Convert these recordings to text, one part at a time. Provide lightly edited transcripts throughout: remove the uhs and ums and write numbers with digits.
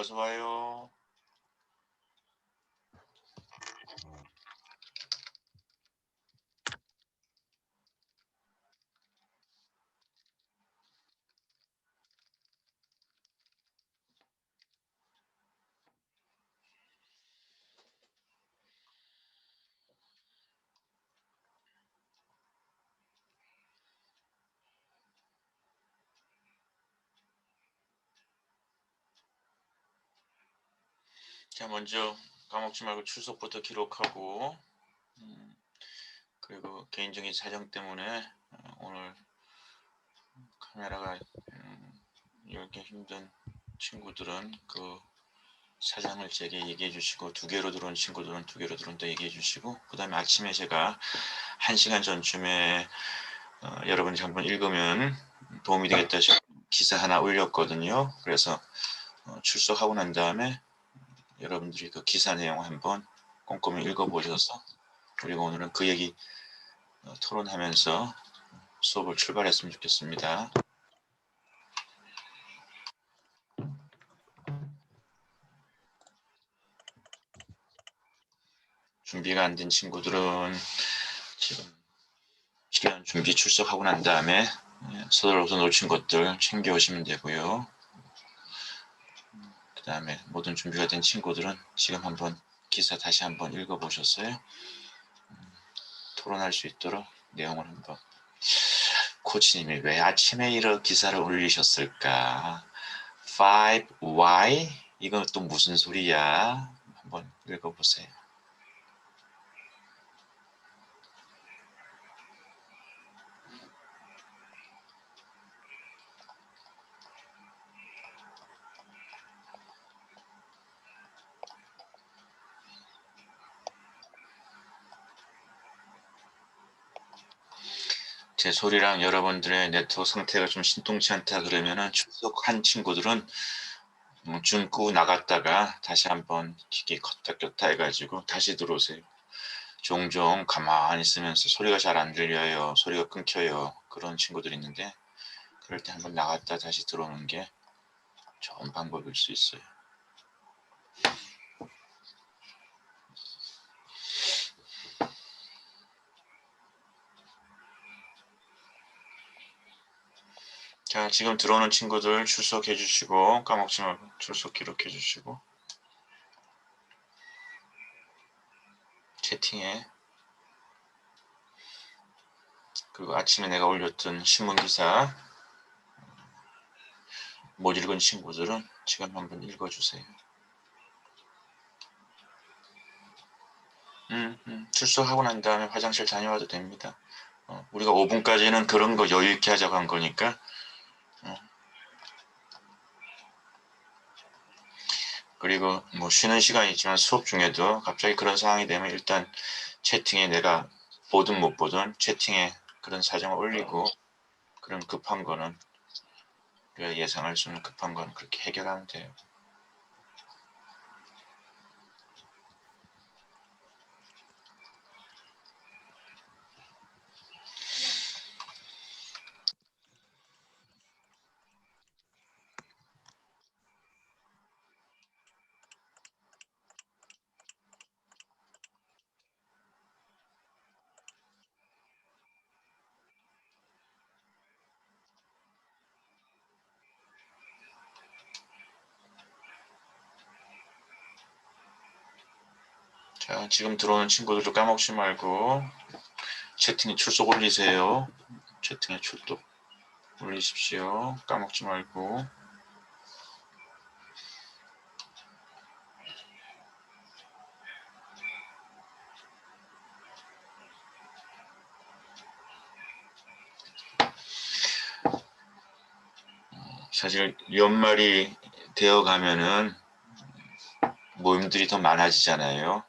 어서 와요. 자, 먼저 까먹지 말고 출석부터 기록하고, 그리고 개인적인 사정 때문에 오늘 카메라가 이렇게 힘든 친구들은 그 사정을 제게 얘기해 주시고, 2개로 들어온 친구들은 2개로 들어온다 얘기해 주시고, 그 다음에 아침에 제가 1시간 전쯤에 여러분이 한번 읽으면 도움이 되겠다 싶은 기사 하나 올렸거든요. 그래서 출석하고 난 다음에 여러분들이 그 기사 내용 한번 꼼꼼히 읽어보셔서 우리가 오늘은 그 얘기 토론하면서 수업을 출발했으면 좋겠습니다. 준비가 안 된 친구들은 지금 필요한 준비 출석하고 난 다음에 서둘러서 놓친 것들 챙겨오시면 되고요. 그 다음에 모든 준비가 된 친구들은 지금 한번 기사 다시 한번 읽어보셨어요? 토론할 수 있도록 내용을 한번. 코치님이 왜 아침에 이런 기사를 올리셨을까? 5why? 이건 또 무슨 소리야? 한번 읽어보세요. 제 소리랑 여러분들의 네트워크 상태가 좀 신통치 않다 그러면은 출석한 친구들은 줄 끄고 나갔다가 다시 한번 기계 껐다 꼈다 해가지고 다시 들어오세요. 종종 가만히 있으면서 소리가 잘 안 들려요. 소리가 끊겨요. 그런 친구들이 있는데 그럴 때 한번 나갔다 다시 들어오는 게 좋은 방법일 수 있어요. 자, 지금 들어오는 친구들 출석해 주시고 까먹지 말고 출석 기록해 주시고 채팅에 그리고 아침에 내가 올렸던 신문기사 못 읽은 친구들은 지금 한번 읽어주세요. 출석하고 난 다음에 화장실 다녀와도 됩니다. 우리가 5분까지는 그런 거 여유 있게 하자고 한 거니까 그리고 뭐 쉬는 시간이 있지만 수업 중에도 갑자기 그런 상황이 되면 일단 채팅에 내가 보든 못 보든 채팅에 그런 사정을 올리고 그런 급한 거는 우리가 예상할 수 있는 급한 건 그렇게 해결하면 돼요. 자, 지금 들어오는 친구들도 까먹지 말고 채팅에 출석 올리세요. 채팅에 출석 올리십시오. 까먹지 말고. 사실 연말이 되어 가면은 모임들이 더 많아지잖아요.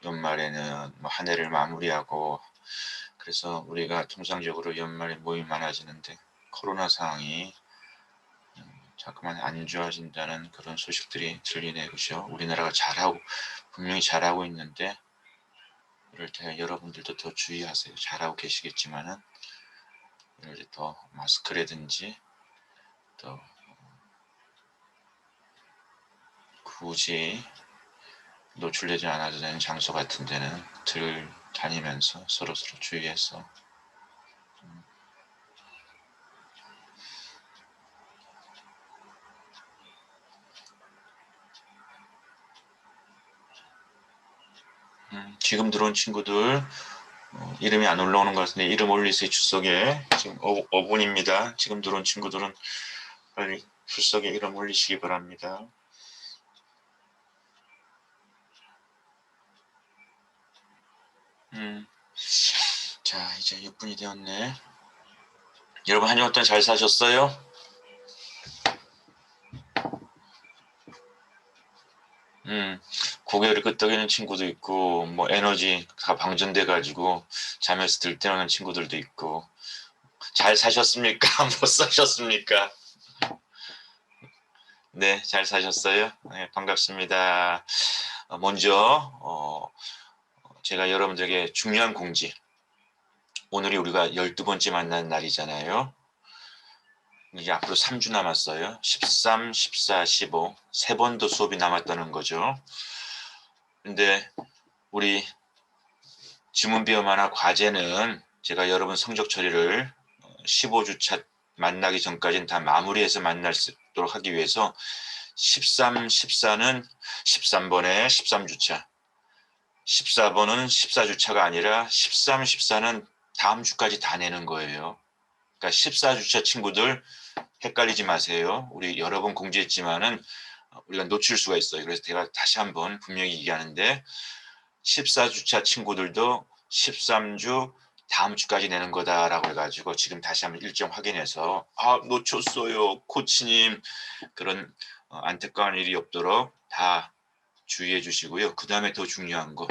연말에는 뭐 한 해를 마무리하고 그래서 우리가 통상적으로 연말에 모임이 많아지는데 코로나 상황이 자꾸만 안 좋아진다는 그런 소식들이 들리네요. 그죠? 우리나라가 분명히 잘하고 있는데 이럴 때 여러분들도 더 주의하세요. 잘하고 계시겠지만은 이럴 때 더 마스크라든지 또 굳이 노출되지 않아도 되는 장소 같은 데는 들 다니면서 서로서로 주의해서 지금 들어온 친구들 이름이 안 올라오는 것 같은데 이름 올리세요. 출석에 지금 5분입니다. 지금 들어온 친구들은 빨리 출석에 이름 올리시기 바랍니다. 자, 이제 6분이 되었네. 여러분 한 주간 동안 잘 사셨어요? 고개를 끄덕이는 친구도 있고 뭐 에너지 다 방전돼 가지고 잠에서 들때우는 친구들도 있고 잘 사셨습니까? 못 사셨습니까? 네, 잘 사셨어요? 네, 반갑습니다. 먼저 제가 여러분들에게 중요한 공지. 오늘이 우리가 12번째 만난 날이잖아요. 이제 앞으로 3주 남았어요. 13, 14, 15 세 번 더 수업이 남았다는 거죠. 근데 우리 지문비험하나 과제는 제가 여러분 성적 처리를 15주차 만나기 전까지는 다 마무리해서 만날 수 있도록 하기 위해서 13, 14는 13번에 13주차 14번은 14주차가 아니라 13, 14는 다음 주까지 다 내는 거예요. 그러니까 14주차 친구들 헷갈리지 마세요. 우리 여러 번 공지했지만은 우리가 놓칠 수가 있어요. 그래서 제가 다시 한번 분명히 얘기하는데 14주차 친구들도 13주 다음 주까지 내는 거다라고 해가지고 지금 다시 한번 일정 확인해서 놓쳤어요 코치님 그런 안타까운 일이 없도록 다 주의해 주시고요. 그 다음에 더 중요한 거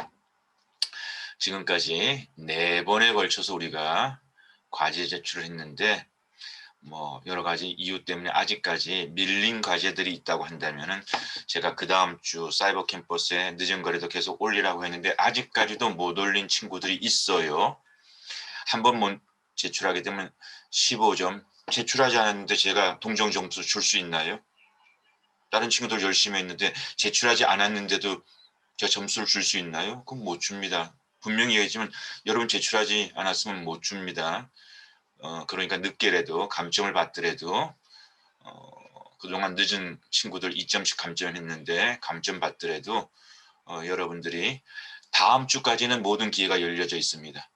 지금까지 4번에 걸쳐서 우리가 과제 제출을 했는데 뭐 여러 가지 이유 때문에 아직까지 밀린 과제들이 있다고 한다면은 제가 그 다음 주 사이버 캠퍼스에 늦은 거래도 계속 올리라고 했는데 아직까지도 못 올린 친구들이 있어요. 한번 제출하게 되면 15점 제출하지 않았는데 제가 동정 점수 줄 수 있나요? 다른 친구들 열심히 했는데 제출하지 않았는데도 제가 점수를 줄 수 있나요? 그럼 못 줍니다. 분명히 얘기했지만 여러분 제출하지 않았으면 못 줍니다. 그러니까 늦게라도 감점을 받더라도 그동안 늦은 친구들 2점씩 감점했는데 감점 받더라도 여러분들이 다음 주까지는 모든 기회가 열려져 있습니다.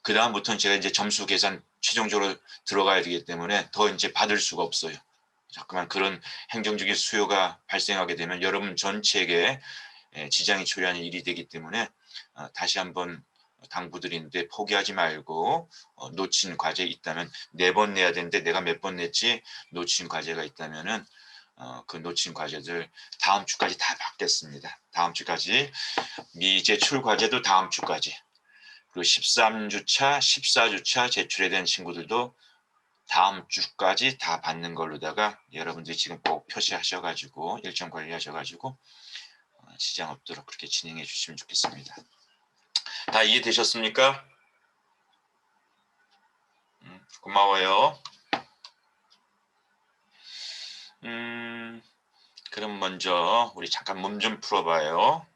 그 다음부터는 제가 이제 점수 계산 최종적으로 들어가야 되기 때문에 더 이제 받을 수가 없어요. 자꾸만 그런 행정적인 수요가 발생하게 되면 여러분 전체에게 지장이 초래하는 일이 되기 때문에 다시 한번 당부드리는데 포기하지 말고 놓친 과제 있다면 4번 내야 되는데 내가 몇 번 냈지 놓친 과제가 있다면은 그 놓친 과제들 다음 주까지 다 받겠습니다. 다음 주까지 미제출 과제도 다음 주까지 그리고 13주차 14주차 제출에 대한 친구들도 다음 주까지 다 받는 걸로다가 여러분들이 지금 꼭 표시하셔가지고 일정 관리하셔가지고 지장 없도록 그렇게 진행해 주시면 좋겠습니다. 다 이해되셨습니까? 고마워요. 그럼 먼저 우리 잠깐 몸 좀 풀어봐요.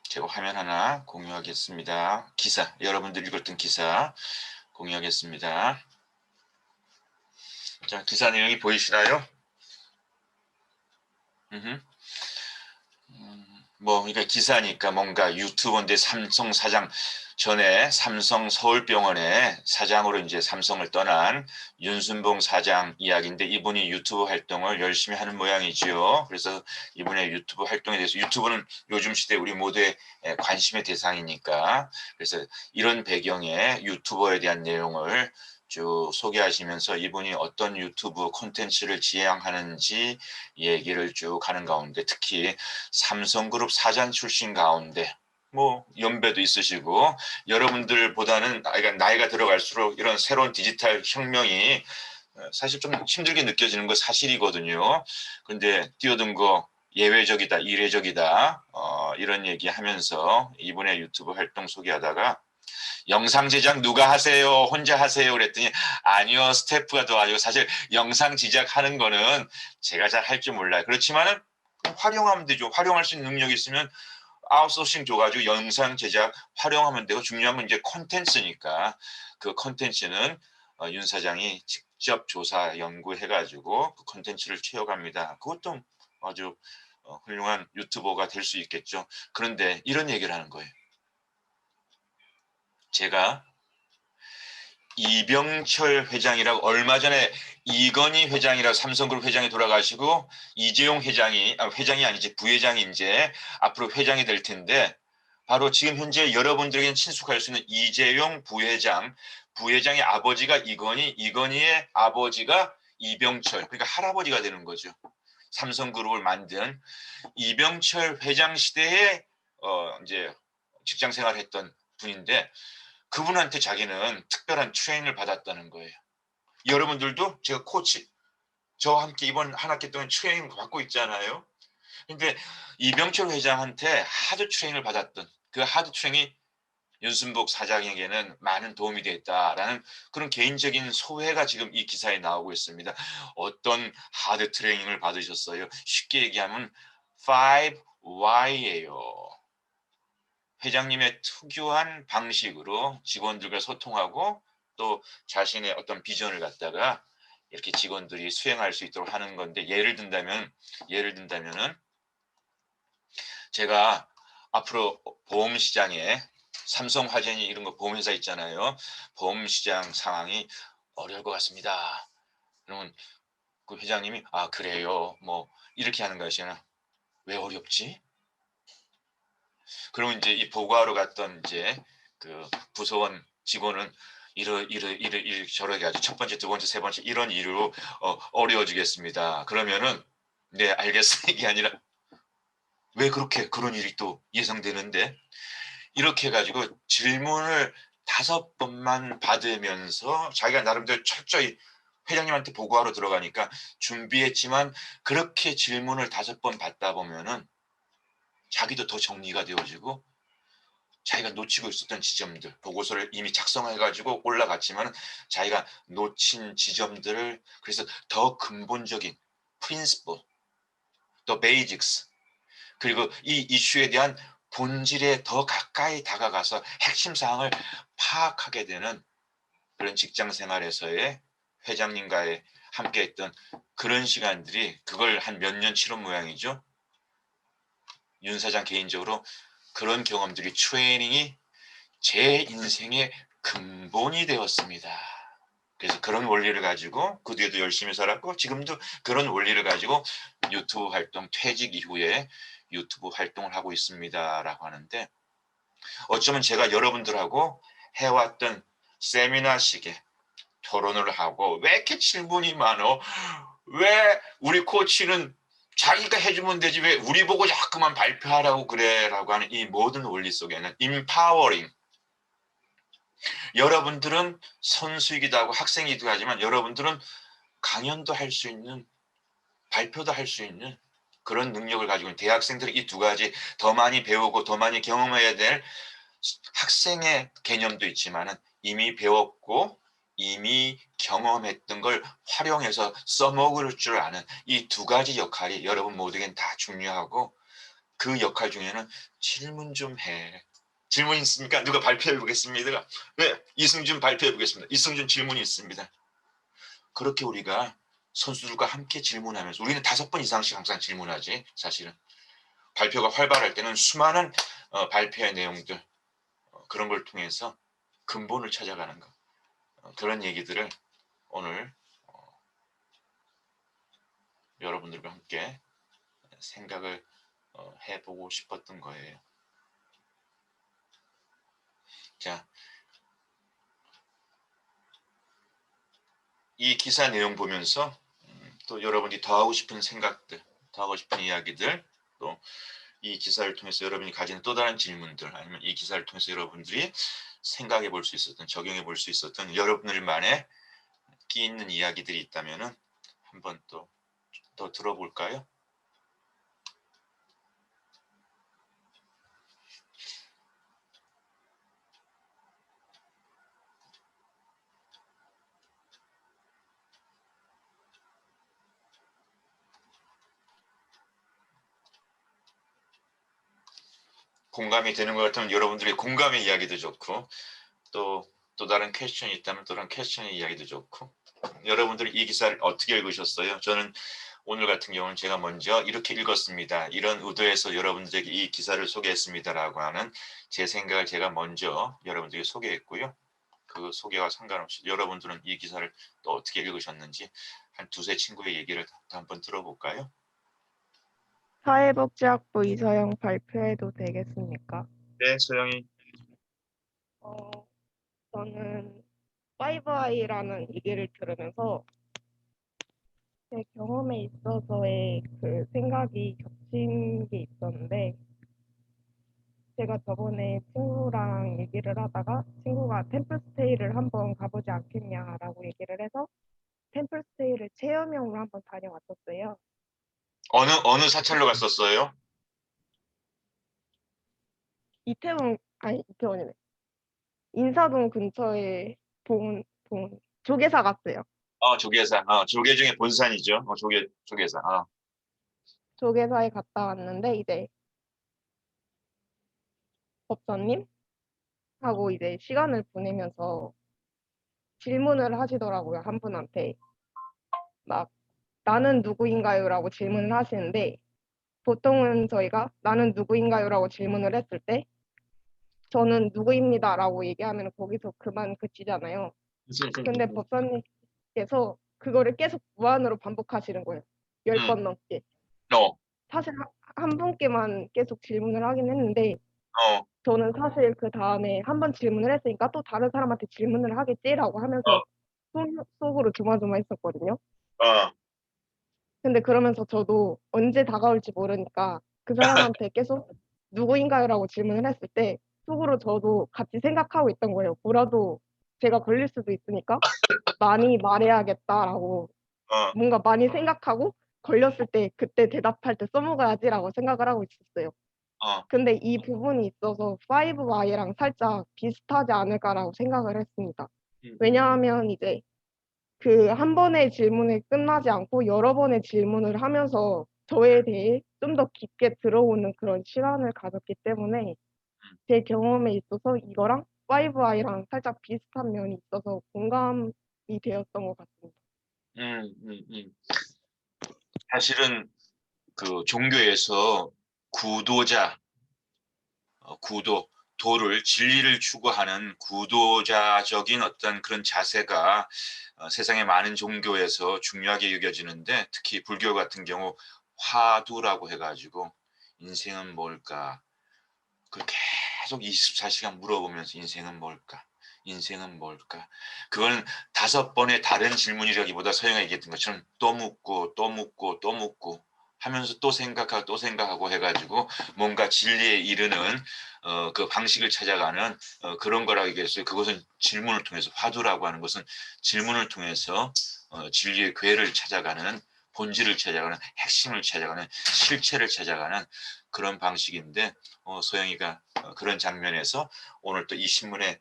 제가 화면 하나 공유하겠습니다. 기사, 여러분들 읽었던 기사 공유하겠습니다. 자, 기사 내용이 보이시나요? 그러니까 기사니까 뭔가 유튜버인데 삼성 사장 전에 삼성 서울병원에 사장으로 이제 삼성을 떠난 윤순봉 사장 이야기인데 이분이 유튜브 활동을 열심히 하는 모양이지요. 그래서 이분의 유튜브 활동에 대해서 유튜브는 요즘 시대 우리 모두의 관심의 대상이니까 그래서 이런 배경에 유튜버에 대한 내용을 쭉 소개하시면서 이분이 어떤 유튜브 콘텐츠를 지향하는지 얘기를 쭉 하는 가운데 특히 삼성그룹 사장 출신 가운데 뭐 연배도 있으시고 여러분들보다는 나이가 들어갈수록 이런 새로운 디지털 혁명이 사실 좀 힘들게 느껴지는 거 사실이거든요. 근데 뛰어든 거 예외적이다, 이례적이다, 이런 얘기 하면서 이번에 유튜브 활동 소개하다가 영상 제작 누가 하세요? 혼자 하세요? 그랬더니 아니요, 스태프가 도와주고. 사실 영상 제작하는 거는 제가 잘 할 줄 몰라요. 그렇지만은 활용하면 되죠. 활용할 수 있는 능력이 있으면 아웃소싱 줘가지고 영상 제작 활용하면 되고, 중요한 건 이제 콘텐츠니까 그 콘텐츠는 윤 사장이 직접 조사 연구해가지고 그 콘텐츠를 채워갑니다. 그것도 아주 훌륭한 유튜버가 될 수 있겠죠. 그런데 이런 얘기를 하는 거예요. 제가 이병철 회장이라고, 얼마 전에 이건희 회장이라고 삼성그룹 회장이 돌아가시고 이재용 회장이 회장이 아니지 부회장이 이제 앞으로 회장이 될 텐데, 바로 지금 현재 여러분들에게는 친숙할 수 있는 이재용 부회장의 아버지가 이건희의 아버지가 이병철, 그러니까 할아버지가 되는 거죠. 삼성그룹을 만든 이병철 회장 시대에 이제 직장 생활했던 분인데, 그분한테 자기는 특별한 트레이닝을 받았다는 거예요. 여러분들도 제가 코치, 저와 함께 이번 한 학기 동안 트레이닝 받고 있잖아요. 근데 이병철 회장한테 하드 트레이닝을 받았던 그 하드 트레이닝이 윤순복 사장에게는 많은 도움이 됐다라는 그런 개인적인 소회가 지금 이 기사에 나오고 있습니다. 어떤 하드 트레이닝을 받으셨어요? 쉽게 얘기하면 5Y예요. 회장님의 특유한 방식으로 직원들과 소통하고 또 자신의 어떤 비전을 갖다가 이렇게 직원들이 수행할 수 있도록 하는 건데, 예를 든다면은 제가 앞으로 보험시장에 삼성화재니 이런 거 보험회사 있잖아요. 보험시장 상황이 어려울 것 같습니다. 그러면 그 회장님이 아 그래요 뭐 이렇게 하는 것이잖아. 왜 어렵지? 그러면 이제 이 보고하러 갔던 이제 그 부서원 직원은 이러 저러게 아주 첫 번째, 두 번째, 세 번째 이런 이유로 어려워지겠습니다. 그러면은 네 알겠어 이게 아니라 왜 그런 일이 또 예상되는데, 이렇게 해가지고 질문을 5번만 받으면서 자기가 나름대로 철저히 회장님한테 보고하러 들어가니까 준비했지만, 그렇게 질문을 5번 받다 보면은 자기도 더 정리가 되어지고 자기가 놓치고 있었던 지점들, 보고서를 이미 작성해가지고 올라갔지만 자기가 놓친 지점들을, 그래서 더 근본적인 프린시플, 또 베이직스, 그리고 이 이슈에 대한 본질에 더 가까이 다가가서 핵심 사항을 파악하게 되는 그런 직장 생활에서의 회장님과의 함께했던 그런 시간들이, 그걸 한 몇 년 치른 모양이죠. 윤 사장 개인적으로 그런 경험들이, 트레이닝이 제 인생의 근본이 되었습니다. 그래서 그런 원리를 가지고 그 뒤에도 열심히 살았고 지금도 그런 원리를 가지고 유튜브 활동, 퇴직 이후에 유튜브 활동을 하고 있습니다라고 하는데, 어쩌면 제가 여러분들하고 해왔던 세미나식의 토론을 하고, 왜 이렇게 질문이 많어? 왜 우리 코치는 자기가 해주면 되지 왜 우리 보고 자꾸만 발표하라고 그래? 라고 하는 이 모든 원리 속에는 empowering, 여러분들은 선수이기도 하고 학생이기도 하지만 여러분들은 강연도 할 수 있는, 발표도 할 수 있는 그런 능력을 가지고 있는 대학생들이 이 두 가지 더 많이 배우고 더 많이 경험해야 될 학생의 개념도 있지만은 이미 배웠고 이미 경험했던 걸 활용해서 써먹을 줄 아는 이 두 가지 역할이 여러분 모두에겐 다 중요하고, 그 역할 중에는 질문 좀 해. 질문 있습니까? 누가 발표해 보겠습니다. 네, 이승준 발표해 보겠습니다. 이승준 질문이 있습니다. 그렇게 우리가 선수들과 함께 질문하면서, 우리는 5번 이상씩 항상 질문하지. 사실은 발표가 활발할 때는 수많은 발표의 내용들, 그런 걸 통해서 근본을 찾아가는 것, 그런 얘기들을 오늘 여러분들과 함께 생각을 해보고 싶었던 거예요. 자, 이 기사 내용 보면서 또 여러분이 더 하고 싶은 생각들, 더 하고 싶은 이야기들, 또 이 기사를 통해서 여러분이 가진 또 다른 질문들 아니면 이 기사를 통해서 여러분들이 생각해 볼 수 있었던 적용해 볼 수 있었던 여러분들만의 끼 있는 이야기들이 있다면은 한번 또 더 들어볼까요? 공감이 되는 것 같으면 여러분들의 공감의 이야기도 좋고 또 다른 퀘스천이 있다면 또 다른 퀘스천의 이야기도 좋고 여러분들이 이 기사를 어떻게 읽으셨어요? 저는 오늘 같은 경우는 제가 먼저 이렇게 읽었습니다. 이런 의도에서 여러분들에게 이 기사를 소개했습니다라고 하는 제 생각을 제가 먼저 여러분들에게 소개했고요. 그 소개와 상관없이 여러분들은 이 기사를 또 어떻게 읽으셨는지 한 두세 친구의 얘기를 더 한번 들어볼까요? 사회복지학부 이서영 발표해도 되겠습니까? 네, 소영이. 어, 저는 5I라는 얘기를 들으면서 제 경험에 있어서의 그 생각이 겹친 게 있었는데 제가 저번에 친구랑 얘기를 하다가 친구가 템플스테이를 한번 가보지 않겠냐라고 얘기를 해서 템플스테이를 체험형으로 한번 다녀왔었어요. 어느 사찰로 갔었어요? 이태원이네. 인사동 근처에 조계사 갔어요. 조계사. 조계 중에 본산이죠. 조계사. 조계사에 갔다 왔는데 이제 법사님하고 이제 시간을 보내면서 질문을 하시더라고요. 한 분한테 막 나는 누구인가요라고 질문을 하시는데 보통은 저희가 나는 누구인가요라고 질문을 했을 때 저는 누구입니다라고 얘기하면 거기서 그만 그치잖아요. 근데 법사님께서 그거를 계속 무한으로 반복하시는 거예요. 10번 넘게. 어, 사실 한 분께만 계속 질문을 하긴 했는데 어, 저는 사실 그 다음에 한 번 질문을 했으니까 또 다른 사람한테 질문을 하겠지라고 하면서 어, 속으로 조마조마했었거든요. 어. 근데 그러면서 저도 언제 다가올지 모르니까 그 사람한테 계속 누구인가요라고 질문을 했을 때 속으로 저도 같이 생각하고 있던 거예요. 뭐라도 제가 걸릴 수도 있으니까 많이 말해야겠다라고 어, 뭔가 많이 생각하고 걸렸을 때 그때 대답할 때 써먹어야지라고 생각을 하고 있었어요. 어. 근데 이 부분이 있어서 5Y랑 살짝 비슷하지 않을까라고 생각을 했습니다. 음, 음, 왜냐하면 이제 그 한 번의 질문에 끝나지 않고 여러 번의 질문을 하면서 저에 대해 좀 더 깊게 들어오는 그런 시간을 가졌기 때문에 제 경험에 있어서 이거랑 5I랑 살짝 비슷한 면이 있어서 공감이 되었던 것 같습니다. 음, 음, 음. 사실은 그 종교에서 구도자, 도를 진리를 추구하는 구도자적인 어떤 그런 자세가 세상의 많은 종교에서 중요하게 여겨지는데 특히 불교 같은 경우 화두라고 해가지고 인생은 뭘까? 그 계속 24시간 물어보면서 인생은 뭘까? 인생은 뭘까? 그건 다섯 번의 다른 질문이라기보다 서영이가 얘기했던 것처럼 또 묻고 또 묻고 또 묻고 하면서 또 생각하고 또 생각하고 해가지고 뭔가 진리에 이르는 그 방식을 찾아가는 그런 거라고 얘기했어요. 그것은 질문을 통해서 화두라고 하는 것은 질문을 통해서 진리의 궤를 찾아가는 본질을 찾아가는 핵심을 찾아가는 실체를 찾아가는 그런 방식인데 소영이가 그런 장면에서 오늘 또 이 신문의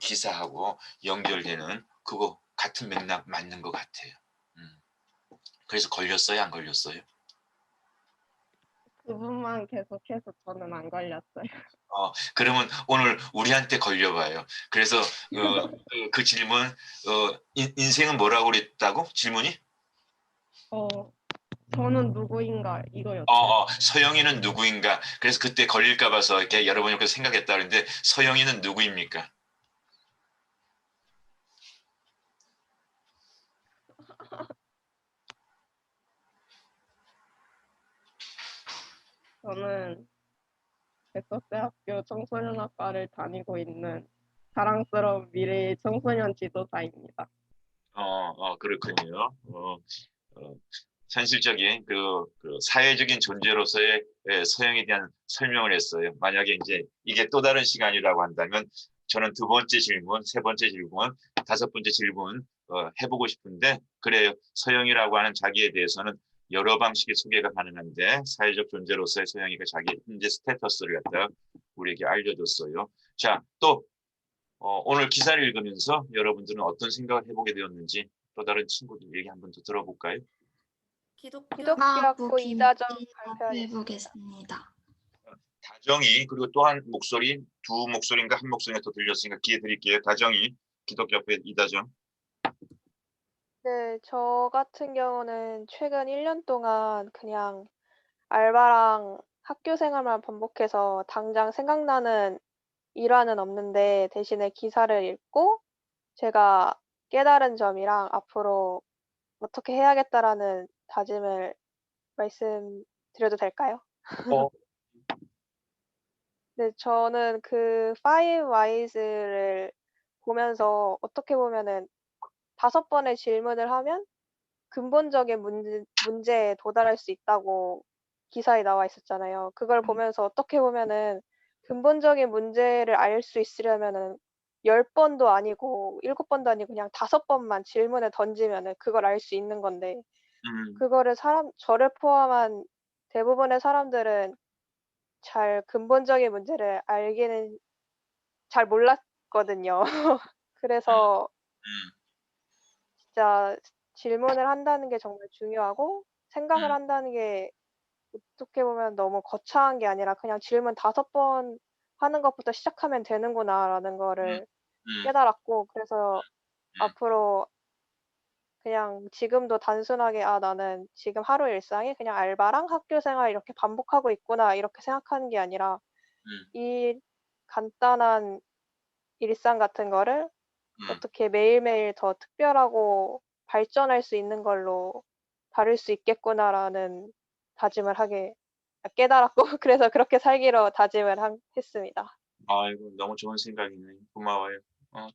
기사하고 연결되는 그거 같은 맥락 맞는 것 같아요. 음. 그래서 걸렸어요, 안 걸렸어요? 그분만 계속해서 저는 안 걸렸어요. 그러면 오늘 우리한테 걸려봐요. 그래서 그 질문, 인생은 뭐라고 그랬다고? 질문이? 어, 저는 누구인가 이거였어요. 서영이는 누구인가? 그래서 그때 걸릴까 봐서 이렇게 여러분이 그렇게 생각했다 그랬는데 서영이는 누구입니까? 저는 백석대학교 청소년학과를 다니고 있는 자랑스러운 미래의 청소년 지도사입니다. 그렇군요. 현실적인 그 사회적인 존재로서의 서영에 대한 설명을 했어요. 만약에 이제 이게 또 다른 시간이라고 한다면 저는 두 번째 질문, 세 번째 질문, 다섯 번째 질문 해보고 싶은데 그래요. 서영이라고 하는 자기에 대해서는 여러 방식의 소개가 가능한데 사회적 존재로서의 서영이가 자기 현재 스테터스를 갖다가 우리에게 알려줬어요. 자, 또 오늘 기사를 읽으면서 여러분들은 어떤 생각을 해보게 되었는지 또 다른 친구들 얘기 한번 더 들어볼까요? 기독교학부 이다정 발표해 발표하겠습니다. 보겠습니다. 다정이 그리고 또 한 목소리 두 목소리인가 한 목소리가 더 들렸으니까 기회 드릴게요. 다정이 기독교학부의 이다정. 네, 저 같은 경우는 최근 1년 동안 그냥 알바랑 학교 생활만 반복해서 당장 생각나는 일화는 없는데 대신에 기사를 읽고 제가 깨달은 점이랑 앞으로 어떻게 해야겠다라는 다짐을 말씀드려도 될까요? 어, 네, 저는 그 Five Whys를 보면서 어떻게 보면은 5번의 질문을 하면 근본적인 문제에 도달할 수 있다고 기사에 나와 있었잖아요. 그걸 보면서 어떻게 보면은 근본적인 문제를 알 수 있으려면은 10번도 아니고 7번도 아니고 그냥 5번만 질문을 던지면은 그걸 알 수 있는 건데 그거를 저를 포함한 대부분의 사람들은 잘 근본적인 문제를 알기는 잘 몰랐거든요. 그래서 음, 진짜 질문을 한다는 게 정말 중요하고 생각을 음, 한다는 게 어떻게 보면 너무 거창한 게 아니라 그냥 질문 5번 하는 것부터 시작하면 되는구나라는 음, 거를 음, 깨달았고 그래서 음, 앞으로 그냥 지금도 단순하게 '아 나는 지금 하루 일상이 그냥 알바랑 학교 생활 이렇게 반복하고 있구나.' 이렇게 생각하는 게 아니라 음, 이 간단한 일상 같은 거를 음. 어떻게 매일매일 더 특별하고 발전할 수 있는 걸로 다룰 수 있겠구나라는 다짐을 깨달았고 그래서 그렇게 살기로 다짐을 했습니다. 아이고 너무 좋은 생각이네. 고마워요.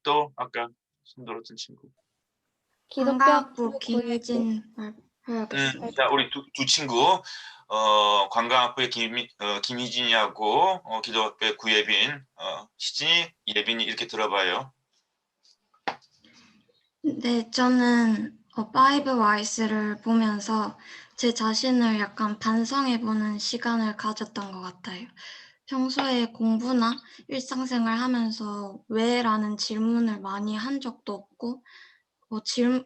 또 아까 손 들었던 친구. 관광학부 기독교학부 구입 김유진 발표하겠습니다. 자 우리 두 친구 관광학부의 김희진이하고 기독학부의 구예빈, 시진이, 예빈이 이렇게 들어봐요. 네, 저는 파이브 와이스를 보면서 제 자신을 약간 반성해보는 시간을 가졌던 것 같아요. 평소에 공부나 일상생활 하면서 왜라는 질문을 많이 한 적도 없고,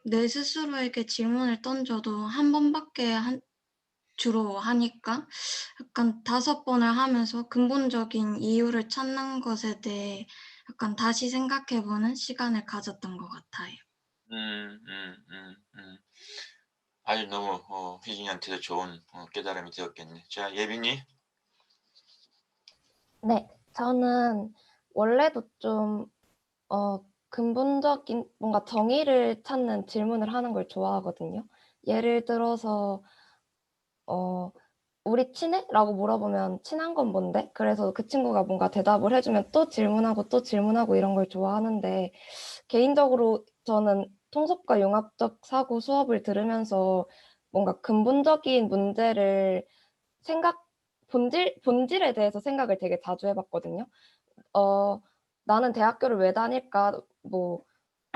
내 스스로에게 질문을 던져도 한 번밖에 주로 하니까 약간 5번을 하면서 근본적인 이유를 찾는 것에 대해 약간 다시 생각해보는 시간을 가졌던 것 같아요. 음, 음, 음, 음. 아주 너무 희진이한테도 좋은 깨달음이 되었겠네. 자 예빈이. 네. 저는 원래도 좀 근본적인 뭔가 정의를 찾는 질문을 하는 걸 좋아하거든요. 예를 들어서 "우리 친해?" 라고 물어보면 "친한 건 뭔데?" 그래서 그 친구가 뭔가 대답을 해 주면 또 질문하고 또 질문하고 이런 걸 좋아하는데 개인적으로 저는 통섭과 융합적 사고 수업을 들으면서 뭔가 근본적인 문제를 생각 본질에 대해서 생각을 되게 자주 해 봤거든요. 어 '나는 대학교를 왜 다닐까?' 뭐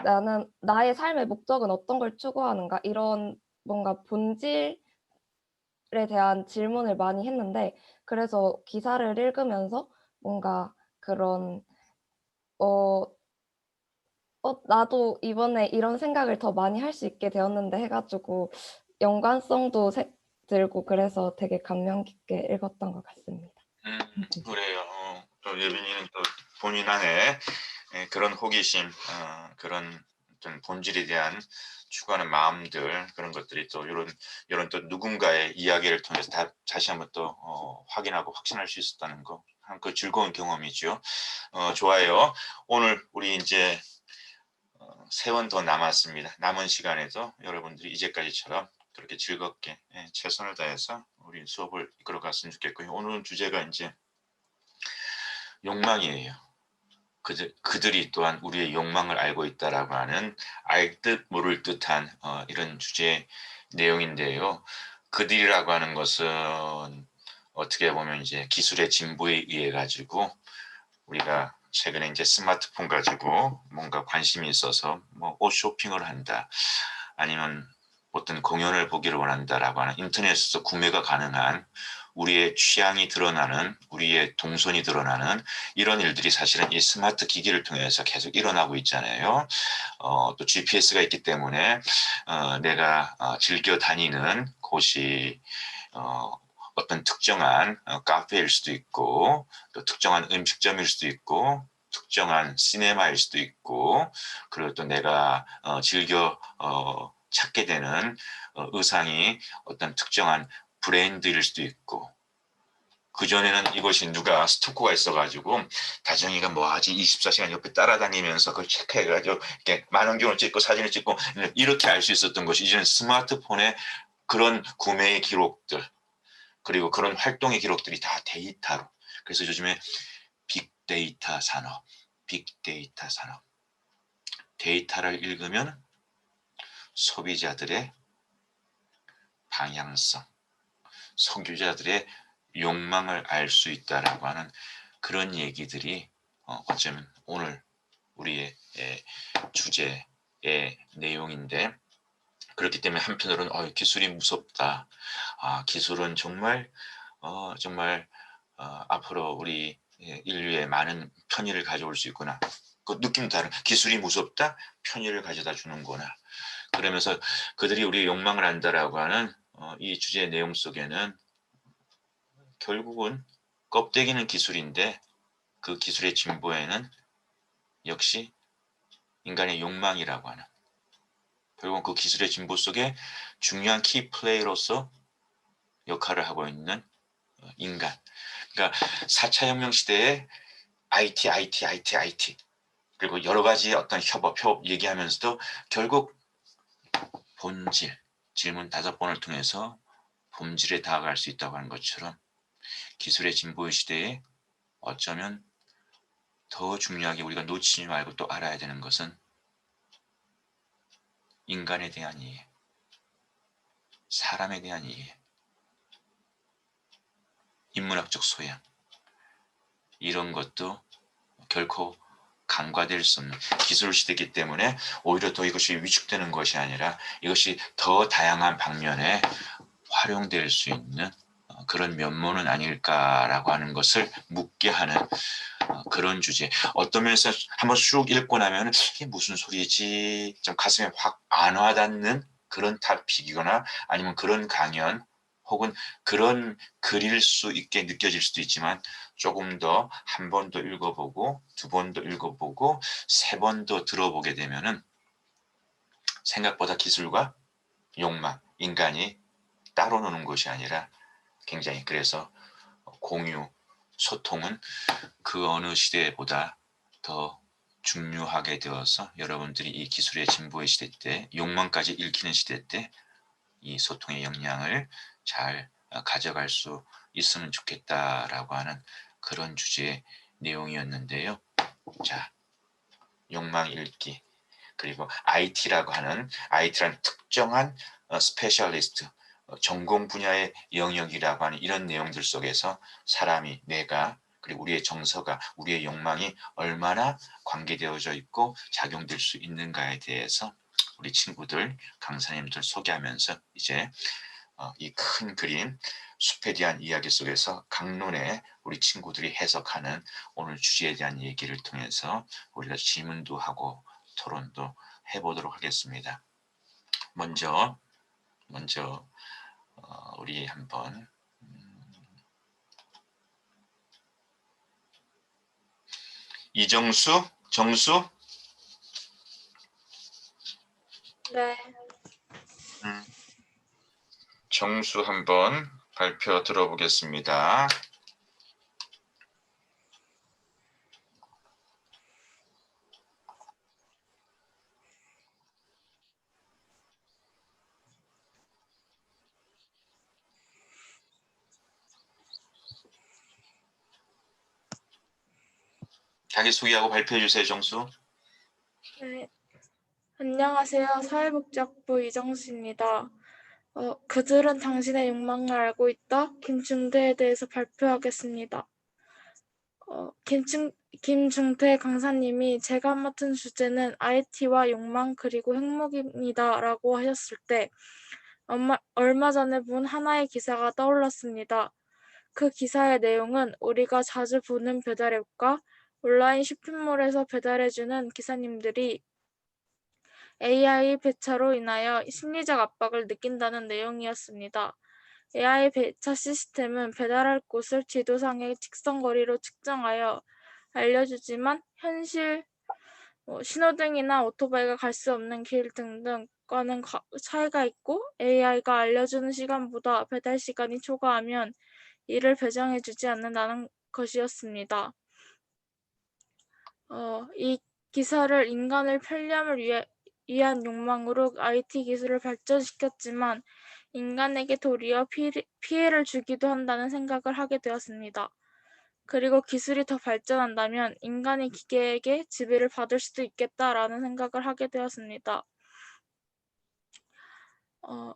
'나는 나의 삶의 목적은 어떤 걸 추구하는가?' 이런 뭔가 본질에 대한 질문을 많이 했는데 그래서 기사를 읽으면서 뭔가 그런 어 '나도 이번에 이런 생각을 더 많이 할 수 있게 되었는데.' 해 가지고 연관성도 들고 그래서 되게 감명 깊게 읽었던 것 같습니다. 그래요. 또 예빈이는 또 본인 안에 그런 호기심, 그런 어떤 본질에 대한 추구하는 마음들 그런 것들이 또 이런 또 누군가의 이야기를 통해서 다시 한번 또 확인하고 확신할 수 있었다는 거, 참 그 즐거운 경험이죠. 좋아요. 오늘 우리 이제 세 번 더 남았습니다. 남은 시간에도 여러분들이 이제까지처럼 그렇게 즐겁게 최선을 다해서 우리 수업을 이끌어 갔으면 좋겠고요. 오늘 주제가 이제 욕망이에요. 그들이 또한 우리의 욕망을 알고 있다라고 하는 알 듯 모를 듯한 이런 주제 내용인데요. 그들이라고 하는 것은 어떻게 보면 이제 기술의 진보에 의해 가지고 우리가 최근에 이제 스마트폰 가지고 뭔가 관심이 있어서 뭐 옷 쇼핑을 한다, 아니면 어떤 공연을 보기를 원한다라고 하는 인터넷에서 구매가 가능한 우리의 취향이 드러나는, 우리의 동선이 드러나는 이런 일들이 사실은 이 스마트 기기를 통해서 계속 일어나고 있잖아요. 또 GPS가 있기 때문에 내가 즐겨 다니는 곳이 어떤 특정한 카페일 수도 있고, 또 특정한 음식점일 수도 있고, 특정한 시네마일 수도 있고, 그리고 또 내가 즐겨 찾게 되는 의상이 어떤 특정한 브랜드일 수도 있고, 그전에는 이것이 누가 스토커가 있어가지고 다정이가 뭐하지 24시간 옆에 따라다니면서 그걸 체크해가지고 이렇게 만원경을 찍고 사진을 찍고 이렇게 알 수 있었던 것이 이제는 스마트폰에 그런 구매의 기록들, 그리고 그런 활동의 기록들이 다 데이터로. 그래서 요즘에 빅데이터 산업, 빅데이터 산업. 데이터를 읽으면 소비자들의 방향성, 소비자들의 욕망을 알 수 있다라고 하는 그런 얘기들이 어쩌면 오늘 우리의 주제의 내용인데, 그렇기 때문에 한편으로는 기술이 무섭다. 기술은 정말 앞으로 우리 인류에 많은 편의를 가져올 수 있구나. 그 느낌 다른. 기술이 무섭다, 편의를 가져다 주는구나. 그러면서 그들이 우리의 욕망을 안다라고 하는 이 주제의 내용 속에는 결국은 껍데기는 기술인데 그 기술의 진보에는 역시 인간의 욕망이라고 하는, 결국은 그 기술의 진보 속에 중요한 키 플레이로서 역할을 하고 있는 인간. 그러니까 4차 혁명 시대에 IT, 그리고 여러 가지 어떤 협업 얘기하면서도 결국 본질, 질문 5번을 통해서 본질에 다가갈 수 있다고 하는 것처럼 기술의 진보의 시대에 어쩌면 더 중요하게 우리가 놓치지 말고 또 알아야 되는 것은 인간에 대한 이해, 사람에 대한 이해, 인문학적 소양, 이런 것도 결코 간과될 수 없는 기술 시대이기 때문에 오히려 더 이것이 위축되는 것이 아니라 이것이 더 다양한 방면에 활용될 수 있는 그런 면모는 아닐까라고 하는 것을 묻게 하는 그런 주제. 어떤 면에서 한번 쭉 읽고 나면 이게 무슨 소리지, 좀 가슴에 확 안 와닿는 그런 토픽이거나 아니면 그런 강연 혹은 그런 글일 수 있게 느껴질 수도 있지만, 조금 더 한 번 더 읽어보고 2번 더 읽어보고 3번 더 들어보게 되면은 생각보다 기술과 욕망, 인간이 따로 노는 것이 아니라 굉장히, 그래서 공유, 소통은 그 어느 시대보다 더 중요하게 되어서 여러분들이 이 기술의 진보의 시대 때, 욕망까지 읽히는 시대 때 이 소통의 역량을 잘 가져갈 수 있으면 좋겠다라고 하는 그런 주제의 내용이었는데요. 자, 욕망 읽기, 그리고 IT라고 하는, IT라는 특정한 스페셜리스트, 전공 분야의 영역이라고 하는 이런 내용들 속에서 사람이, 내가, 그리고 우리의 정서가, 우리의 욕망이 얼마나 관계되어져 있고 작용될 수 있는가에 대해서 우리 친구들, 강사님들 소개하면서 이제 이 큰 그림, 숲에 대한 이야기 속에서 강론에 우리 친구들이 해석하는 오늘 주제에 대한 얘기를 통해서 우리가 질문도 하고 토론도 해보도록 하겠습니다. 먼저 우리 한번 이정수, 정수, 네. 정수 한번 발표 들어보겠습니다. 자기소개하고 발표해 주세요, 정수. 네, 안녕하세요. 사회복지학부 이정수입니다. 그들은 당신의 욕망을 알고 있다. 김중태에 대해서 발표하겠습니다. 김중태 강사님이 제가 맡은 주제는 IT와 욕망 그리고 행복입니다. 라고 하셨을 때 얼마 전에 본 하나의 기사가 떠올랐습니다. 그 기사의 내용은 우리가 자주 보는 배달앱과 온라인 쇼핑몰에서 배달해주는 기사님들이 AI 배차로 인하여 심리적 압박을 느낀다는 내용이었습니다. AI 배차 시스템은 배달할 곳을 지도상의 직선거리로 측정하여 알려주지만 현실 신호등이나 오토바이가 갈 수 없는 길 등등과는 차이가 있고 AI가 알려주는 시간보다 배달 시간이 초과하면 이를 배정해주지 않는다는 것이었습니다. 이 기사를 인간을 편리함을 위한 욕망으로 IT 기술을 발전시켰지만 인간에게 도리어 피해를 주기도 한다는 생각을 하게 되었습니다. 그리고 기술이 더 발전한다면 인간이 기계에게 지배를 받을 수도 있겠다라는 생각을 하게 되었습니다.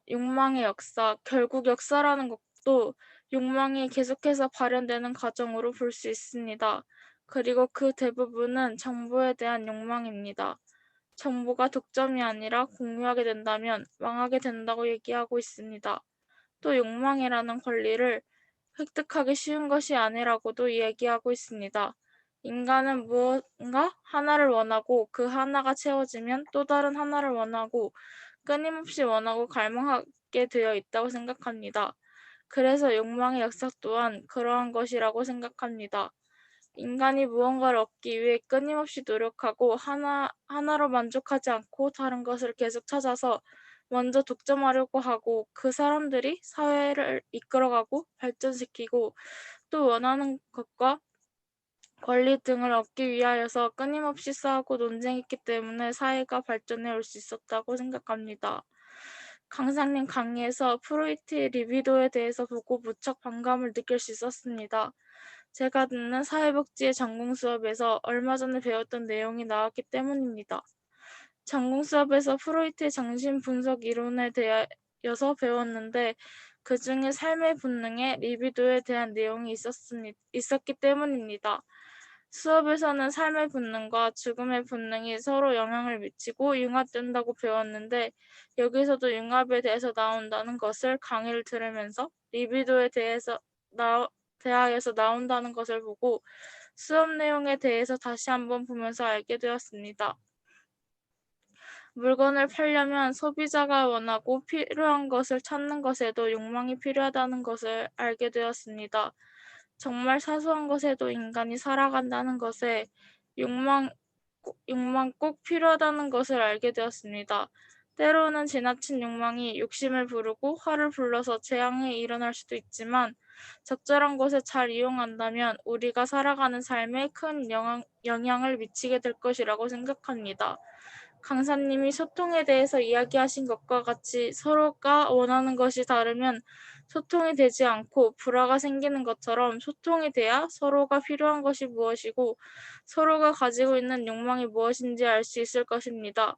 욕망의 역사, 결국 역사라는 것도 욕망이 계속해서 발현되는 과정으로 볼 수 있습니다. 그리고 그 대부분은 정보에 대한 욕망입니다. 정보가 독점이 아니라 공유하게 된다면 망하게 된다고 얘기하고 있습니다. 또 욕망이라는 권리를 획득하기 쉬운 것이 아니라고도 얘기하고 있습니다. 인간은 무언가 하나를 원하고 그 하나가 채워지면 또 다른 하나를 원하고 끊임없이 원하고 갈망하게 되어 있다고 생각합니다. 그래서 욕망의 역사 또한 그러한 것이라고 생각합니다. 인간이 무언가를 얻기 위해 끊임없이 노력하고 하나로 만족하지 않고 다른 것을 계속 찾아서 먼저 독점하려고 하고 그 사람들이 사회를 이끌어가고 발전시키고 또 원하는 것과 권리 등을 얻기 위하여서 끊임없이 싸우고 논쟁했기 때문에 사회가 발전해 올 수 있었다고 생각합니다. 강사님 강의에서 프로이트의 리비도에 대해서 보고 무척 반감을 느낄 수 있었습니다. 제가 듣는 사회복지의 전공 수업에서 얼마 전에 배웠던 내용이 나왔기 때문입니다. 전공 수업에서 프로이트의 정신 분석 이론에 대하여서 배웠는데 그 중에 삶의 본능의 리비도에 대한 내용이 있었기 때문입니다. 수업에서는 삶의 본능과 죽음의 본능이 서로 영향을 미치고 융합된다고 배웠는데 여기서도 융합에 대해서 나온다는 것을 강의를 들으면서 리비도에 대하여서 나온다는 것을 보고 수업 내용에 대해서 다시 한번 보면서 알게 되었습니다. 물건을 팔려면 소비자가 원하고 필요한 것을 찾는 것에도 욕망이 필요하다는 것을 알게 되었습니다. 정말 사소한 것에도 인간이 살아간다는 것에 욕망 꼭 필요하다는 것을 알게 되었습니다. 때로는 지나친 욕망이 욕심을 부르고 화를 불러서 재앙이 일어날 수도 있지만 적절한 곳에 잘 이용한다면 우리가 살아가는 삶에 큰 영향을 미치게 될 것이라고 생각합니다. 강사님이 소통에 대해서 이야기하신 것과 같이 서로가 원하는 것이 다르면 소통이 되지 않고 불화가 생기는 것처럼 소통이 돼야 서로가 필요한 것이 무엇이고 서로가 가지고 있는 욕망이 무엇인지 알 수 있을 것입니다.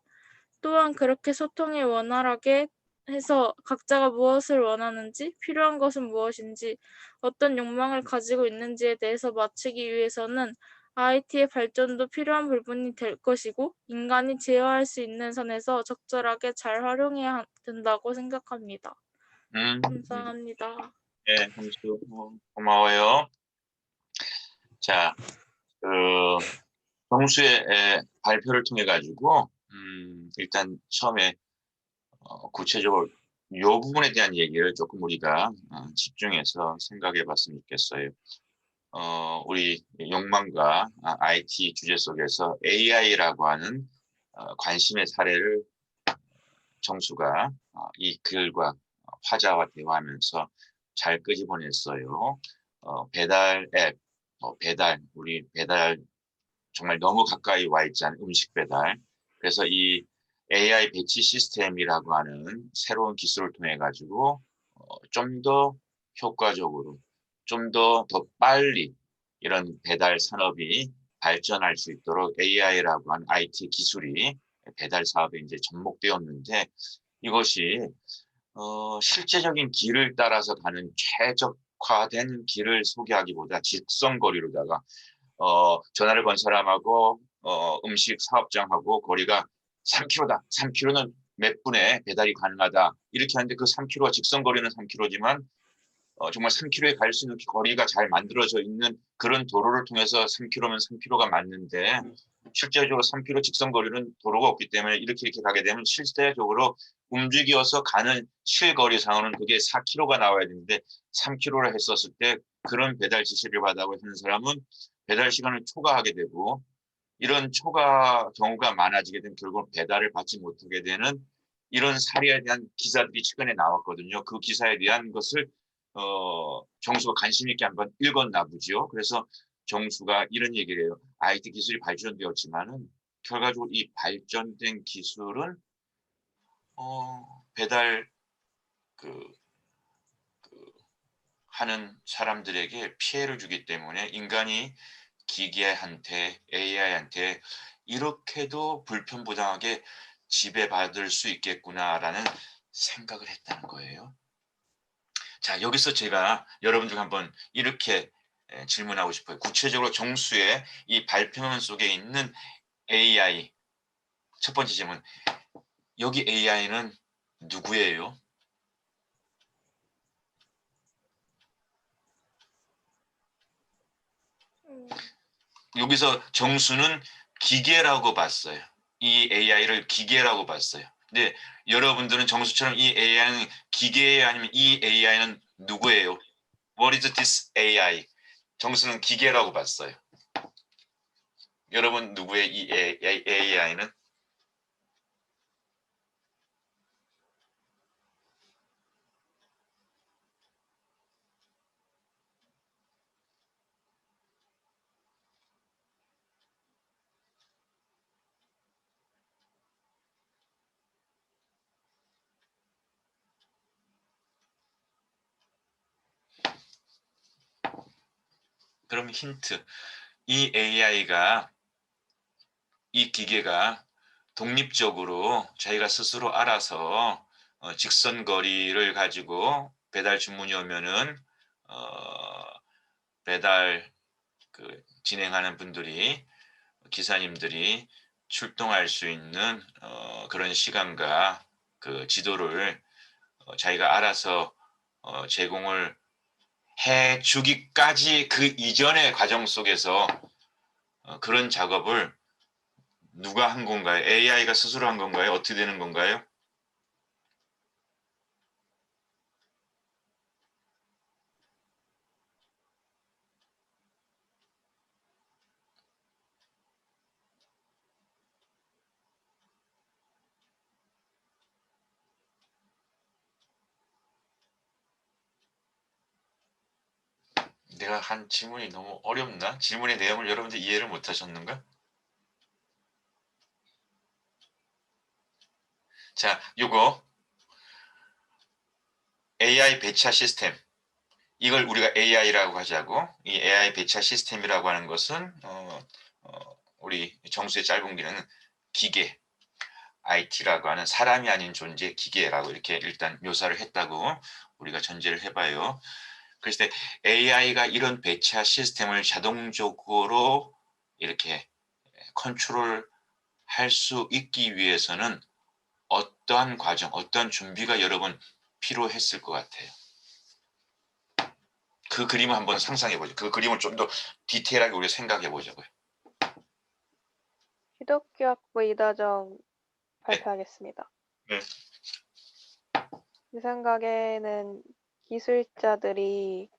또한 그렇게 소통이 원활하게 해서 각자가 무엇을 원하는지, 필요한 것은 무엇인지, 어떤 욕망을 가지고 있는지에 대해서 맞추기 위해서는 IT의 발전도 필요한 부분이 될 것이고 인간이 제어할 수 있는 선에서 적절하게 잘 활용해야 된다고 생각합니다. 감사합니다. 네, 정수 고마워요. 자, 정수의 발표를 통해 가지고 일단 처음에 구체적으로 이 부분에 대한 얘기를 조금 우리가 집중해서 생각해 봤으면 좋겠어요. 우리 욕망과 IT 주제 속에서 AI라고 하는 관심의 사례를 정수가 이 글과 화자와 대화하면서 잘 끄집어냈어요. 배달 앱, 우리 배달 정말 너무 가까이 와 있지 않은 음식 배달. 그래서 이 AI 배치 시스템이라고 하는 새로운 기술을 통해 가지고 좀 더 효과적으로, 좀 더 빨리 이런 배달 산업이 발전할 수 있도록 AI라고 하는 IT 기술이 배달 사업에 이제 접목되었는데 이것이 실제적인 길을 따라서 가는 최적화된 길을 소개하기보다 직선거리로다가 전화를 건 사람하고 음식 사업장하고 거리가 3km다. 3km는 몇 분에 배달이 가능하다. 이렇게 하는데 그 3km가 직선거리는 3km지만 정말 3km에 갈 수 있는 거리가 잘 만들어져 있는 그런 도로를 통해서 3km면 3km가 맞는데 실제적으로 3km 직선거리는 도로가 없기 때문에 이렇게 가게 되면 실제적으로 움직여서 가는 실거리상으로는 그게 4km가 나와야 되는데 3km를 했었을 때 그런 배달 지시를 받아고 하는 사람은 배달 시간을 초과하게 되고 이런 초과 경우가 많아지게 되면 결국 배달을 받지 못하게 되는 이런 사례에 대한 기사들이 최근에 나왔거든요. 그 기사에 대한 것을 정수가 관심 있게 한번 읽었나 보죠. 그래서 정수가 이런 얘기를 해요. IT 기술이 발전되었지만은 결과적으로 이 발전된 기술은 배달 하는 사람들에게 피해를 주기 때문에 인간이 기계한테 AI한테 이렇게도 불편부당하게 지배받을 수 있겠구나라는 생각을 했다는 거예요. 자, 여기서 제가 여러분들 한번 이렇게 질문하고 싶어요. 구체적으로 정수의 이 발표문 속에 있는 AI 첫 번째 질문. 여기 AI는 누구예요? 여기서 정수는 기계라고 봤어요. 이 AI를 기계라고 봤어요. 근데 여러분들은 정수처럼 이 AI는 기계예요? 아니면 이 AI는 누구예요? What is this AI? 정수는 기계라고 봤어요. 여러분 누구의 이 AI는? 그럼 힌트. 이 AI가 이 기계가 독립적으로 자기가 스스로 알아서 직선 거리를 가지고 배달 주문이 오면은 배달 진행하는 분들이 기사님들이 출동할 수 있는 그런 시간과 그 지도를 자기가 알아서 제공을 해주기까지 그 이전의 과정 속에서 그런 작업을 누가 한 건가요? AI가 스스로 한 건가요? 어떻게 되는 건가요? 내가 한 질문이 너무 어렵나? 질문의 내용을 여러분들 이해를 못 하셨는가? 자, 요거 AI 배차 시스템. 이걸 우리가 AI라고 하자고. 이 AI 배차 시스템이라고 하는 것은 우리 정수의 짧은 길은 기계, IT라고 하는 사람이 아닌 존재 기계라고 이렇게 일단 묘사를 했다고 우리가 전제를 해봐요. 그래서 AI가 이런 배차 시스템을 자동적으로 이렇게 컨트롤 할 수 있기 위해서는 어떠한 과정, 어떠한 준비가 여러분 필요했을 것 같아요. 그 그림을 한번 상상해 보죠. 그 그림을 좀 더 디테일하게 우리가 생각해 보자고요. 기독교학부 이다정 발표하겠습니다. 네. 제 생각에는 기술자들이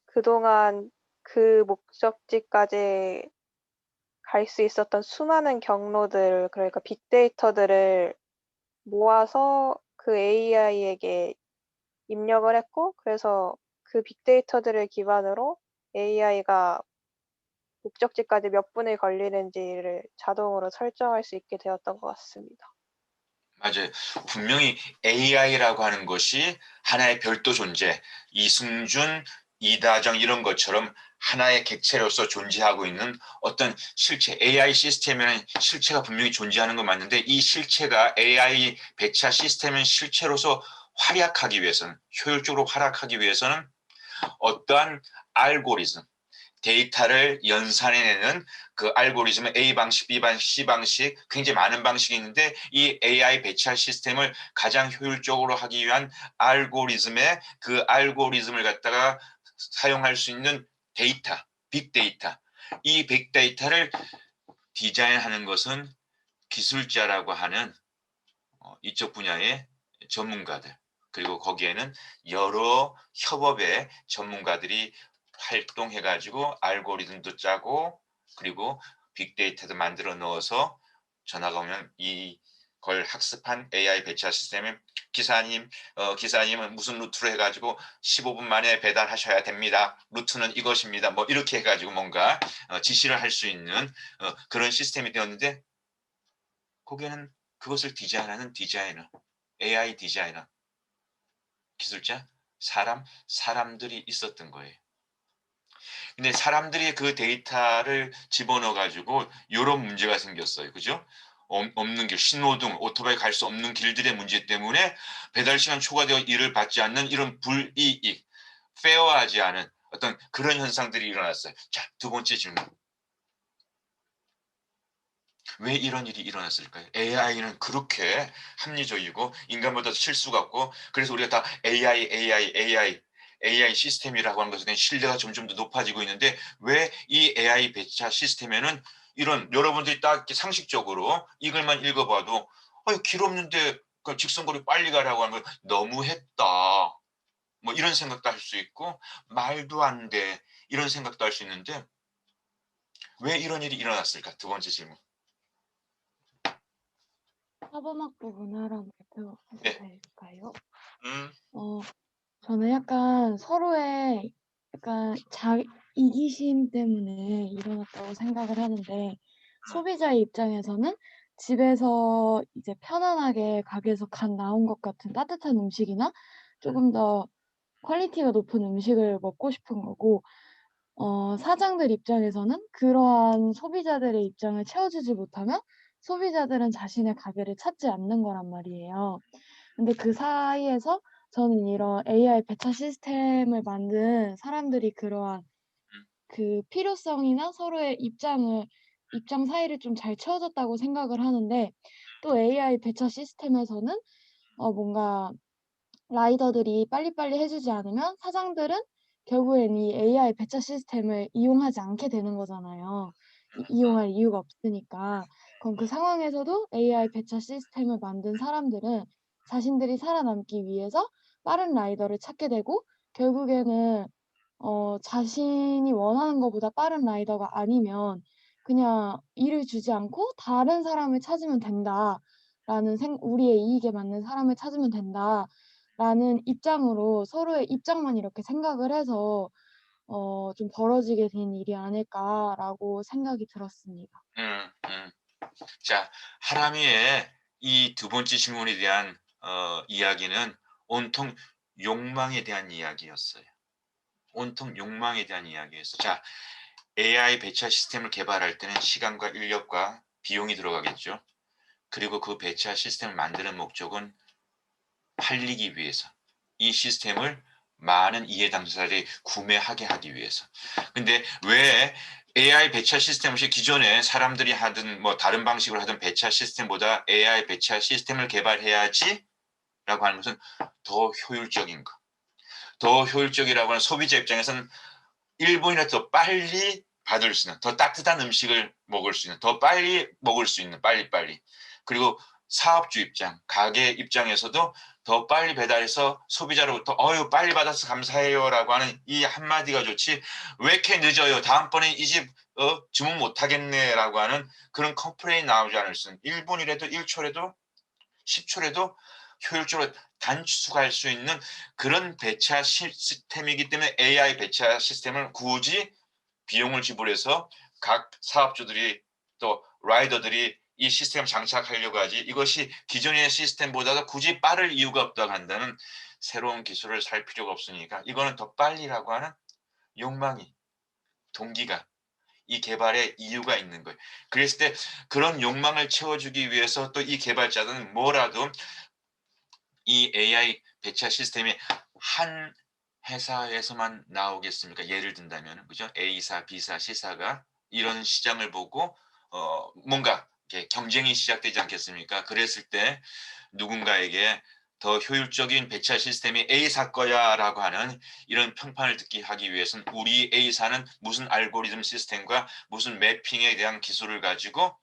그동안 그 목적지까지 갈 수 있었던 수많은 경로들, 그러니까 빅데이터들을 모아서 그 AI에게 입력을 했고, 그래서 그 빅데이터들을 기반으로 AI가 목적지까지 몇 분이 걸리는지를 자동으로 설정할 수 있게 되었던 것 같습니다. 맞아요. 분명히 AI라고 하는 것이 하나의 별도 존재, 이승준, 이다정 이런 것처럼 하나의 객체로서 존재하고 있는 어떤 실체, AI 시스템에는 실체가 분명히 존재하는 건 맞는데 이 실체가 AI 배차 시스템은 실체로서 활약하기 위해서는, 효율적으로 활약하기 위해서는 어떠한 알고리즘, 데이터를 연산해내는 그 알고리즘은 A 방식, B 방식, C 방식 굉장히 많은 방식이 있는데 이 AI 배차 시스템을 가장 효율적으로 하기 위한 알고리즘에 그 알고리즘을 갖다가 사용할 수 있는 데이터, 빅데이터, 이 빅데이터를 디자인하는 것은 기술자라고 하는 이쪽 분야의 전문가들, 그리고 거기에는 여러 협업의 전문가들이 활동해가지고 알고리즘도 짜고 그리고 빅데이터도 만들어 넣어서 전화가 오면 이걸 학습한 AI 배차 시스템에 기사님은 무슨 루트로 해가지고 15분 만에 배달하셔야 됩니다. 루트는 이것입니다. 뭐 이렇게 해가지고 뭔가 지시를 할 수 있는 그런 시스템이 되었는데 거기에는 그것을 디자인하는 디자이너, AI 디자이너, 기술자, 사람들이 있었던 거예요. 근데 사람들이 그 데이터를 집어넣어 가지고 이런 문제가 생겼어요. 그죠? 없는 길, 신호등, 오토바이 갈 수 없는 길들의 문제 때문에 배달 시간 초과되어 일을 받지 않는 이런 불이익, 페어하지 않은 어떤 그런 현상들이 일어났어요. 자, 두 번째 질문. 왜 이런 일이 일어났을까요? AI는 그렇게 합리적이고 인간보다 실수가 없고 그래서 우리가 다 AI 시스템이라고 하는 것에 대한 신뢰가 점점 더 높아지고 있는데 왜 이 AI 배차 시스템에는 이런 여러분들이 딱 이렇게 상식적으로 이글만 읽어봐도 길 없는데 그 직선거리 빨리 가라고 하는 거 너무했다. 뭐 이런 생각도 할 수 있고 말도 안 돼. 이런 생각도 할 수 있는데 왜 이런 일이 일어났을까? 두 번째 질문. 사범학부 문화랑 대표 네. 될까요? 음. 저는 약간 서로의 약간 이기심 때문에 일어났다고 생각을 하는데 소비자의 입장에서는 집에서 이제 편안하게 가게에서 갓 나온 것 같은 따뜻한 음식이나 조금 더 퀄리티가 높은 음식을 먹고 싶은 거고 사장들 입장에서는 그러한 소비자들의 입장을 채워주지 못하면 소비자들은 자신의 가게를 찾지 않는 거란 말이에요. 근데 그 사이에서 저는 이런 AI 배차 시스템을 만든 사람들이 그러한 그 필요성이나 서로의 입장 사이를 좀 잘 채워줬다고 생각을 하는데 또 AI 배차 시스템에서는 뭔가 라이더들이 빨리빨리 해 주지 않으면 사장들은 결국엔 이 AI 배차 시스템을 이용하지 않게 되는 거잖아요. 이용할 이유가 없으니까. 그럼 그 상황에서도 AI 배차 시스템을 만든 사람들은 자신들이 살아남기 위해서 빠른 라이더를 찾게 되고 결국에는 자신이 원하는 것보다 빠른 라이더가 아니면 그냥 일을 주지 않고 '다른 사람을 찾으면 된다.'라는 우리의 이익에 맞는 사람을 찾으면 된다라는 입장으로 서로의 입장만 이렇게 생각을 해서 좀 벌어지게 된 일이 아닐까라고 생각이 들었습니다. 자, 하람이의 이 두 번째 질문에 대한 이야기는 온통 욕망에 대한 이야기였어요. 온통 욕망에 대한 이야기였어요. 자, AI 배차 시스템을 개발할 때는 시간과 인력과 비용이 들어가겠죠. 그리고 그 배차 시스템을 만드는 목적은 팔리기 위해서, 이 시스템을 많은 이해 당사자들이 구매하게 하기 위해서. 근데 왜 AI 배차 시스템 없이 기존에 사람들이 하든 뭐 다른 방식으로 하든 배차 시스템보다 AI 배차 시스템을 개발해야지 라고 하는 것은 더 효율적인 거. 더 효율적이라고 하는 소비자 입장에서는 1분이라도 더 빨리 받을 수 있는, 더 따뜻한 음식을 먹을 수 있는, 더 빨리 먹을 수 있는, 빨리빨리. 그리고 사업주 입장, 가게 입장에서도 더 빨리 배달해서 소비자로부터 빨리 받아서 감사해요라고 하는 이 한마디가 좋지 왜 이렇게 늦어요? 다음번에 이 집 주문 못하겠네라고 하는 그런 컴플레인 나오지 않을 수 있는 1분이라도 1초라도 10초라도 효율적으로 단축할 수 있는 그런 배차 시스템이기 때문에 AI 배차 시스템을 굳이 비용을 지불해서 각 사업주들이 또 라이더들이 이 시스템을 장착하려고 하지 이것이 기존의 시스템보다도 굳이 빠를 이유가 없다고 한다는 새로운 기술을 살 필요가 없으니까 이거는 더 빨리라고 하는 욕망이 동기가, 이 개발에 이유가 있는 거예요. 그랬을 때 그런 욕망을 채워주기 위해서 또 이 개발자들은 뭐라도 이 AI 배차 시스템이 한 회사에서만 나오겠습니까? 예를 든다면, 그죠? A사, B사, C사가 이런 시장을 보고 뭔가 이렇게 경쟁이 시작되지 않겠습니까? 그랬을 때 누군가에게 더 효율적인 배차 시스템이 A사 거야라고 하는 이런 평판을 듣게 하기 위해서는 우리 A사는 무슨 알고리즘 시스템과 무슨 매핑에 대한 기술을 가지고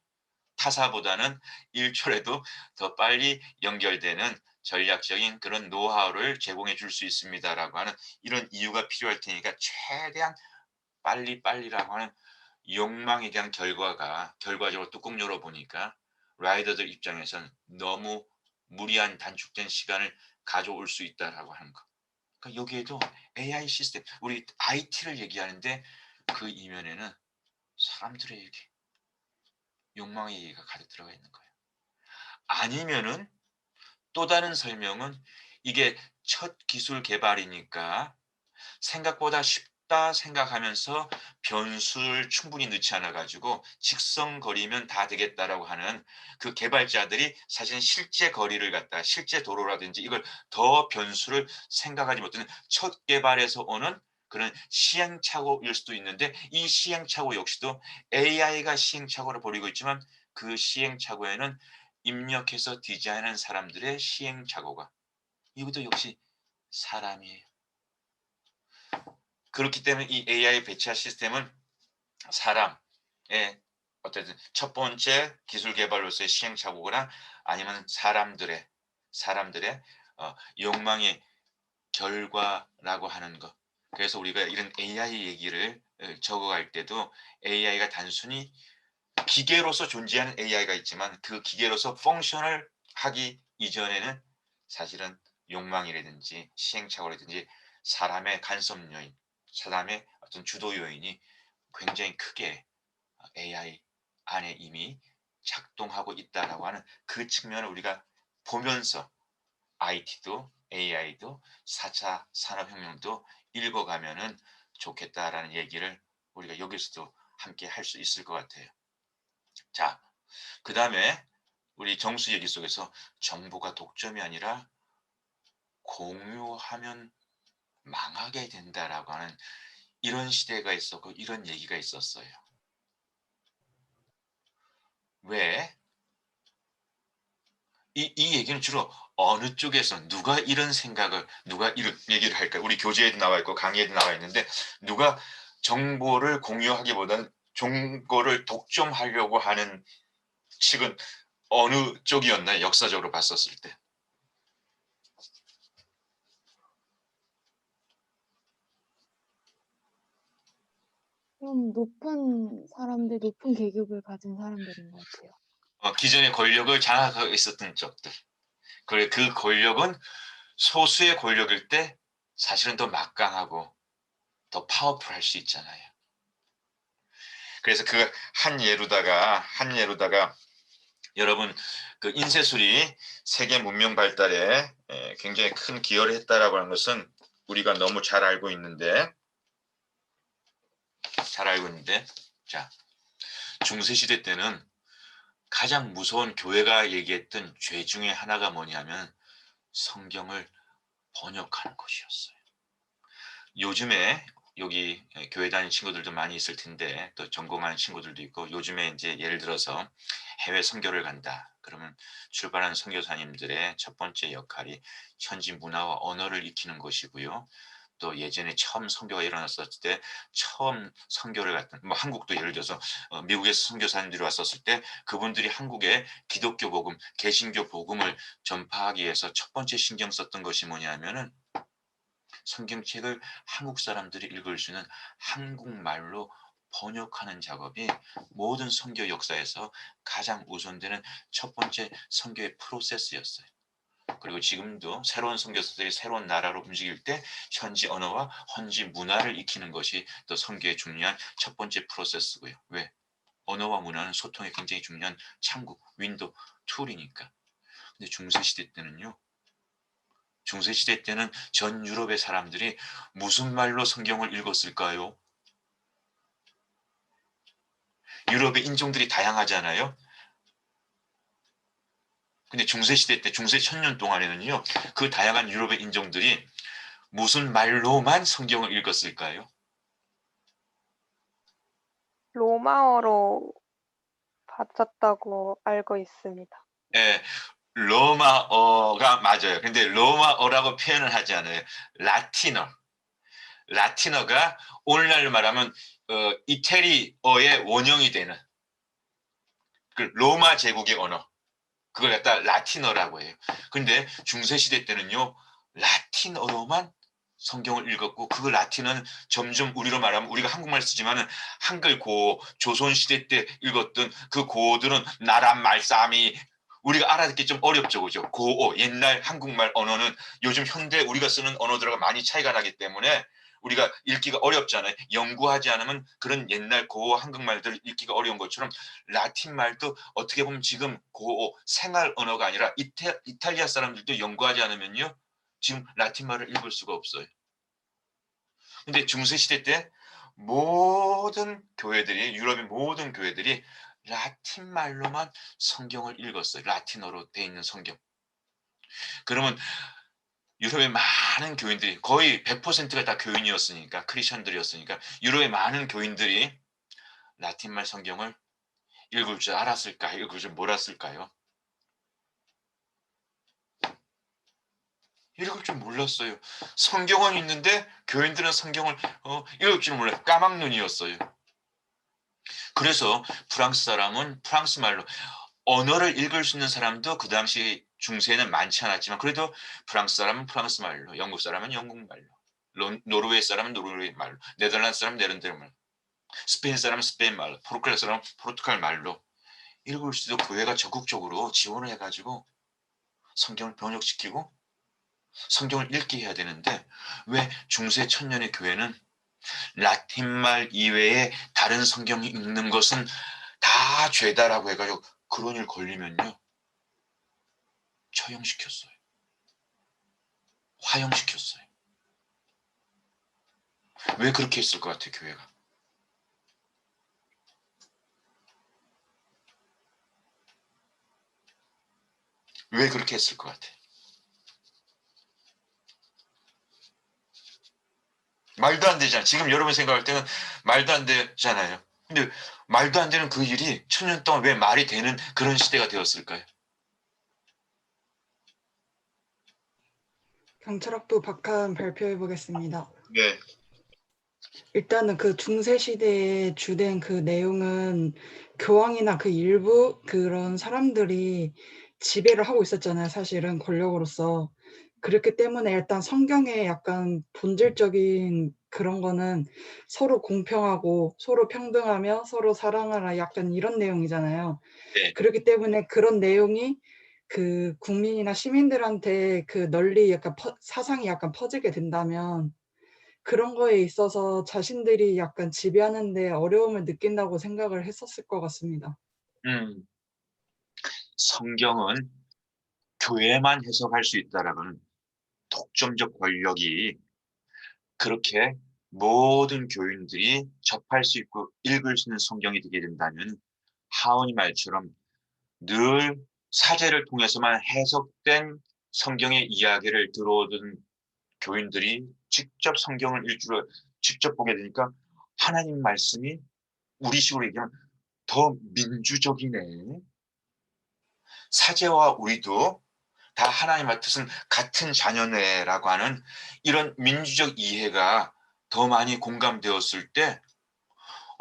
타사보다는 1초라도 더 빨리 연결되는 전략적인 그런 노하우를 제공해 줄 수 있습니다라고 하는 이런 이유가 필요할 테니까 최대한 빨리라고 하는 욕망에 대한 결과적으로 뚜껑 열어보니까 라이더들 입장에서는 너무 무리한 단축된 시간을 가져올 수 있다라고 하는 거. 그러니까 여기에도 AI 시스템, 우리 IT를 얘기하는데 그 이면에는 사람들의 얘기, 욕망의 얘기가 가득 들어가 있는 거예요. 아니면은 또 다른 설명은 이게 첫 기술 개발이니까 생각보다 쉽다 생각하면서 변수를 충분히 넣지 않아 가지고 직선거리면 다 되겠다라고 하는 그 개발자들이 사실은 실제 거리를 갖다 실제 도로라든지 이걸 더 변수를 생각하지 못하는 첫 개발에서 오는 그런 시행착오일 수도 있는데 이 시행착오 역시도 AI가 시행착오를 벌이고 있지만 그 시행착오에는 입력해서 디자인한 사람들의 시행착오가 이것도 역시 사람이에요. 그렇기 때문에 이 AI 배치화 시스템은 사람의 어쨌든 첫 번째 기술 개발로서의 시행착오거나 아니면 사람들의 욕망의 결과라고 하는 것. 그래서 우리가 이런 AI 얘기를 적어갈 때도 AI가 단순히 기계로서 존재하는 AI가 있지만 그 기계로서 펑션을 하기 이전에는 사실은 욕망이라든지 시행착오라든지 사람의 간섭 요인, 사람의 어떤 주도 요인이 굉장히 크게 AI 안에 이미 작동하고 있다라고 하는 그 측면을 우리가 보면서 IT도 AI도 4차 산업혁명도 읽어가면은 좋겠다라는 얘기를 우리가 여기서도 함께 할 수 있을 것 같아요. 자, 그 다음에 우리 정수 얘기 속에서 정보가 독점이 아니라 공유하면 망하게 된다라고 하는 이런 시대가 있었고 이런 얘기가 있었어요. 왜? 이 얘기는 주로 어느 쪽에서 누가 이런 생각을 누가 이런 얘기를 할까요? 우리 교재에도 나와 있고 강의에도 나와 있는데 누가 정보를 공유하기보다는 정보를 독점하려고 하는 측은 어느 쪽이었나요? 역사적으로 봤었을 때. 좀 높은 사람들, 높은 계급을 가진 사람들인 것 같아요. 기존의 권력을 장악하고 있었던 쪽들. 그래, 그 권력은 소수의 권력일 때 사실은 더 막강하고 더 파워풀할 수 있잖아요. 그래서 그 한 예로다가 여러분 그 인쇄술이 세계 문명 발달에 굉장히 큰 기여를 했다라고 하는 것은 우리가 너무 잘 알고 있는데 자, 중세시대 때는 가장 무서운 교회가 얘기했던 죄 중에 하나가 뭐냐면 성경을 번역하는 것이었어요. 요즘에 여기 교회 다니는 친구들도 많이 있을 텐데 또 전공하는 친구들도 있고 요즘에 이제 예를 들어서 해외 선교를 간다. 그러면 출발한 선교사님들의 첫 번째 역할이 현지 문화와 언어를 익히는 것이고요. 또 예전에 처음 선교가 일어났을 때 처음 선교를 갔던 뭐 한국도 예를 들어서 미국에서 선교사님들이 왔었을 때 그분들이 한국에 기독교 복음, 개신교 복음을 전파하기 위해서 첫 번째 신경 썼던 것이 뭐냐면은 성경책을 한국 사람들이 읽을 수 있는 한국말로 번역하는 작업이 모든 선교 역사에서 가장 우선되는 첫 번째 선교의 프로세스였어요. 그리고 지금도 새로운 선교사들이 새로운 나라로 움직일 때 현지 언어와 현지 문화를 익히는 것이 또 선교의 중요한 첫 번째 프로세스고요. 왜? 언어와 문화는 소통에 굉장히 중요한 창구, 윈도우, 툴이니까. 근데 중세시대 때는요. 중세시대 때는 전 유럽의 사람들이 무슨 말로 성경을 읽었을까요? 유럽의 인종들이 다양하잖아요. 근데 중세시대 때, 중세 1000년 동안에는요, 그 다양한 유럽의 인종들이 무슨 말로만 성경을 읽었을까요? 로마어로 받았다고 알고 있습니다. 예, 로마어가 맞아요. 근데 로마어라고 표현을 하지 않아요. 라틴어. 라틴어가 오늘날로 말하면 이태리어의 원형이 되는 그 로마 제국의 언어. 그걸 갖다 라틴어라고 해요. 근데 중세시대 때는요, 라틴어로만 성경을 읽었고, 그 라틴어는 점점 우리로 말하면 우리가 한국말 쓰지만은 한글 고어, 조선시대 때 읽었던 그 고어들은 나란 말싸미, 우리가 알아듣기 좀 어렵죠, 그죠? 고어, 옛날 한국말 언어는 요즘 현대 우리가 쓰는 언어들과 많이 차이가 나기 때문에 우리가 읽기가 어렵잖아요. 연구하지 않으면 그런 옛날 고어 한국말들 읽기가 어려운 것처럼 라틴 말도 어떻게 보면 지금 고어 생활 언어가 아니라 이탈리아 사람들도 연구하지 않으면요, 지금 라틴 말을 읽을 수가 없어요. 근데 중세시대 때 모든 교회들이, 유럽의 모든 교회들이 라틴 말로만 성경을 읽었어요. 라틴어로 돼 있는 성경. 그러면 유럽의 많은 교인들이, 거의 100%가 다 교인이었으니까, 크리스천들이었으니까 유럽의 많은 교인들이 라틴말 성경을 읽을 줄 알았을까? 읽을 줄 몰랐을까요? 읽을 줄 몰랐어요. 성경은 있는데 교인들은 성경을 읽을 줄 몰라요. 까막눈이었어요. 그래서 프랑스 사람은 프랑스 말로, 언어를 읽을 수 있는 사람도 그 당시 중세에는 많지 않았지만 그래도 프랑스 사람은 프랑스 말로, 영국 사람은 영국 말로, 노르웨이 사람은 노르웨이 말로, 네덜란드 사람은 네덜란드 말로, 스페인 사람은 스페인 말로, 포르투갈 사람은 포르투갈 말로 읽을 수 있도록 교회가 적극적으로 지원을 해가지고 성경을 번역시키고 성경을 읽게 해야 되는데, 왜 중세 천년의 교회는 라틴말 이외에 다른 성경 읽는 것은 다 죄다라고 해가지고 그런 일 걸리면요, 처형시켰어요. 화형시켰어요. 왜 그렇게 했을 것 같아요, 교회가? 왜 그렇게 했을 것 같아요? 말도 안 되잖아요. 지금 여러분 생각할 때는 말도 안 되잖아요. 근데 말도 안 되는 그 일이 천년 동안 왜 말이 되는 그런 시대가 되었을까요? 경찰학부 박한 발표해 보겠습니다. 네. 일단은 그 중세 시대에 주된 그 내용은 교황이나 그 일부 그런 사람들이 지배를 하고 있었잖아요. 사실은 권력으로서. 그렇기 때문에 일단 성경의 약간 본질적인 그런 거는 서로 공평하고 서로 평등하며 서로 사랑하라, 약간 이런 내용이잖아요. 네. 그렇기 때문에 그런 내용이 그 국민이나 시민들한테 그 널리 약간 사상이 약간 퍼지게 된다면 그런 거에 있어서 자신들이 약간 지배하는 데 어려움을 느낀다고 생각을 했었을 것 같습니다. 성경은 교회만 해석할 수 있다라는 독점적 권력이, 그렇게 모든 교인들이 접할 수 있고 읽을 수 있는 성경이 되게 된다면 하원이 말처럼 늘 사제를 통해서만 해석된 성경의 이야기를 들어오던 교인들이 직접 성경을 직접 보게 되니까 하나님 말씀이 우리식으로 얘기하면 더 민주적이네. 사제와 우리도 다 하나님의 뜻은 같은 자녀네라고 하는 이런 민주적 이해가 더 많이 공감되었을 때,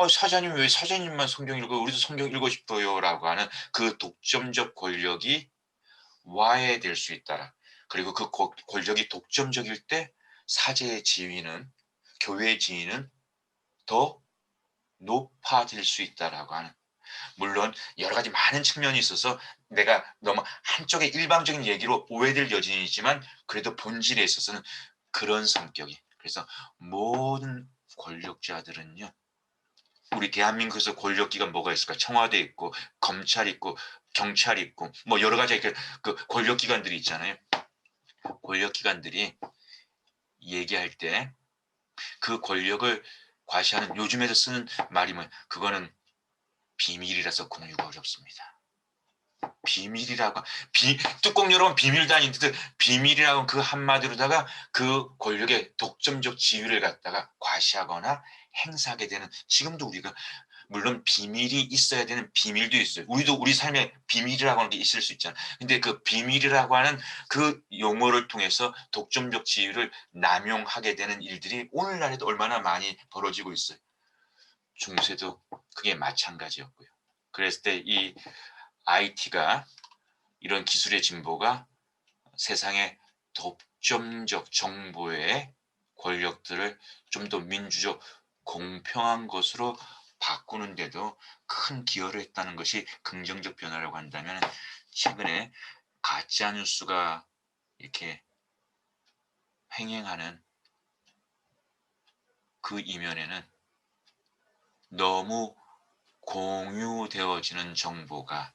사장님 왜 사장님만 성경 읽어요? 우리도 성경 읽고 싶어요. 라고 하는 그 독점적 권력이 와해될 수 있다라. 그리고 그 권력이 독점적일 때 사제의 지위는, 교회의 지위는 더 높아질 수 있다라고 하는, 물론 여러 가지 많은 측면이 있어서 내가 너무 한쪽의 일방적인 얘기로 오해될 여지는 있지만 그래도 본질에 있어서는 그런 성격이. 그래서 모든 권력자들은요, 우리 대한민국에서 권력기관 뭐가 있을까? 청와대 있고 검찰 있고 경찰 있고 뭐 여러 가지 그 권력기관들이 있잖아요. 권력기관들이 얘기할 때 그 권력을 과시하는, 요즘에서 쓰는 말이 그거는 비밀이라서 공유가 어렵습니다. 비밀이라고 뚜껑 열어보면 비밀도 아닌데 비밀이라고 그 한마디로다가 그 권력의 독점적 지위를 갖다가 과시하거나 행사하게 되는, 지금도 우리가 물론 비밀이 있어야 되는 비밀도 있어요. 우리도 우리 삶에 비밀이라고 하는 게 있을 수 있잖아요. 근데 그 비밀이라고 하는 그 용어를 통해서 독점적 지위를 남용하게 되는 일들이 오늘날에도 얼마나 많이 벌어지고 있어요. 중세도 그게 마찬가지였고요. 그랬을 때 이 IT가, 이런 기술의 진보가 세상의 독점적 정보의 권력들을 좀 더 민주적 공평한 것으로 바꾸는데도 큰 기여를 했다는 것이 긍정적 변화라고 한다면, 최근에 가짜 뉴스가 이렇게 횡행하는 그 이면에는 너무 공유되어지는 정보가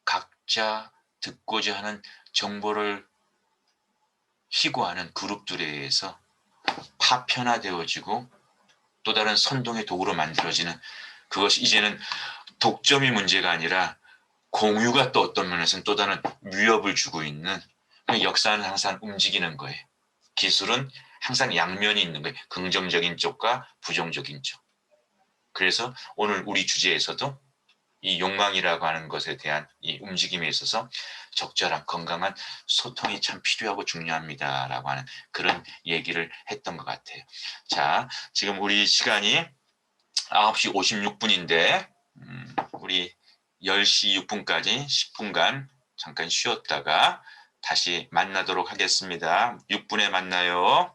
각자 듣고자 하는 정보를 희구하는 그룹들에 의해서 파편화되어지고 또 다른 선동의 도구로 만들어지는, 그것이 이제는 독점이 문제가 아니라 공유가 또 어떤 면에서는 또 다른 위협을 주고 있는, 역사는 항상 움직이는 거예요. 기술은 항상 양면이 있는 거예요. 긍정적인 쪽과 부정적인 쪽. 그래서 오늘 우리 주제에서도 이 욕망이라고 하는 것에 대한 이 움직임에 있어서 적절한 건강한 소통이 참 필요하고 중요합니다라고 하는 그런 얘기를 했던 것 같아요. 자, 지금 우리 시간이 9시 56분인데 우리 10시 6분까지 10분간 잠깐 쉬었다가 다시 만나도록 하겠습니다. 6분에 만나요.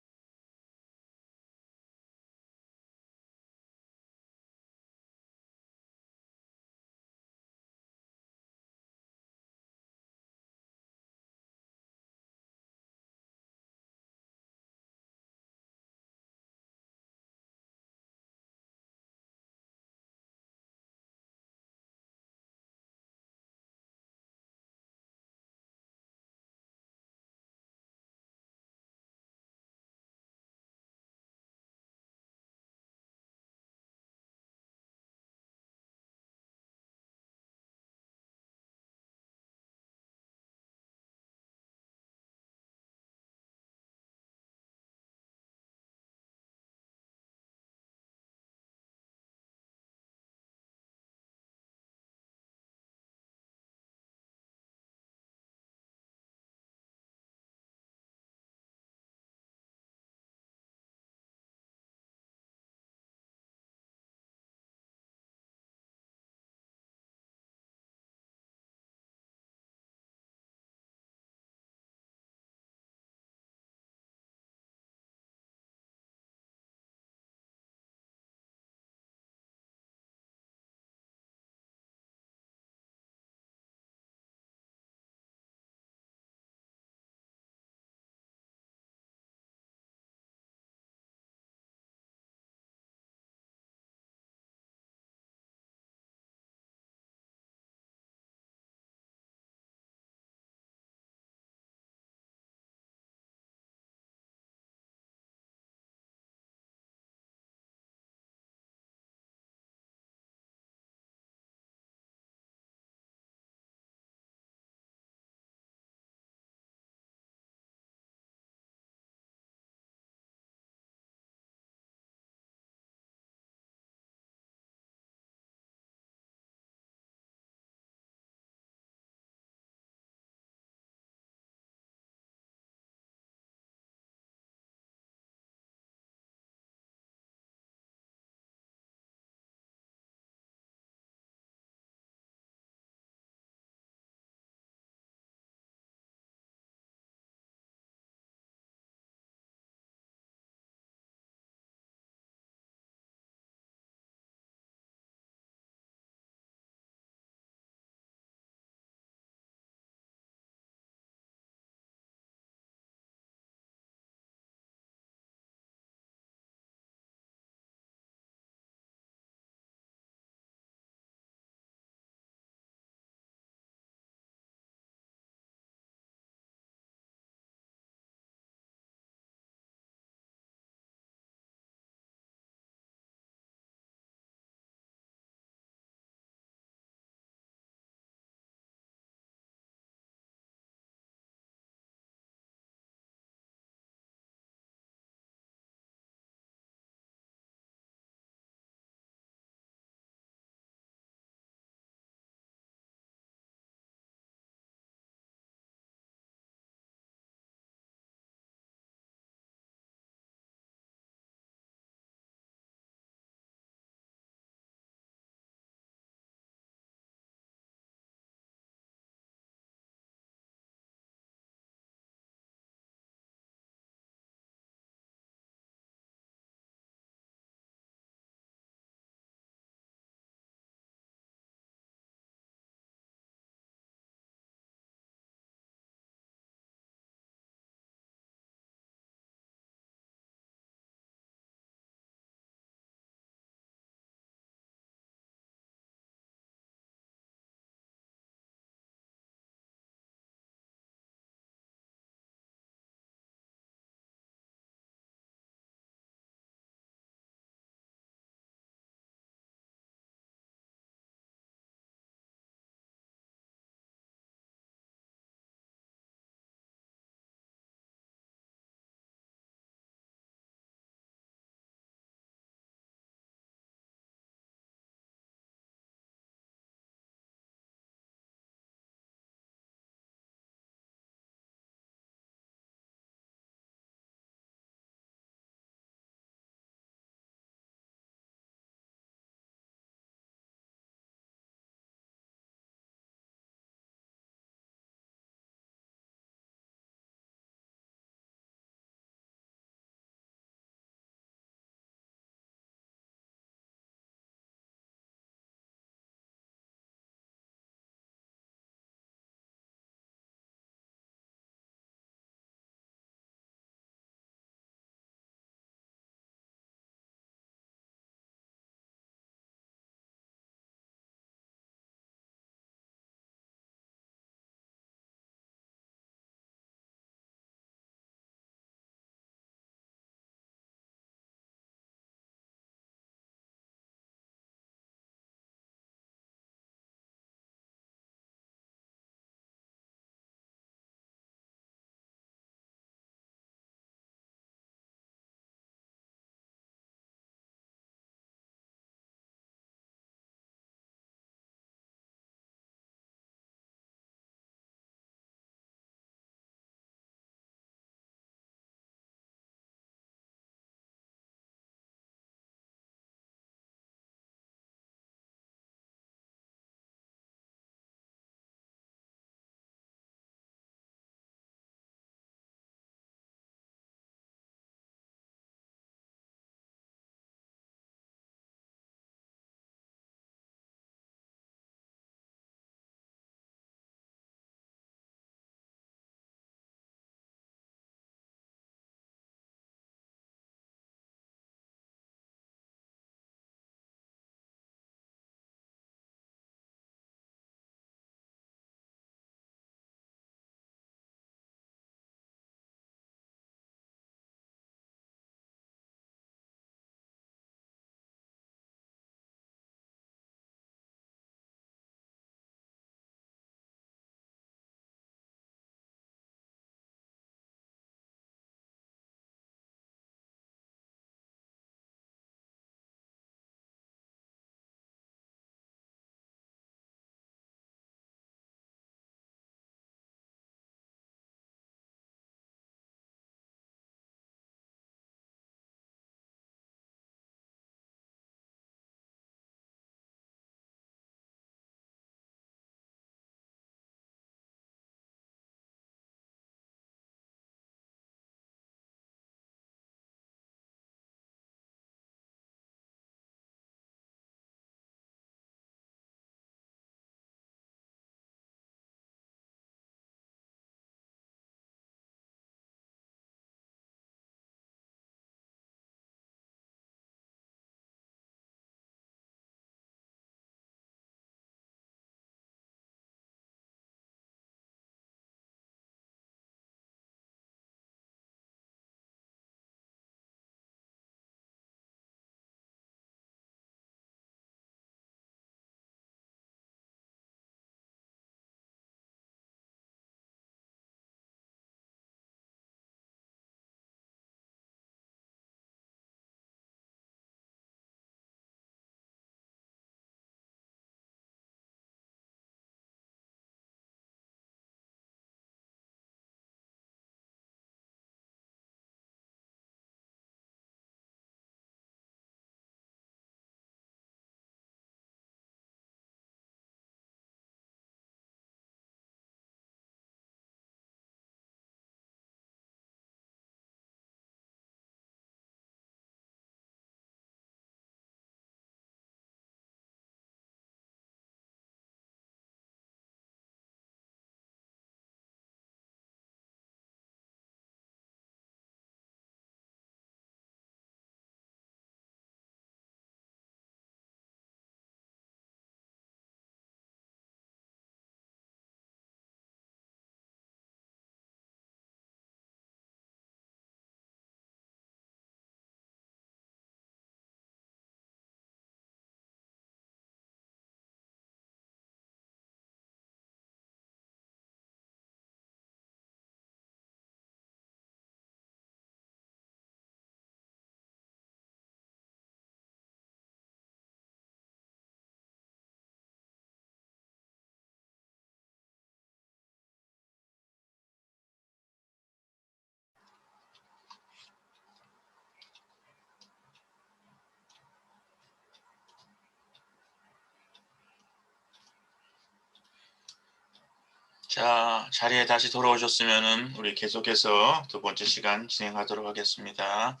자, 자리에 다시 돌아오셨으면은 우리 계속해서 두 번째 시간 진행하도록 하겠습니다.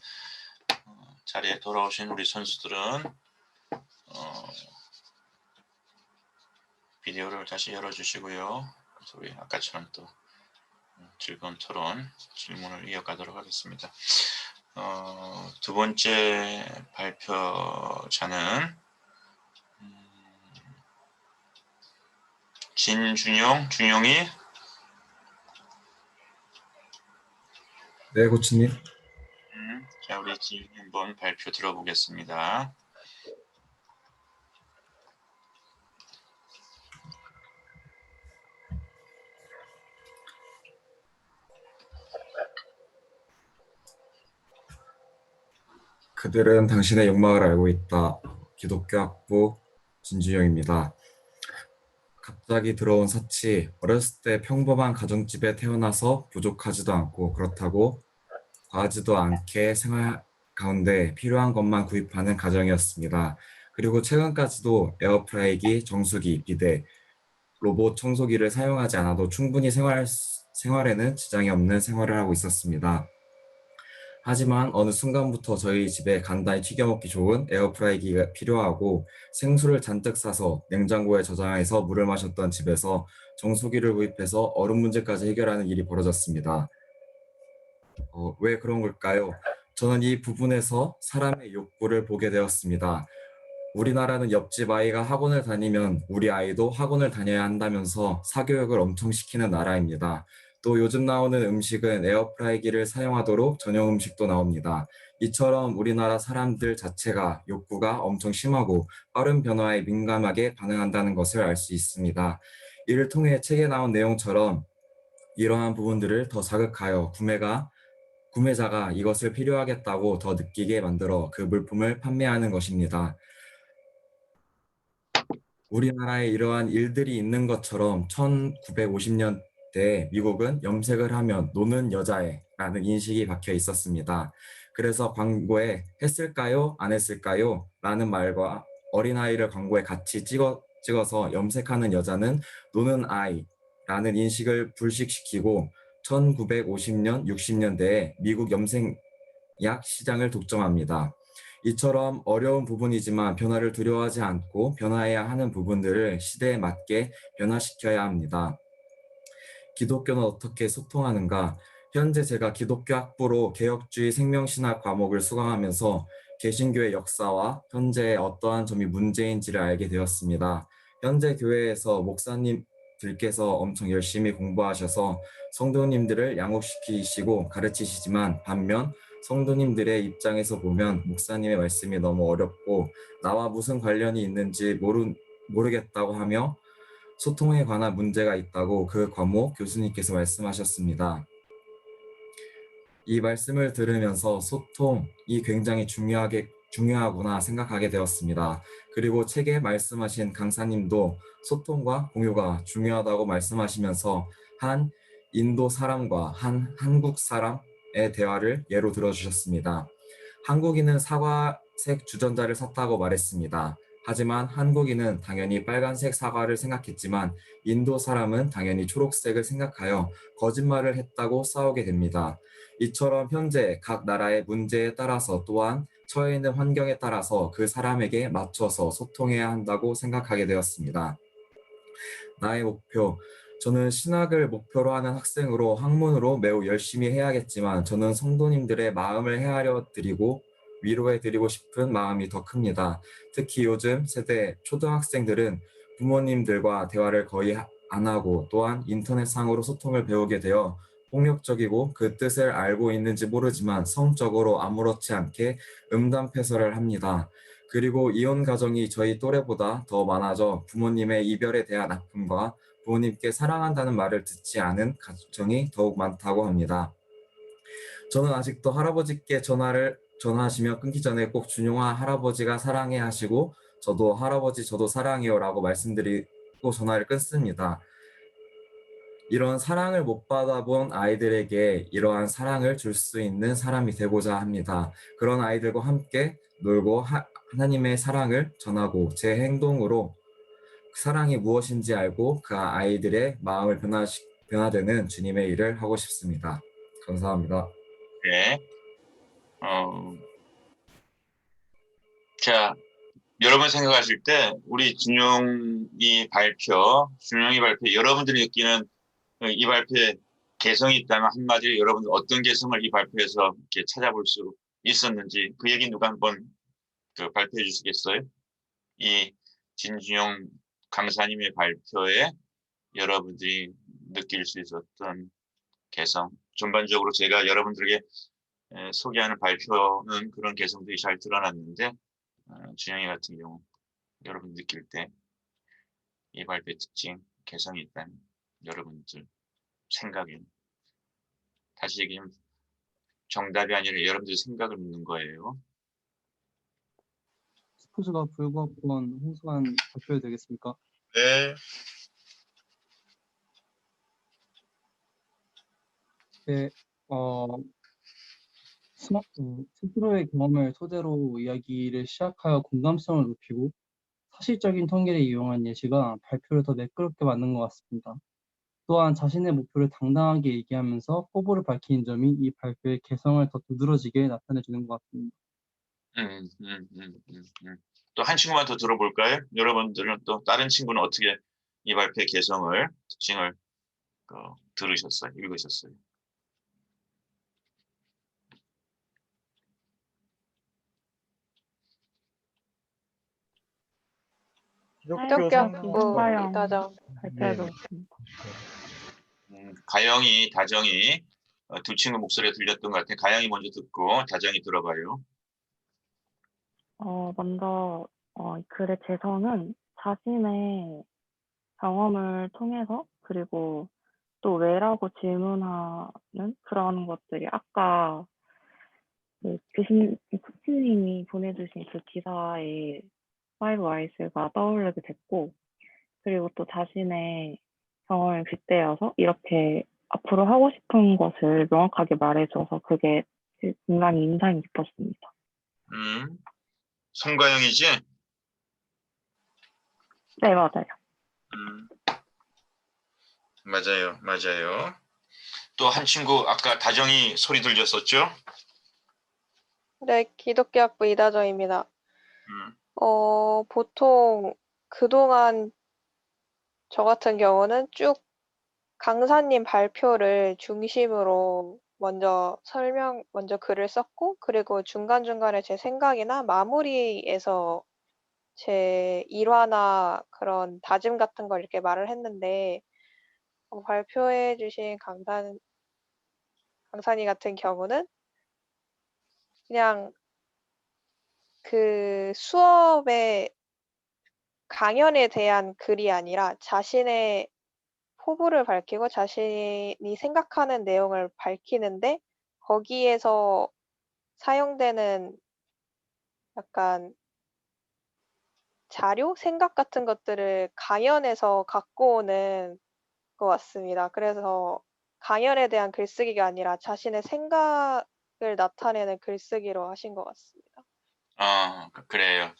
자리에 돌아오신 우리 선수들은 비디오를 다시 열어주시고요. 그래서 우리 아까처럼 또 즐거운 토론, 질문을 이어가도록 하겠습니다. 두 번째 발표자는 준용이. 네, 코치님. 자, 우리 진용이 한번 발표 들어보겠습니다. 그들은 당신의 욕망을 알고 있다. 기독교 학부 진준영입니다. 갑자기 들어온 사치. 어렸을 때 평범한 가정집에 태어나서 부족하지도 않고 그렇다고 과하지도 않게 생활 가운데 필요한 것만 구입하는 가정이었습니다. 그리고 최근까지도 에어프라이기, 정수기, 비데, 로봇 청소기를 사용하지 않아도 충분히 생활에는 지장이 없는 생활을 하고 있었습니다. 하지만 어느 순간부터 저희 집에 간단히 튀겨먹기 좋은 에어프라이기가 필요하고 생수를 잔뜩 싸서 냉장고에 저장해서 물을 마셨던 집에서 정수기를 구입해서 얼음 문제까지 해결하는 일이 벌어졌습니다. 왜 그런 걸까요? 저는 이 부분에서 사람의 욕구를 보게 되었습니다. 우리나라는 옆집 아이가 학원을 다니면 우리 아이도 학원을 다녀야 한다면서 사교육을 엄청 시키는 나라입니다. 또 요즘 나오는 음식은 에어프라이기를 사용하도록 전용 음식도 나옵니다. 이처럼 우리나라 사람들 자체가 욕구가 엄청 심하고 빠른 변화에 민감하게 반응한다는 것을 알 수 있습니다. 이를 통해 책에 나온 내용처럼 이러한 부분들을 더 자극하여 구매자가 이것을 필요하겠다고 더 느끼게 만들어 그 물품을 판매하는 것입니다. 우리나라에 이러한 일들이 있는 것처럼 1950년대 미국은 염색을 하면 노는 여자애라는 인식이 박혀 있었습니다. 그래서 광고에 했을까요? 안 했을까요? 라는 말과 어린아이를 광고에 같이 찍어서 염색하는 여자는 노는 아이라는 인식을 불식시키고 1950년, 60년대에 미국 염색약 시장을 독점합니다. 이처럼 어려운 부분이지만 변화를 두려워하지 않고 변화해야 하는 부분들을 시대에 맞게 변화시켜야 합니다. 기독교는 어떻게 소통하는가? 현재 제가 기독교 학부로 개혁주의 생명신학 과목을 수강하면서 개신교의 역사와 현재의 어떠한 점이 문제인지를 알게 되었습니다. 현재 교회에서 목사님들께서 엄청 열심히 공부하셔서 성도님들을 양육시키시고 가르치시지만 반면 성도님들의 입장에서 보면 목사님의 말씀이 너무 어렵고 나와 무슨 관련이 있는지 모르겠다고 하며 소통에 관한 문제가 있다고 그 과목 교수님께서 말씀하셨습니다. 이 말씀을 들으면서 소통이 굉장히 중요하구나 생각하게 되었습니다. 그리고 책에 말씀하신 강사님도 소통과 공유가 중요하다고 말씀하시면서 한 인도 사람과 한 한국 사람의 대화를 예로 들어주셨습니다. 한국인은 사과색 주전자를 샀다고 말했습니다. 하지만 한국인은 당연히 빨간색 사과를 생각했지만 인도 사람은 당연히 초록색을 생각하여 거짓말을 했다고 싸우게 됩니다. 이처럼 현재 각 나라의 문제에 따라서 또한 처해 있는 환경에 따라서 그 사람에게 맞춰서 소통해야 한다고 생각하게 되었습니다. 나의 목표. 저는 신학을 목표로 하는 학생으로 학문으로 매우 열심히 해야겠지만 저는 성도님들의 마음을 헤아려 드리고 위로해 드리고 싶은 마음이 더 큽니다. 특히 요즘 세대 초등학생들은 부모님들과 대화를 거의 안 하고 또한 인터넷상으로 소통을 배우게 되어 폭력적이고 그 뜻을 알고 있는지 모르지만 성적으로 아무렇지 않게 음담패설을 합니다. 그리고 이혼 가정이 저희 또래보다 더 많아져 부모님의 이별에 대한 아픔과 부모님께 사랑한다는 말을 듣지 않은 가정이 더욱 많다고 합니다. 저는 아직도 할아버지께 전화하시며 끊기 전에 꼭 준용아 할아버지가 사랑해 하시고 저도 할아버지 저도 사랑해요 라고 말씀드리고 전화를 끊습니다. 이런 사랑을 못 받아본 아이들에게 이러한 사랑을 줄 수 있는 사람이 되고자 합니다. 그런 아이들과 함께 놀고 하나님의 사랑을 전하고 제 행동으로 사랑이 무엇인지 알고 그 아이들의 마음을 변화되는 주님의 일을 하고 싶습니다. 감사합니다. 네. 자, 여러분 생각하실 때 우리 준용이 발표, 여러분들이 느끼는 이 발표에 개성이 있다면 한마디로 여러분들 어떤 개성을 이 발표에서 이렇게 찾아볼 수 있었는지 그 얘기 누가 한번 발표해 주시겠어요? 이 진준용 강사님의 발표에 여러분들이 느낄 수 있었던 개성. 전반적으로 제가 여러분들에게 소개하는 발표는 그런 개성들이 잘 드러났는데 준영이 같은 경우 여러분 느낄 때 이 발표의 특징, 개성이 있다는 여러분들 생각에 다시 얘기하면 정답이 아니라 여러분들 생각을 묻는 거예요. 스포츠가 불구학번 홍수환 발표해도 되겠습니까? 네. 네, 스스로의 경험을 토대로 이야기를 시작하여 공감성을 높이고 사실적인 통계를 이용한 예시가 발표를 더 매끄럽게 만든 것 같습니다. 또한 자신의 목표를 당당하게 얘기하면서 포부를 밝히는 점이 이 발표의 개성을 더 두드러지게 나타내주는 것 같습니다. 또 한 친구만 더 들어볼까요? 여러분들은 또 다른 친구는 어떻게 이 발표의 개성을, 특징을 들으셨어요? 읽으셨어요? 기독교학부 이다정. 발표해보겠습니다. 가영이, 다정이 두 친구 목소리가 들렸던 것 같아요. 가영이 먼저 듣고 다정이 들어봐요. 먼저 글의 재성은 자신의 경험을 통해서 그리고 또 왜라고 질문하는 그런 것들이 아까 그 코치님이 보내주신 그 기사에 5Ws가 떠오르게 됐고 그리고 또 자신의 경험을 빗대어서 이렇게 앞으로 하고 싶은 것을 명확하게 말해줘서 그게 굉장히 인상이 깊었습니다. 송가영이지? 네, 맞아요. 맞아요. 또 한 친구 아까 다정이 소리 들렸었죠? 네, 기독교학부 이다정입니다. 보통 그동안 저 같은 경우는 쭉 강사님 발표를 중심으로 먼저 글을 썼고, 그리고 중간중간에 제 생각이나 마무리에서 제 일화나 그런 다짐 같은 걸 이렇게 말을 했는데, 발표해 주신 강사님 같은 경우는 그냥 그 수업의 강연에 대한 글이 아니라 자신의 포부를 밝히고 자신이 생각하는 내용을 밝히는데 거기에서 사용되는 약간 자료, 생각 같은 것들을 강연에서 갖고 오는 것 같습니다. 그래서 강연에 대한 글쓰기가 아니라 자신의 생각을 나타내는 글쓰기로 하신 것 같습니다. 그래요.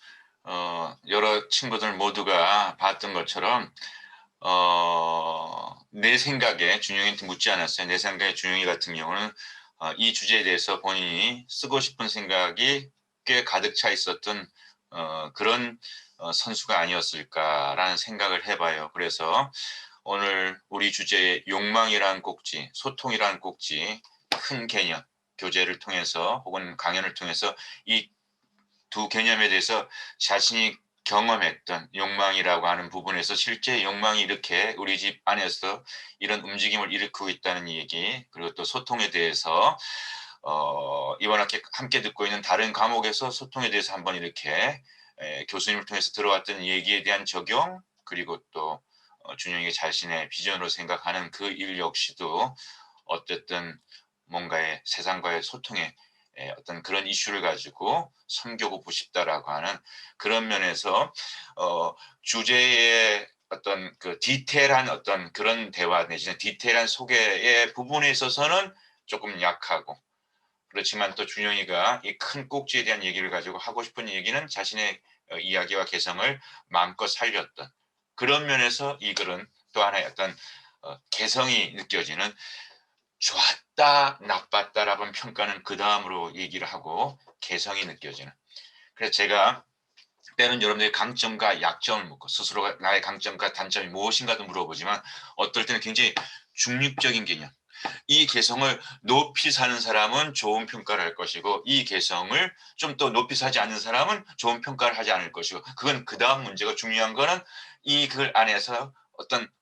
여러 친구들 모두가 봤던 것처럼 내 생각에 준영이한테 묻지 않았어요. 내 생각에 준영이 같은 경우는 이 주제에 대해서 본인이 쓰고 싶은 생각이 꽤 가득 차 있었던 그런 선수가 아니었을까라는 생각을 해봐요. 그래서 오늘 우리 주제의 욕망이라는 꼭지, 소통이라는 꼭지, 큰 개념, 교재를 통해서 혹은 강연을 통해서 이 두 개념에 대해서 자신이 경험했던 욕망이라고 하는 부분에서 실제 욕망이 이렇게 우리 집 안에서 이런 움직임을 일으키고 있다는 얘기, 그리고 또 소통에 대해서 이번 학기 함께 듣고 있는 다른 과목에서 소통에 대해서 한번 이렇게 교수님을 통해서 들어왔던 얘기에 대한 적용, 그리고 또 준영이 자신의 비전으로 생각하는 그 일 역시도 어쨌든 뭔가의 세상과의 소통에 어떤 그런 이슈를 가지고 섬겨보고 싶다라고 하는 그런 면에서 주제의 어떤 그 디테일한 어떤 그런 대화 내지는 디테일한 소개의 부분에 있어서는 조금 약하고, 그렇지만 또 준영이가 이 큰 꼭지에 대한 얘기를 가지고 하고 싶은 얘기는 자신의 이야기와 개성을 마음껏 살렸던 그런 면에서 이 글은 또 하나의 어떤 개성이 느껴지는 좋았다, 나빴다라는 평가는 그 다음으로 얘기를 하고 개성이 느껴지는. 그래서 제가 때는 여러분들의 강점과 약점을 묻고 스스로가 나의 강점과 단점이 무엇인가도 물어보지만 어떨 때는 굉장히 중립적인 개념. 이 개성을 높이 사는 사람은 좋은 평가를 할 것이고 이 개성을 좀 더 높이 사지 않는 사람은 좋은 평가를 하지 않을 것이고 그건 그 다음 문제가 중요한 거는 이 글 안에서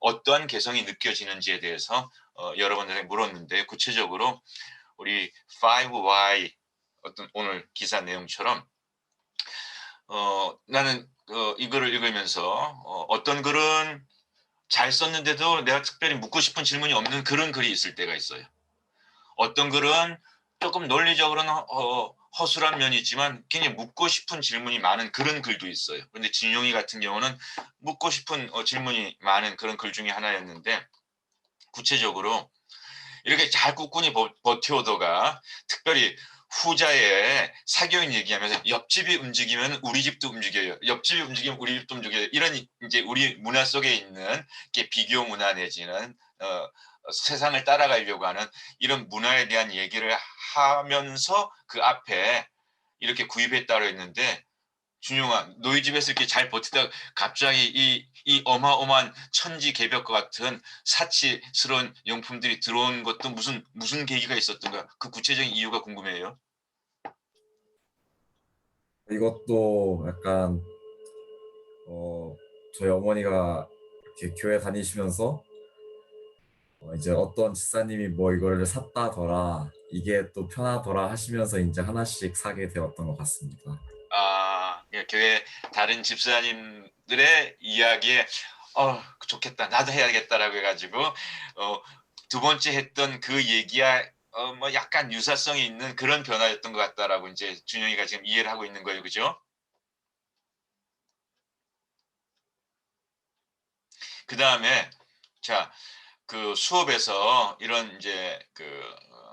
어떠한 개성이 느껴지는지에 대해서 여러분들에게 물었는데 구체적으로 우리 5Y 오늘 기사 내용처럼 나는 이 글을 읽으면서 어떤 글은 잘 썼는데도 내가 특별히 묻고 싶은 질문이 없는 그런 글이 있을 때가 있어요. 어떤 글은 조금 논리적으로는 허술한 면이 있지만 굉장히 묻고 싶은 질문이 많은 그런 글도 있어요. 그런데 진용이 같은 경우는 묻고 싶은 질문이 많은 그런 글 중에 하나였는데 구체적으로 이렇게 잘 꿋꿋이 버텨오다가 특별히 후자에 사교인 얘기하면서 옆집이 움직이면 우리 집도 움직여요. 옆집이 움직이면 우리 집도 움직여요. 이런 이제 우리 문화 속에 있는 비교 문화 내지는 세상을 따라가려고 하는 이런 문화에 대한 얘기를 하면서 그 앞에 이렇게 구입했다고 했는데 준용아, 너희 집에서 이렇게 잘 버티다가 갑자기 이 어마어마한 천지개벽과 같은 사치스러운 용품들이 들어온 것도 무슨 계기가 있었던가? 그 구체적인 이유가 궁금해요. 이것도 약간 저희 어머니가 이렇게 교회 다니시면서 이제 어떤 집사님이 뭐 이거를 샀다더라, 이게 또 편하더라 하시면서 이제 하나씩 사게 되었던 것 같습니다. 교회 다른 집사님들의 이야기에 좋겠다, 나도 해야겠다라고 해가지고 두 번째 했던 그 얘기야 뭐 약간 유사성이 있는 그런 변화였던 것 같다라고 이제 준영이가 지금 이해를 하고 있는 거예요, 그죠? 그 다음에 자, 그 수업에서 이런 이제 그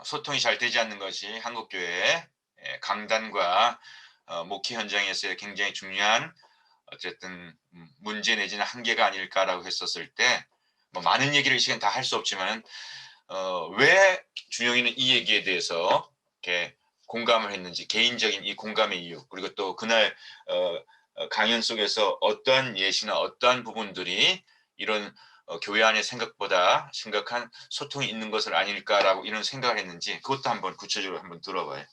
소통이 잘 되지 않는 것이 한국교회의 강단과 목회 현장에서의 굉장히 중요한 어쨌든 문제 내지는 한계가 아닐까라고 했었을 때 뭐 많은 얘기를 이 시간 다 할 수 없지만 왜 준영이는 이 얘기에 대해서 이렇게 공감을 했는지 개인적인 이 공감의 이유 그리고 또 그날 강연 속에서 어떠한 예시나 어떠한 부분들이 이런 교회 안에 생각보다 심각한 소통이 있는 것은 아닐까라고 이런 생각을 했는지 그것도 한번 구체적으로 한번 들어봐요.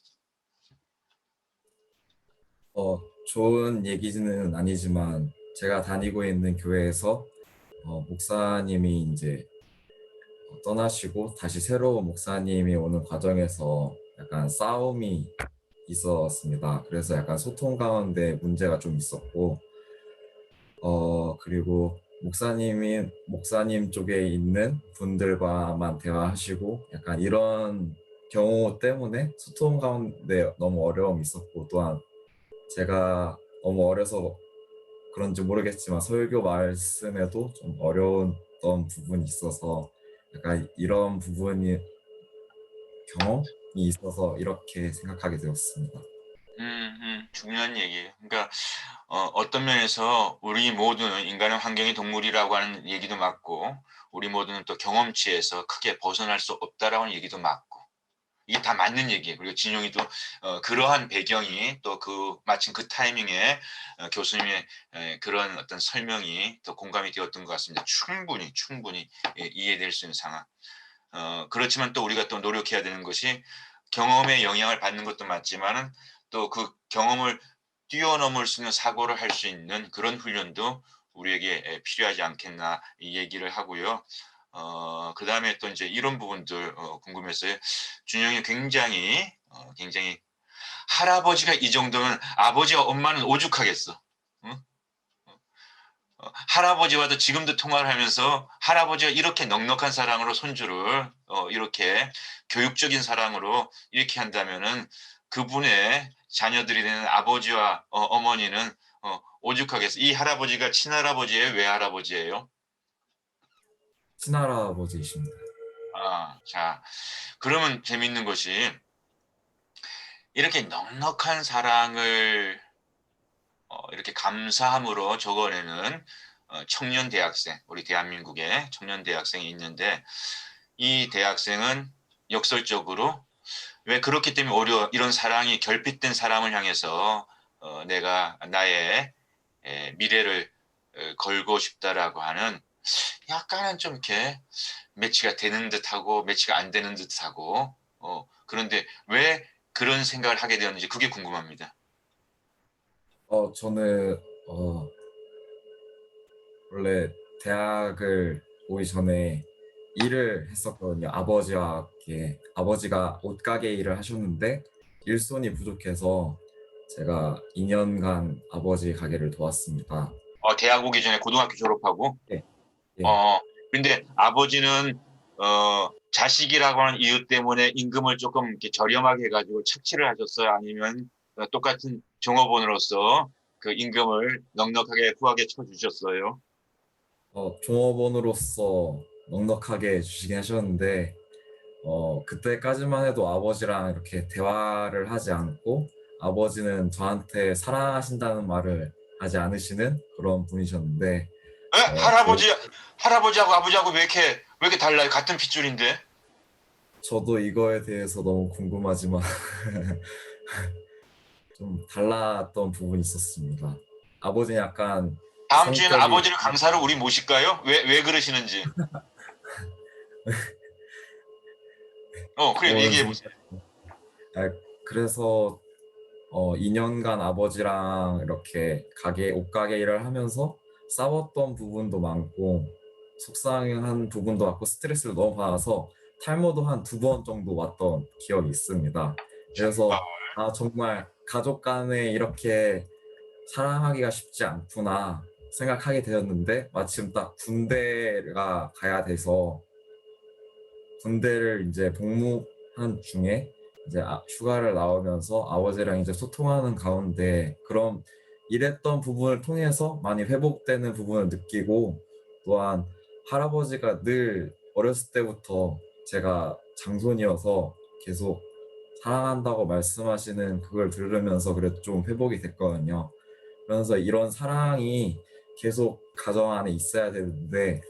좋은 얘기는 아니지만 제가 다니고 있는 교회에서 목사님이 이제 떠나시고 다시 새로운 목사님이 오는 과정에서 약간 싸움이 있었습니다. 그래서 약간 소통 가운데 문제가 좀 있었고 그리고 목사님 쪽에 있는 분들과만 대화하시고 약간 이런 경우 때문에 소통 가운데 너무 어려움이 있었고 또한 제가 너무 어려서 그런지 모르겠지만 설교 말씀에도 좀 어려웠던 부분이 있어서 약간 이런 부분이 경험이 있어서 이렇게 생각하게 되었습니다. 중요한 얘기예요. 그러니까 어떤 면에서 우리 모두는 인간은 환경의 동물이라고 하는 얘기도 맞고 우리 모두는 또 경험치에서 크게 벗어날 수 없다라는 얘기도 맞고 이게 다 맞는 얘기예요. 그리고 진용이도 그러한 배경이 또 마침 그 타이밍에 교수님의 그런 어떤 설명이 또 공감이 되었던 것 같습니다. 충분히 이해될 수 있는 상황. 그렇지만 또 우리가 또 노력해야 되는 것이 경험의 영향을 받는 것도 맞지만은 또 그 경험을 뛰어넘을 수 있는 사고를 할 수 있는 그런 훈련도 우리에게 필요하지 않겠나 이 얘기를 하고요. 그 다음에 또 이제 이런 부분들 궁금했어요. 준영이 굉장히 할아버지가 이 정도면 아버지와 엄마는 오죽하겠어. 응? 할아버지와도 지금도 통화를 하면서 할아버지가 이렇게 넉넉한 사랑으로 손주를 이렇게 교육적인 사랑으로 이렇게 한다면은 그분의 자녀들이 되는 아버지와 어머니는 오죽하겠어. 이 할아버지가 친할아버지예요? 외할아버지예요? 친할아버지이십니다. 자, 그러면 재밌는 것이 이렇게 넉넉한 사랑을 이렇게 감사함으로 적어내는 청년 대학생, 우리 대한민국의 청년 대학생이 있는데 이 대학생은 역설적으로 왜 그렇기 때문에 이런 사랑이 결핍된 사람을 향해서 내가 나의 미래를 걸고 싶다라고 하는 약간은 좀 이렇게 매치가 되는 듯하고 매치가 안 되는 듯하고 그런데 왜 그런 생각을 하게 되었는지 그게 궁금합니다. 저는 원래 대학을 오기 전에 일을 했었거든요. 아버지와 함께. 아버지가 옷가게 일을 하셨는데 일손이 부족해서 제가 2년간 아버지 가게를 도왔습니다. 대학 오기 전에 고등학교 졸업하고? 네. 근데 아버지는 자식이라고 하는 이유 때문에 임금을 조금 이렇게 저렴하게 해가지고 착취를 하셨어요? 아니면 똑같은 종업원으로서 그 임금을 넉넉하게 후하게 쳐주셨어요? 종업원으로서 넉넉하게 주시긴 하셨는데 그때까지만 해도 아버지랑 이렇게 대화를 하지 않고 아버지는 저한테 사랑하신다는 말을 하지 않으시는 그런 분이셨는데 할아버지하고 아버지하고 왜 이렇게 달라요? 같은 핏줄인데? 저도 이거에 대해서 너무 궁금하지만 좀 달랐던 부분이 있었습니다. 아버지는 약간 다음 주에는 성격이 아버지를 강사로 우리 모실까요? 왜 그러시는지. 그래 얘기해 보세요. 그래서 2년간 아버지랑 이렇게 옷가게 일을 하면서 싸웠던 부분도 많고 속상한 부분도 많고 스트레스를 너무 받아서 탈모도 한 2번 정도 왔던 기억이 있습니다. 그래서 정말 가족 간에 이렇게 사랑하기가 쉽지 않구나 생각하게 되었는데 마침 딱 군대가 가야 돼서 군대를 이제 복무한 중에 이제 휴가를 나오면서 아버지랑 이제 소통하는 가운데 그런 일했던 부분을 통해서 많이 회복되는 부분을 느끼고 또한 할아버지가 늘 어렸을 때부터 제가 장손이어서 계속 사랑한다고 말씀하시는 그걸 들으면서 그래도 좀 회복이 됐거든요. 그러면서 이런 사랑이 계속 가정 안에 있어야 되는데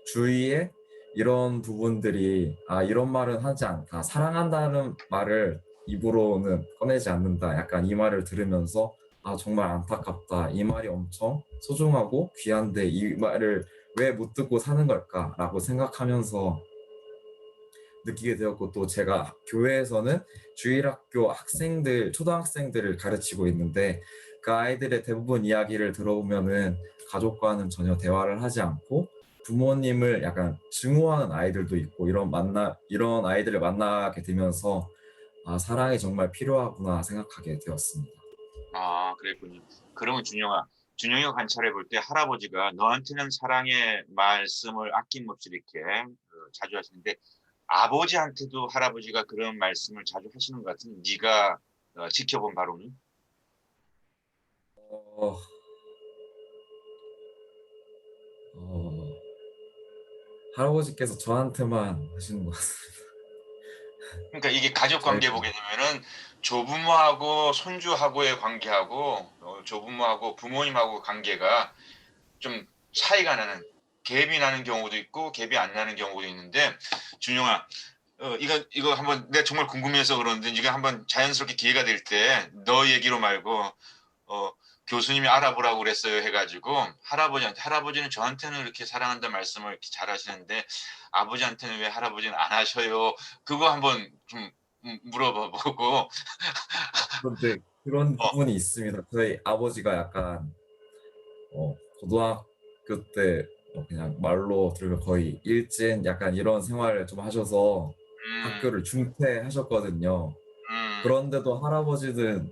주위에 이런 부분들이 이런 말은 하지 않다. 사랑한다는 말을 입으로는 꺼내지 않는다. 약간 이 말을 들으면서 정말 안타깝다. 이 말이 엄청 소중하고 귀한데 이 말을 왜 못 듣고 사는 걸까라고 생각하면서 느끼게 되었고 또 제가 교회에서는 주일학교 학생들, 초등학생들을 가르치고 있는데 그 아이들의 대부분 이야기를 들어보면은 가족과는 전혀 대화를 하지 않고 부모님을 약간 증오하는 아이들도 있고 이런 아이들을 만나게 되면서 사랑이 정말 필요하구나 생각하게 되었습니다. 그랬군요. 그러면 준영이가 관찰해 볼 때 할아버지가 너한테는 사랑의 말씀을 아낌없이 이렇게 자주 하시는데 아버지한테도 할아버지가 그런 말씀을 자주 하시는 것 같은 네가 지켜본 바로는? 할아버지께서 저한테만 하시는 것 같습니다. 그러니까 이게 가족 관계 보게 되면은 조부모하고 손주하고의 관계하고 조부모하고 부모님하고 관계가 좀 차이가 나는 갭이 나는 경우도 있고 갭이 안 나는 경우도 있는데 준영아 이거 한번 내가 정말 궁금해서 그러는데 네가 한번 자연스럽게 기회가 될 때 너 얘기로 말고 교수님이 알아보라고 그랬어요 해가지고 할아버지는 저한테는 이렇게 사랑한다 말씀을 이렇게 잘 하시는데 아버지한테는 왜 할아버지는 안 하셔요? 그거 한번 좀 물어봐보고. 그런데 그런 부분이 있습니다. 저희 아버지가 약간 고등학교 때 그냥 말로 들으면 거의 일진 약간 이런 생활을 좀 하셔서 학교를 중퇴하셨거든요. 그런데도 할아버지는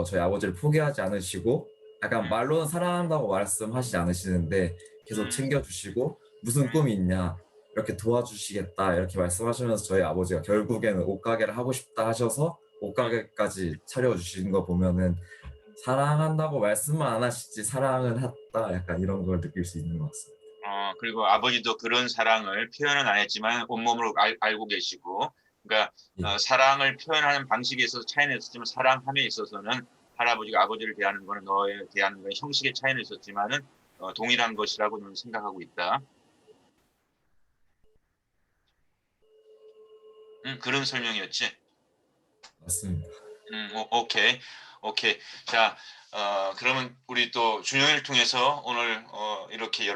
저희 아버지를 포기하지 않으시고 약간 말로는 사랑한다고 말씀하시지 않으시는데 계속 챙겨주시고 무슨 꿈이 있냐 이렇게 도와주시겠다 이렇게 말씀하시면서 저희 아버지가 결국에는 옷가게를 하고 싶다 하셔서 옷가게까지 차려주신 거 보면은 사랑한다고 말씀만 안 하시지 사랑은 했다 약간 이런 걸 느낄 수 있는 것 같습니다. 그리고 아버지도 그런 사랑을 표현은 안 했지만 온몸으로 알고 계시고 그러니까 사랑을 표현하는 방식에 있어서 차이는 있었지만 사랑함에 있어서는 할아버지가 아버지를 대하는 거는 너에 대하는 거는 형식의 차이는 있었지만은 동일한 것이라고 저는 생각하고 있다. 그런 설명이었지. 맞습니다. 오케이. 자, 그러면 우리 또 준영이를 통해서 오늘 이렇게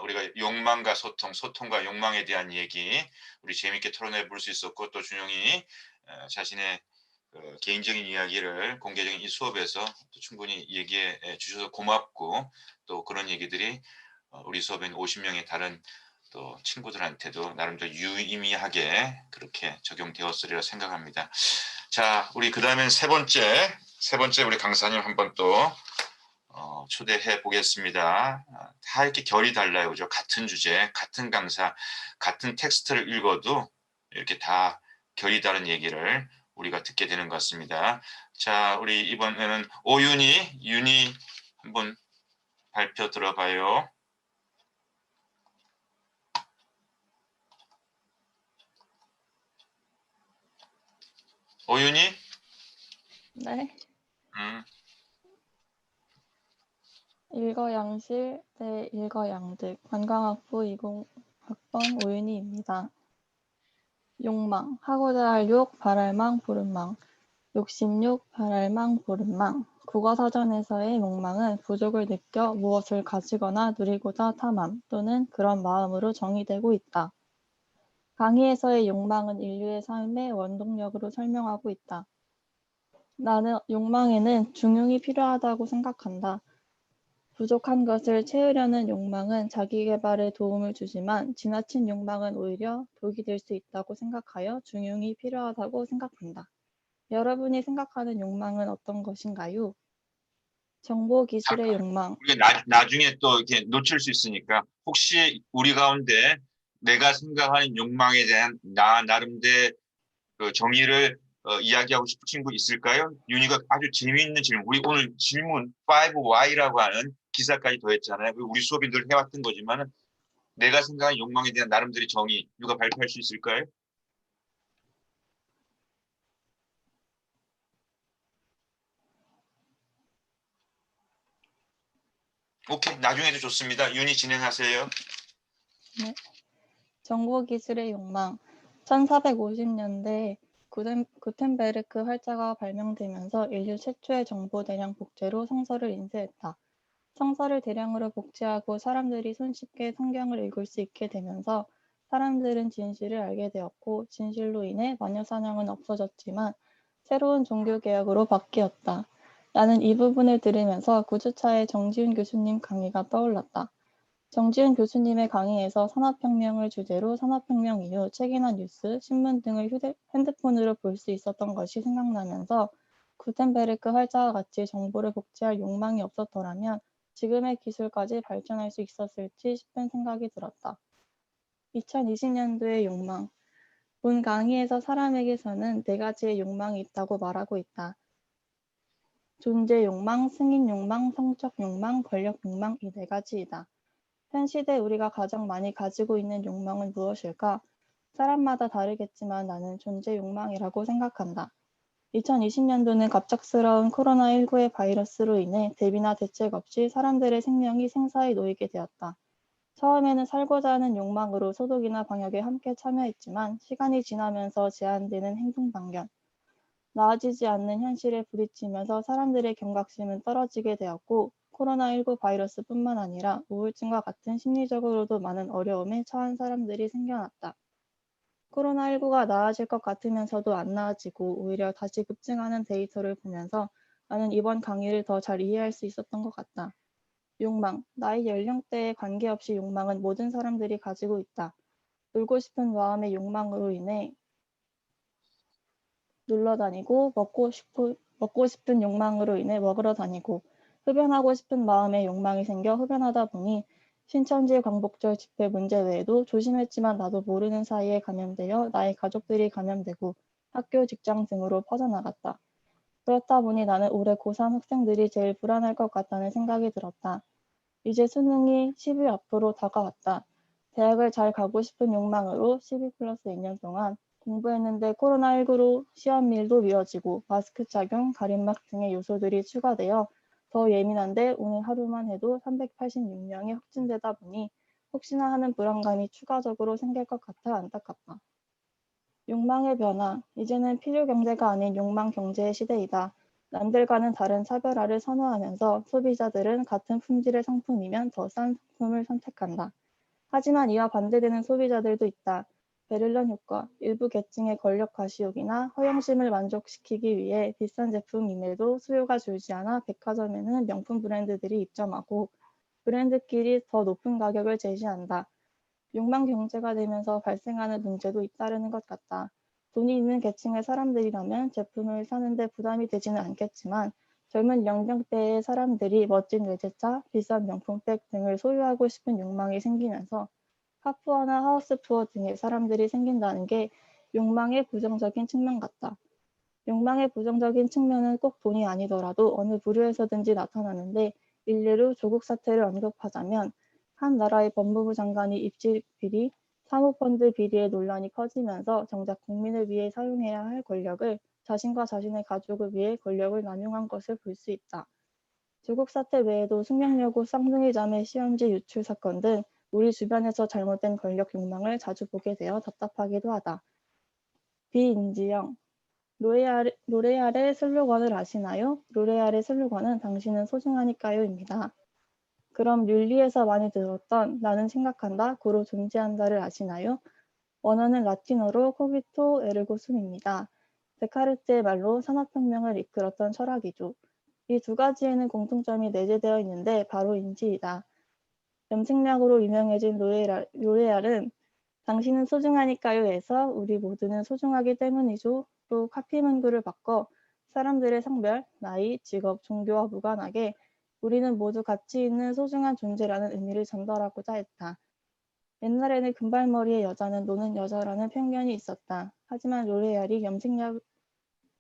우리가 욕망과 소통과 욕망에 대한 얘기 우리 재밌게 토론해 볼 수 있었고, 또 준영이 자신의 개인적인 이야기를 공개적인 이 수업에서 또 충분히 얘기해 주셔서 고맙고, 또 그런 얘기들이 우리 수업에 있는 50명의 다른 또 친구들한테도 나름대로 유의미하게 그렇게 적용되었으리라 생각합니다. 자, 우리 그 다음엔 세 번째 우리 강사님 한번 또 초대해 보겠습니다. 다 이렇게 결이 달라요, 그죠? 같은 주제, 같은 강사, 같은 텍스트를 읽어도 이렇게 다 결이 다른 얘기를 우리가 듣게 되는 것 같습니다. 자, 우리 이번에는 윤희 한번 발표 들어봐요. 오윤희? 네. 일거양실 대 일거양득 관광학부 20학번 오윤희입니다. 욕망, 하고자 할 욕, 바랄망, 보름망. 욕심욕, 바랄망, 보름망. 국어사전에서의 욕망은 부족을 느껴 무엇을 가지거나 누리고자 탐함 또는 그런 마음으로 정의되고 있다. 강의에서의 욕망은 인류의 삶의 원동력으로 설명하고 있다. 나는 욕망에는 중용이 필요하다고 생각한다. 부족한 것을 채우려는 욕망은 자기 개발에 도움을 주지만 지나친 욕망은 오히려 독이 될 수 있다고 생각하여 중용이 필요하다고 생각한다. 여러분이 생각하는 욕망은 어떤 것인가요? 정보 기술의 욕망. 우리가 나중에 또 이렇게 놓칠 수 있으니까 혹시 우리 가운데 내가 생각하는 욕망에 대한 나름대로 그 정의를 이야기하고 싶은 친구 있을까요? 윤희가 아주 재미있는 질문. 우리 오늘 질문 5Y라고 하는 기사까지 더했잖아요. 우리 수업이 늘 해왔던 거지만은 내가 생각하는 욕망에 대한 나름대로 정의 누가 발표할 수 있을까요? 오케이, 나중에도 좋습니다. 윤희 진행하세요. 네. 정보기술의 욕망. 1450년대 구텐베르크 활자가 발명되면서 인류 최초의 정보 대량 복제로 성서를 인쇄했다. 성서를 대량으로 복제하고 사람들이 손쉽게 성경을 읽을 수 있게 되면서 사람들은 진실을 알게 되었고, 진실로 인해 마녀사냥은 없어졌지만 새로운 종교개혁으로 바뀌었다. 나는 이 부분을 들으면서 9주차의 정지훈 교수님 강의가 떠올랐다. 정지훈 교수님의 강의에서 산업혁명을 주제로 산업혁명 이후 책이나 뉴스, 신문 등을 핸드폰으로 볼 수 있었던 것이 생각나면서 구텐베르크 활자와 같이 정보를 복제할 욕망이 없었더라면 지금의 기술까지 발전할 수 있었을지 싶은 생각이 들었다. 2020년도의 욕망. 본 강의에서 사람에게서는 4가지의 욕망이 있다고 말하고 있다. 존재 욕망, 승인 욕망, 성적 욕망, 권력 욕망, 이 4가지이다. 현 시대 우리가 가장 많이 가지고 있는 욕망은 무엇일까? 사람마다 다르겠지만 나는 존재 욕망이라고 생각한다. 2020년도는 갑작스러운 코로나19의 바이러스로 인해 대비나 대책 없이 사람들의 생명이 생사에 놓이게 되었다. 처음에는 살고자 하는 욕망으로 소독이나 방역에 함께 참여했지만 시간이 지나면서 제한되는 행동 반경, 나아지지 않는 현실에 부딪히면서 사람들의 경각심은 떨어지게 되었고 코로나19 바이러스뿐만 아니라 우울증과 같은 심리적으로도 많은 어려움에 처한 사람들이 생겨났다. 코로나19가 나아질 것 같으면서도 안 나아지고 오히려 다시 급증하는 데이터를 보면서 나는 이번 강의를 더 잘 이해할 수 있었던 것 같다. 욕망, 나이 연령대에 관계없이 욕망은 모든 사람들이 가지고 있다. 놀고 싶은 마음의 욕망으로 인해 놀러 다니고 먹고 싶은 욕망으로 인해 먹으러 다니고 흡연하고 싶은 마음에 욕망이 생겨 흡연하다 보니 신천지 광복절 집회 문제 외에도 조심했지만 나도 모르는 사이에 감염되어 나의 가족들이 감염되고 학교, 직장 등으로 퍼져나갔다. 그렇다 보니 나는 올해 고3 학생들이 제일 불안할 것 같다는 생각이 들었다. 이제 수능이 10일 앞으로 다가왔다. 대학을 잘 가고 싶은 욕망으로 12+2년 동안 공부했는데 코로나19로 시험일도 미뤄지고 마스크 착용, 가림막 등의 요소들이 추가되어 더 예민한데 오늘 하루만 해도 386명이 확진되다 보니 혹시나 하는 불안감이 추가적으로 생길 것 같아 안타깝다. 욕망의 변화. 이제는 필요 경제가 아닌 욕망 경제의 시대이다. 남들과는 다른 차별화를 선호하면서 소비자들은 같은 품질의 상품이면 더 싼 상품을 선택한다. 하지만 이와 반대되는 소비자들도 있다. 베를런 효과. 일부 계층의 권력 과시욕이나 허영심을 만족시키기 위해 비싼 제품임에도 수요가 줄지 않아 백화점에는 명품 브랜드들이 입점하고 브랜드끼리 더 높은 가격을 제시한다. 욕망 경제가 되면서 발생하는 문제도 잇따르는 것 같다. 돈이 있는 계층의 사람들이라면 제품을 사는데 부담이 되지는 않겠지만 젊은 연령대의 사람들이 멋진 외제차, 비싼 명품백 등을 소유하고 싶은 욕망이 생기면서 카푸어나 하우스푸어 등의 사람들이 생긴다는 게 욕망의 부정적인 측면 같다. 욕망의 부정적인 측면은 꼭 돈이 아니더라도 어느 부류에서든지 나타나는데 일례로 조국 사태를 언급하자면 한 나라의 법무부 장관이 입지 비리, 사모펀드 비리의 논란이 커지면서 정작 국민을 위해 사용해야 할 권력을 자신과 자신의 가족을 위해 권력을 남용한 것을 볼 수 있다. 조국 사태 외에도 숙명여고 쌍둥이 자매 시험지 유출 사건 등 우리 주변에서 잘못된 권력 욕망을 자주 보게 되어 답답하기도 하다. 비인지영. 로레알의 슬로건을 아시나요? 로레알의 슬로건은 당신은 소중하니까요입니다. 그럼 뮬리에서 많이 들었던 나는 생각한다, 고로 존재한다를 아시나요? 원어는 라틴어로 코기토 에르고 숨입니다. 데카르트의 말로 산업혁명을 이끌었던 철학이죠. 이 두 가지에는 공통점이 내재되어 있는데 바로 인지이다. 염색약으로 유명해진 로레알은 당신은 소중하니까요에서 우리 모두는 소중하기 때문이죠. 또 카피 문구를 바꿔 사람들의 성별, 나이, 직업, 종교와 무관하게 우리는 모두 가치 있는 소중한 존재라는 의미를 전달하고자 했다. 옛날에는 금발머리의 여자는 노는 여자라는 편견이 있었다. 하지만 로레알이 염색약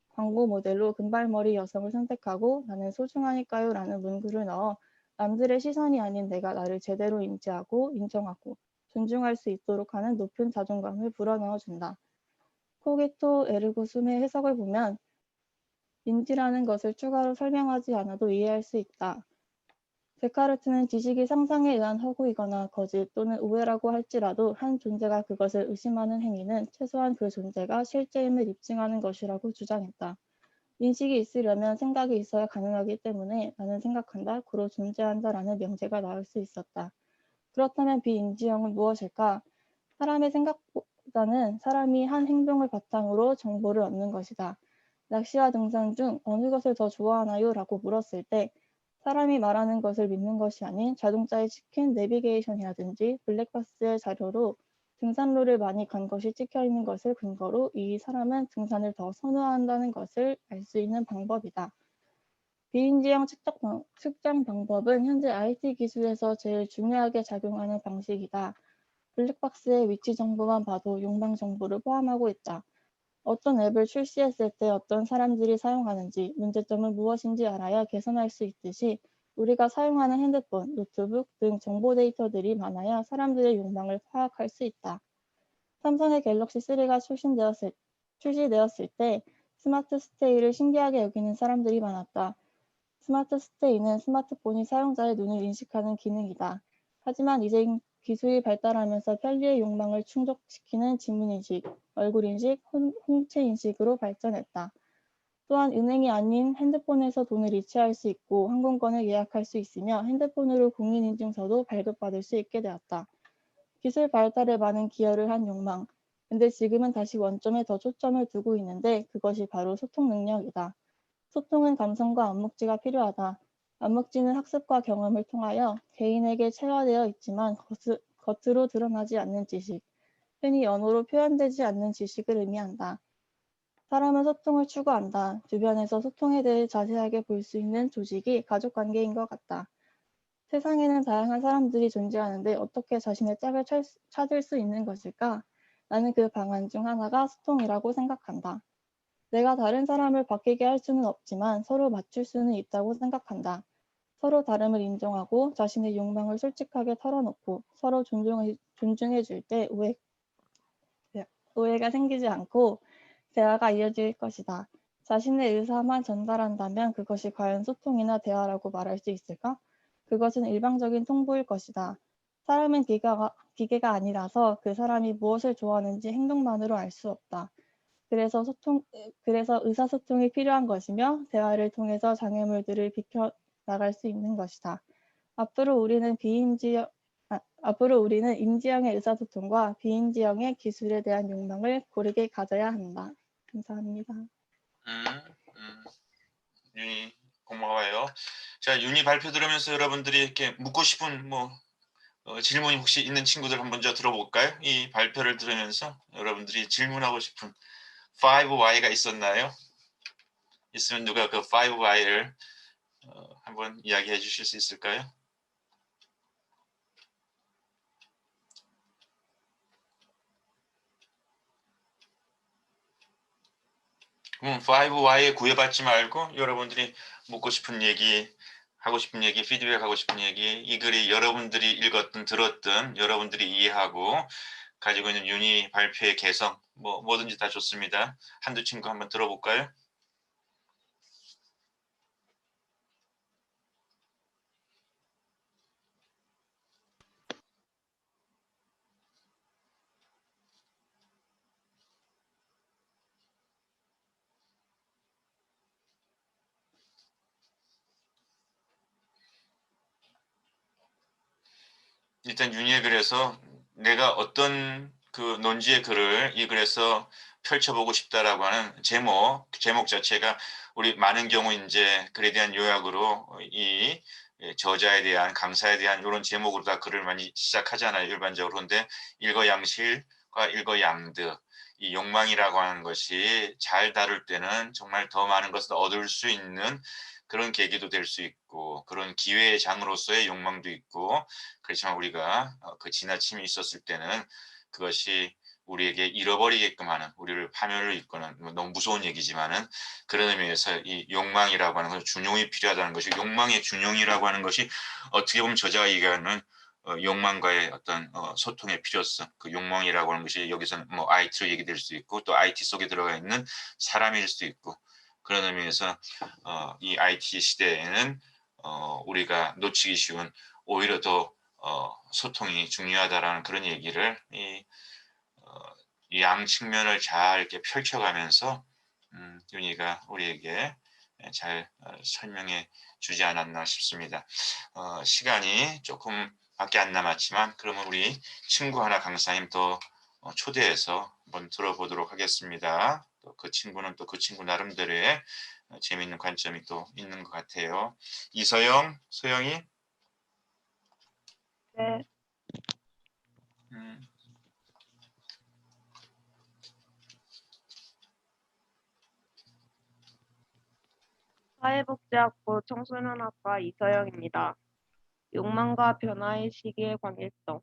광고 모델로 금발머리 여성을 선택하고 나는 소중하니까요 라는 문구를 넣어 남들의 시선이 아닌 내가 나를 제대로 인지하고 인정하고 존중할 수 있도록 하는 높은 자존감을 불어넣어준다. 코기토 에르고 숨의 해석을 보면 인지라는 것을 추가로 설명하지 않아도 이해할 수 있다. 데카르트는 지식이 상상에 의한 허구이거나 거짓 또는 오해라고 할지라도 한 존재가 그것을 의심하는 행위는 최소한 그 존재가 실제임을 입증하는 것이라고 주장했다. 인식이 있으려면 생각이 있어야 가능하기 때문에 나는 생각한다, 고로 존재한다라는 명제가 나올 수 있었다. 그렇다면 비인지형은 무엇일까? 사람의 생각보다는 사람이 한 행동을 바탕으로 정보를 얻는 것이다. 낚시와 등산 중 어느 것을 더 좋아하나요? 라고 물었을 때 사람이 말하는 것을 믿는 것이 아닌 자동차에 찍힌 내비게이션이라든지 블랙박스의 자료로 등산로를 많이 간 것이 찍혀 있는 것을 근거로 이 사람은 등산을 더 선호한다는 것을 알 수 있는 방법이다. 비인지형 측정 방법은 현재 IT 기술에서 제일 중요하게 작용하는 방식이다. 블랙박스의 위치 정보만 봐도 욕망 정보를 포함하고 있다. 어떤 앱을 출시했을 때 어떤 사람들이 사용하는지, 문제점은 무엇인지 알아야 개선할 수 있듯이 우리가 사용하는 핸드폰, 노트북 등 정보 데이터들이 많아야 사람들의 욕망을 파악할 수 있다. 삼성의 갤럭시 3가 출시되었을 때 스마트 스테이를 신기하게 여기는 사람들이 많았다. 스마트 스테이는 스마트폰이 사용자의 눈을 인식하는 기능이다. 하지만 이제 기술이 발달하면서 편리의 욕망을 충족시키는 지문인식, 얼굴인식, 홍채인식으로 발전했다. 또한 은행이 아닌 핸드폰에서 돈을 이체할 수 있고 항공권을 예약할 수 있으며 핸드폰으로 공인인증서도 발급받을 수 있게 되었다. 기술 발달에 많은 기여를 한 욕망. 근데 지금은 다시 원점에 더 초점을 두고 있는데 그것이 바로 소통 능력이다. 소통은 감성과 암묵지가 필요하다. 암묵지는 학습과 경험을 통하여 개인에게 체화되어 있지만 겉으로 드러나지 않는 지식, 흔히 언어로 표현되지 않는 지식을 의미한다. 사람은 소통을 추구한다. 주변에서 소통에 대해 자세하게 볼 수 있는 조직이 가족관계인 것 같다. 세상에는 다양한 사람들이 존재하는데 어떻게 자신의 짝을 찾을 수 있는 것일까? 나는 그 방안 중 하나가 소통이라고 생각한다. 내가 다른 사람을 바뀌게 할 수는 없지만 서로 맞출 수는 있다고 생각한다. 서로 다름을 인정하고 자신의 욕망을 솔직하게 털어놓고 서로 존중해 줄 때 오해가 생기지 않고 대화가 이어질 것이다. 자신의 의사만 전달한다면 그것이 과연 소통이나 대화라고 말할 수 있을까? 그것은 일방적인 통보일 것이다. 사람은 기계가 아니라서 그 사람이 무엇을 좋아하는지 행동만으로 알 수 없다. 그래서 의사소통이 필요한 것이며 대화를 통해서 장애물들을 비켜 나갈 수 있는 것이다. 앞으로 우리는 임지형의 의사소통과 비임지형의 기술에 대한 욕망을 고르게 가져야 한다. 감사합니다. 윤희 고마워요. 자, 윤희 발표 들으면서 여러분들이 이렇게 묻고 싶은 질문이 혹시 있는 친구들 한번 먼저 들어볼까요? 이 발표를 들으면서 여러분들이 질문하고 싶은 5Y가 있었나요? 있으면 누가 그 5Y를 한번 이야기해 주실 수 있을까요? 그럼 5Y에 구애받지 말고 여러분들이 묻고 싶은 얘기, 하고 싶은 얘기, 피드백 하고 싶은 얘기, 이 글이 여러분들이 읽었든 들었든 여러분들이 이해하고 가지고 있는 윤희 발표의 개성, 뭐든지 다 좋습니다. 한두 친구 한번 들어볼까요? 일단 윤희의 글에서 내가 어떤 그 논지의 글을 이 글에서 펼쳐보고 싶다라고 하는 제목 자체가 우리 많은 경우 이제 글에 대한 요약으로 이 저자에 대한 강사에 대한 이런 제목으로 다 글을 많이 시작하잖아요, 일반적으로. 그런데 일거양실과 일거양득, 이 욕망이라고 하는 것이 잘 다룰 때는 정말 더 많은 것을 얻을 수 있는 그런 계기도 될 수 있고, 그런 기회의 장으로서의 욕망도 있고, 그렇지만 우리가 그 지나침이 있었을 때는 그것이 우리에게 잃어버리게끔 하는, 우리를 파멸을 이끄는, 너무 무서운 얘기지만은 그런 의미에서 이 욕망이라고 하는 것은 준용이 필요하다는 것이, 욕망의 준용이라고 하는 것이 어떻게 보면 저자가 얘기하는 욕망과의 어떤 소통의 필요성, 그 욕망이라고 하는 것이 여기서는 뭐 IT로 얘기될 수 있고, 또 IT 속에 들어가 있는 사람일 수도 있고, 그런 의미에서 이 IT 시대에는 우리가 놓치기 쉬운, 오히려 더 소통이 중요하다라는 그런 얘기를 이 양 측면을 잘 이렇게 펼쳐가면서 윤희가 우리에게 잘 설명해 주지 않았나 싶습니다. 시간이 조금밖에 안 남았지만 그러면 우리 친구 하나 강사님 더 초대해서 한번 들어보도록 하겠습니다. 또 그 친구는 또 그 친구 나름대로의 재미있는 관점이 또 있는 것 같아요. 이서영, 소영이. 네. 사회복지학부 청소년학과 이서영입니다. 욕망과 변화의 시기의 관계성.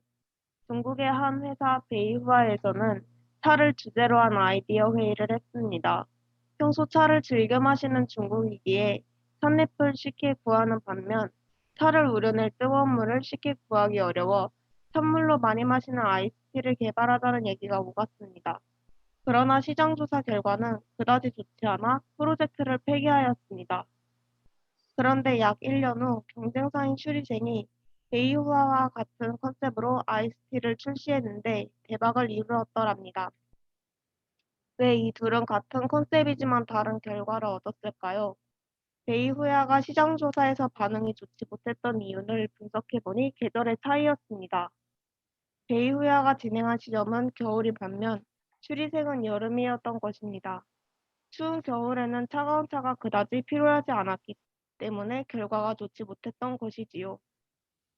중국의 한 회사 베이후아에서는 차를 주제로 한 아이디어 회의를 했습니다. 평소 차를 즐겨 마시는 중국이기에 찻잎을 쉽게 구하는 반면 차를 우려낼 뜨거운 물을 쉽게 구하기 어려워 찬물로 많이 마시는 아이스티를 개발하자는 얘기가 오갔습니다. 그러나 시장조사 결과는 그다지 좋지 않아 프로젝트를 폐기하였습니다. 그런데 약 1년 후 경쟁사인 슈리젠이 베이후아와 같은 컨셉으로 아이스티를 출시했는데 대박을 이루었더랍니다. 왜 이 둘은 같은 컨셉이지만 다른 결과를 얻었을까요? 베이후아가 시장조사에서 반응이 좋지 못했던 이유를 분석해보니 계절의 차이였습니다. 베이후아가 진행한 시점은 겨울이 반면 슈리생은 여름이었던 것입니다. 추운 겨울에는 차가운 차가 그다지 필요하지 않았기 때문에 결과가 좋지 못했던 것이지요.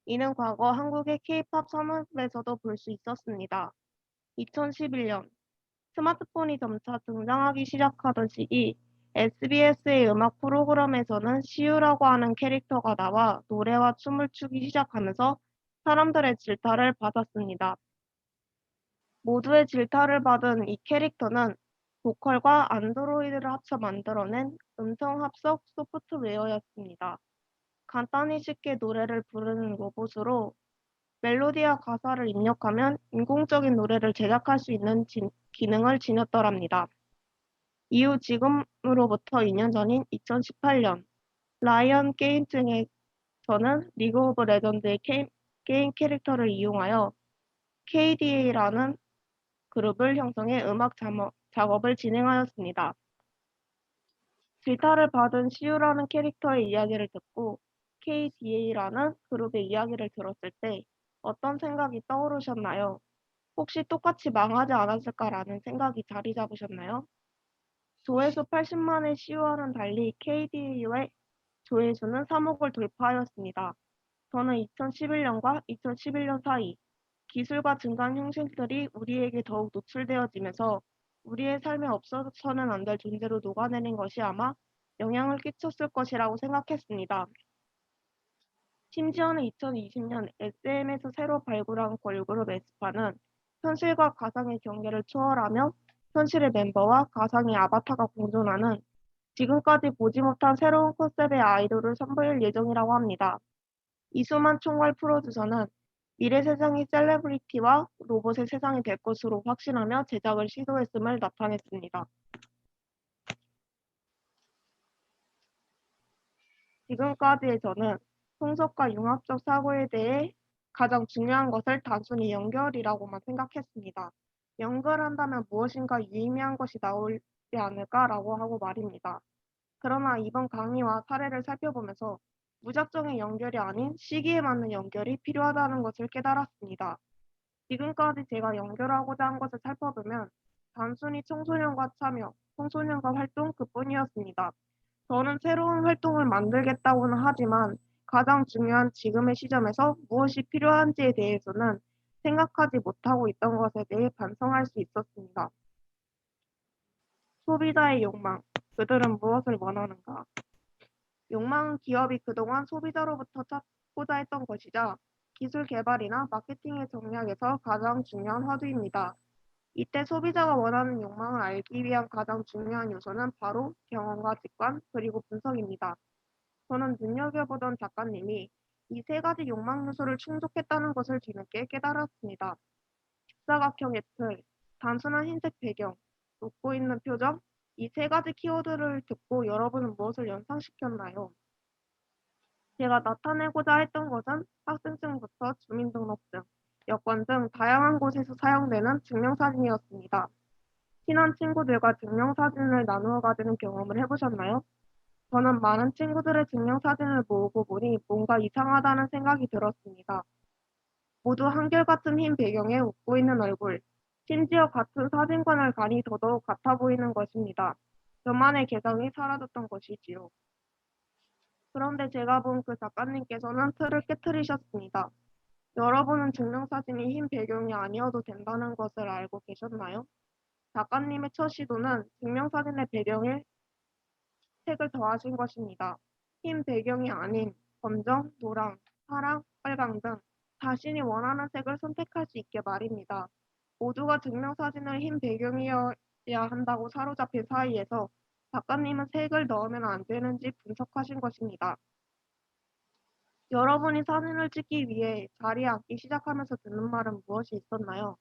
이는 과거 한국의 K-팝 산업에서도 볼 수 있었습니다. 2011년 스마트폰이 점차 등장하기 시작하던 시기 SBS의 음악 프로그램에서는 시우라고 하는 캐릭터가 나와 노래와 춤을 추기 시작하면서 사람들의 질타를 받았습니다. 모두의 질타를 받은 이 캐릭터는 보컬과 안드로이드를 합쳐 만들어낸 음성 합석 소프트웨어였습니다. 간단히 쉽게 노래를 부르는 로봇으로 멜로디와 가사를 입력하면 인공적인 노래를 제작할 수 있는 기능을 지녔더랍니다. 이후 지금으로부터 2년 전인 2018년 라이언 게임즈에서는 리그 오브 레전드의 게임 캐릭터를 이용하여 KDA라는 그룹을 형성해 음악 작업을 진행하였습니다. 질타를 받은 시우라는 캐릭터의 이야기를 듣고 KDA라는 그룹의 이야기를 들었을 때 어떤 생각이 떠오르셨나요? 혹시 똑같이 망하지 않았을까라는 생각이 자리 잡으셨나요? 조회수 80만의 시우와는 달리 KDA의 조회수는 3억을 돌파하였습니다. 저는 2011년과 2011년 사이 기술과 증강 형식들이 우리에게 더욱 노출되어지면서 우리의 삶에 없어서는 안 될 존재로 녹아내린 것이 아마 영향을 끼쳤을 것이라고 생각했습니다. 심지어는 2020년 SM에서 새로 발굴한 걸그룹 에스파는 현실과 가상의 경계를 초월하며 현실의 멤버와 가상의 아바타가 공존하는 지금까지 보지 못한 새로운 컨셉의 아이돌을 선보일 예정이라고 합니다. 이수만 총괄 프로듀서는 미래 세상이 셀레브리티와 로봇의 세상이 될 것으로 확신하며 제작을 시도했음을 나타냈습니다. 지금까지의 저는 통속과 융합적 사고에 대해 가장 중요한 것을 단순히 연결이라고만 생각했습니다. 연결한다면 무엇인가 유의미한 것이 나오지 않을까라고 하고 말입니다. 그러나 이번 강의와 사례를 살펴보면서 무작정의 연결이 아닌 시기에 맞는 연결이 필요하다는 것을 깨달았습니다. 지금까지 제가 연결하고자 한 것을 살펴보면 단순히 청소년과 참여, 청소년과 활동 그뿐이었습니다. 저는 새로운 활동을 만들겠다고는 하지만 가장 중요한 지금의 시점에서 무엇이 필요한지에 대해서는 생각하지 못하고 있던 것에 대해 반성할 수 있었습니다. 소비자의 욕망, 그들은 무엇을 원하는가? 욕망은 기업이 그동안 소비자로부터 찾고자 했던 것이자 기술 개발이나 마케팅의 전략에서 가장 중요한 화두입니다. 이때 소비자가 원하는 욕망을 알기 위한 가장 중요한 요소는 바로 경험과 직관, 그리고 분석입니다. 저는 눈여겨보던 작가님이 이 세 가지 욕망 요소를 충족했다는 것을 뒤늦게 깨달았습니다. 직사각형의 틀, 단순한 흰색 배경, 웃고 있는 표정, 이 세 가지 키워드를 듣고 여러분은 무엇을 연상시켰나요? 제가 나타내고자 했던 것은 학생증부터 주민등록증, 여권 등 다양한 곳에서 사용되는 증명사진이었습니다. 친한 친구들과 증명사진을 나누어 가지는 경험을 해보셨나요? 저는 많은 친구들의 증명사진을 모으고 보니 뭔가 이상하다는 생각이 들었습니다. 모두 한결같은 흰 배경에 웃고 있는 얼굴, 심지어 같은 사진관을 가니 더더욱 같아 보이는 것입니다. 저만의 개성이 사라졌던 것이지요. 그런데 제가 본 그 작가님께서는 틀을 깨뜨리셨습니다. 여러분은 증명사진이 흰 배경이 아니어도 된다는 것을 알고 계셨나요? 작가님의 첫 시도는 증명사진의 배경에 색을 더하신 것입니다. 흰 배경이 아닌 검정, 노랑, 파랑, 빨강 등 자신이 원하는 색을 선택할 수 있게 말입니다. 모두가 증명사진을 흰 배경이어야 한다고 사로잡힌 사이에서 작가님은 색을 넣으면 안 되는지 분석하신 것입니다. 여러분이 사진을 찍기 위해 자리에 앉기 시작하면서 듣는 말은 무엇이 있었나요?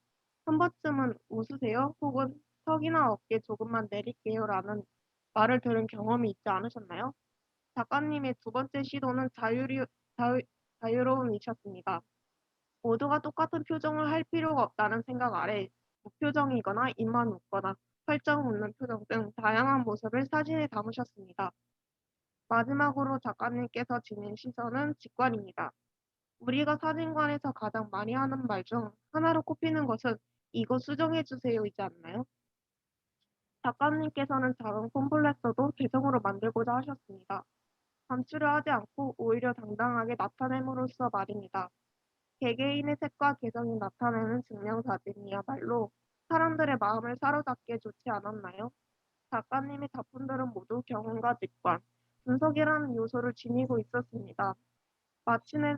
한 번쯤은 웃으세요? 혹은 턱이나 어깨 조금만 내릴게요 라는 말을 들은 경험이 있지 않으셨나요? 작가님의 두 번째 시도는 자유로움이셨습니다. 모두가 똑같은 표정을 할 필요가 없다는 생각 아래 무표정이거나 입만 웃거나 활짝 웃는 표정 등 다양한 모습을 사진에 담으셨습니다. 마지막으로 작가님께서 지닌 시선은 직관입니다. 우리가 사진관에서 가장 많이 하는 말 중 하나로 꼽히는 것은 이거 수정해주세요이지 않나요? 작가님께서는 작은 콤플렉서도 개성으로 만들고자 하셨습니다. 감추려 하지 않고 오히려 당당하게 나타냄으로써 말입니다. 개개인의 색과 개성이 나타내는 증명사진이야말로 사람들의 마음을 사로잡기에 좋지 않았나요? 작가님의 작품들은 모두 경험과 직관, 분석이라는 요소를 지니고 있었습니다. 마침내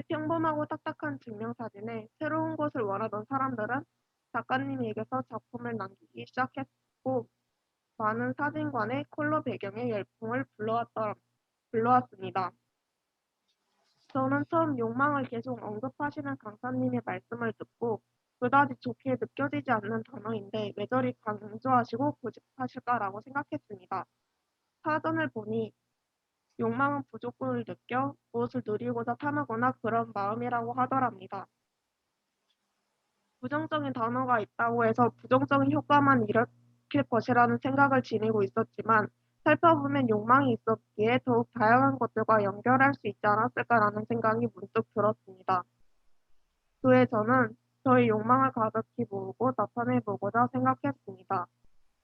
평범하고 딱딱한 증명사진에 새로운 것을 원하던 사람들은 작가님에게서 작품을 남기기 시작했고 많은 사진관의 컬러 배경에 열풍을 불러왔습니다. 저는 처음 욕망을 계속 언급하시는 강사님의 말씀을 듣고 그다지 좋게 느껴지지 않는 단어인데 왜 저리 강조하시고 고집하실까라고 생각했습니다. 사전을 보니 욕망은 부족을 느껴 무엇을 누리고자 탐하거나 그런 마음이라고 하더랍니다. 부정적인 단어가 있다고 해서 부정적인 효과만 일으킬 것이라는 생각을 지니고 있었지만 살펴보면 욕망이 있었기에 더욱 다양한 것들과 연결할 수 있지 않았을까라는 생각이 문득 들었습니다. 그에 저는 저의 욕망을 가볍게 모으고 나타내보고자 생각했습니다.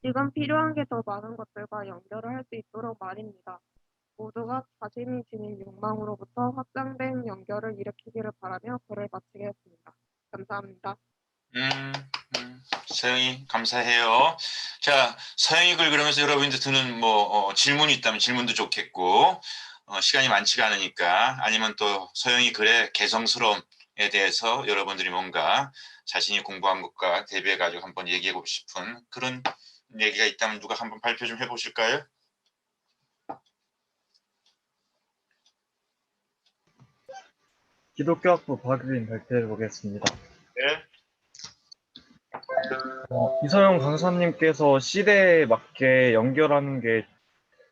지금 필요한 게 더 많은 것들과 연결을 할 수 있도록 말입니다. 모두가 자신이 지닌 욕망으로부터 확장된 연결을 일으키기를 바라며 글을 마치겠습니다. 감사합니다. 서영이 감사해요. 자, 서영이 글 그러면서 여러분들 드는 질문이 있다면 질문도 좋겠고 시간이 많지가 않으니까 아니면 또 서영이 글의 개성스러움에 대해서 여러분들이 뭔가 자신이 공부한 것과 대비해 가지고 한번 얘기하고 싶은 그런 얘기가 있다면 누가 한번 발표 좀 해보실까요? 기독교학부 박유빈 발표해 보겠습니다. 네. 이서영 강사님께서 시대에 맞게 연결하는 게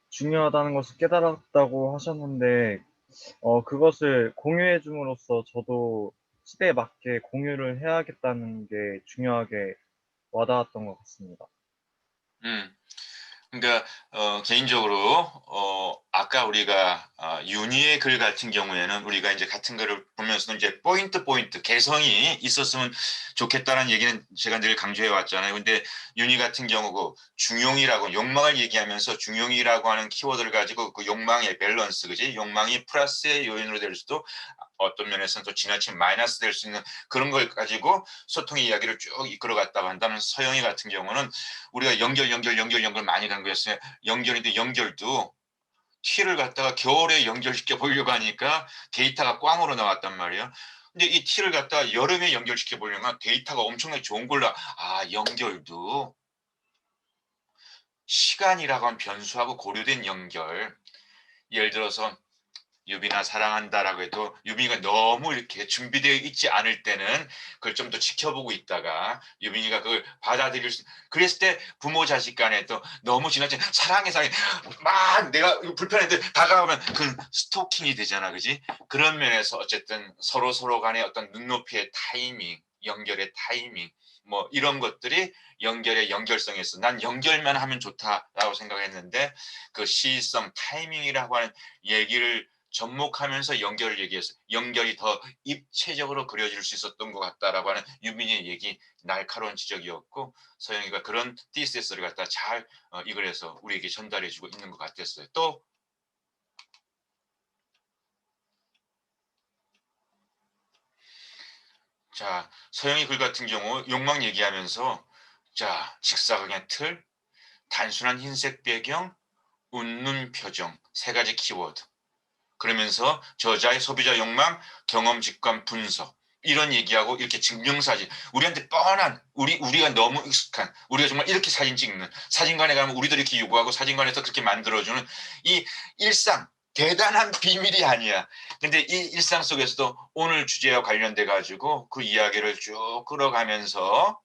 중요하다는 것을 깨달았다고 하셨는데 그것을 공유해 줌으로써 저도 시대에 맞게 공유를 해야겠다는 게 중요하게 와닿았던 것 같습니다. 그러니까 개인적으로 아까 우리가 윤희의 글 같은 경우에는 우리가 이제 같은 글을 보면서도 이제 포인트 개성이 있었으면 좋겠다는 얘기는 제가 늘 강조해 왔잖아요. 근데 윤희 같은 경우고 중용이라고 욕망을 얘기하면서 중용이라고 하는 키워드를 가지고 그 욕망의 밸런스, 그지? 욕망이 플러스의 요인으로 될 수도 어떤 면에서는 또 지나친 마이너스 될 수 있는 그런 걸 가지고 소통의 이야기를 쭉 이끌어갔다고 한다면 서영이 같은 경우는 우리가 연결 많이 간 거였어요. 연결인데 연결도 T를 갖다가 겨울에 연결시켜 보려고 하니까 데이터가 꽝으로 나왔단 말이에요. 근데 이 T를 갖다가 여름에 연결시켜 보려면 데이터가 엄청나게 좋은 걸로 연결도 시간이라고 하는 변수하고 고려된 연결. 예를 들어서 유빈아 사랑한다라고 해도 유빈이가 너무 이렇게 준비되어 있지 않을 때는 그걸 좀 더 지켜보고 있다가 유빈이가 그걸 받아들일 수 그랬을 때 부모 자식 간에도 너무 지나친 사랑해 막 내가 불편한데 다가오면 그 스토킹이 되잖아, 그지? 그런 면에서 어쨌든 서로 간의 어떤 눈높이의 타이밍, 연결의 타이밍 뭐 이런 것들이 연결의 연결성에서 난 연결만 하면 좋다라고 생각했는데 그 시의성 타이밍이라고 하는 얘기를 접목하면서 연결을 얘기해서 연결이 더 입체적으로 그려질 수 있었던 것 같다라고 하는 유민이의 얘기 날카로운 지적이었고 서영이가 그런 TSS를 갖다 잘 이글에서 우리에게 전달해주고 있는 것 같았어요. 또 자, 서영이 글 같은 경우 욕망 얘기하면서 자, 직사각의 틀, 단순한 흰색 배경, 웃는 표정 세 가지 키워드. 그러면서 저자의 소비자 욕망, 경험 직관 분석 이런 얘기하고 이렇게 증명사진 우리한테 뻔한 우리가 너무 익숙한 우리가 정말 이렇게 사진 찍는 사진관에 가면 우리도 이렇게 요구하고 사진관에서 그렇게 만들어주는 이 일상 대단한 비밀이 아니야. 근데 이 일상 속에서도 오늘 주제와 관련돼 가지고 그 이야기를 쭉 끌어가면서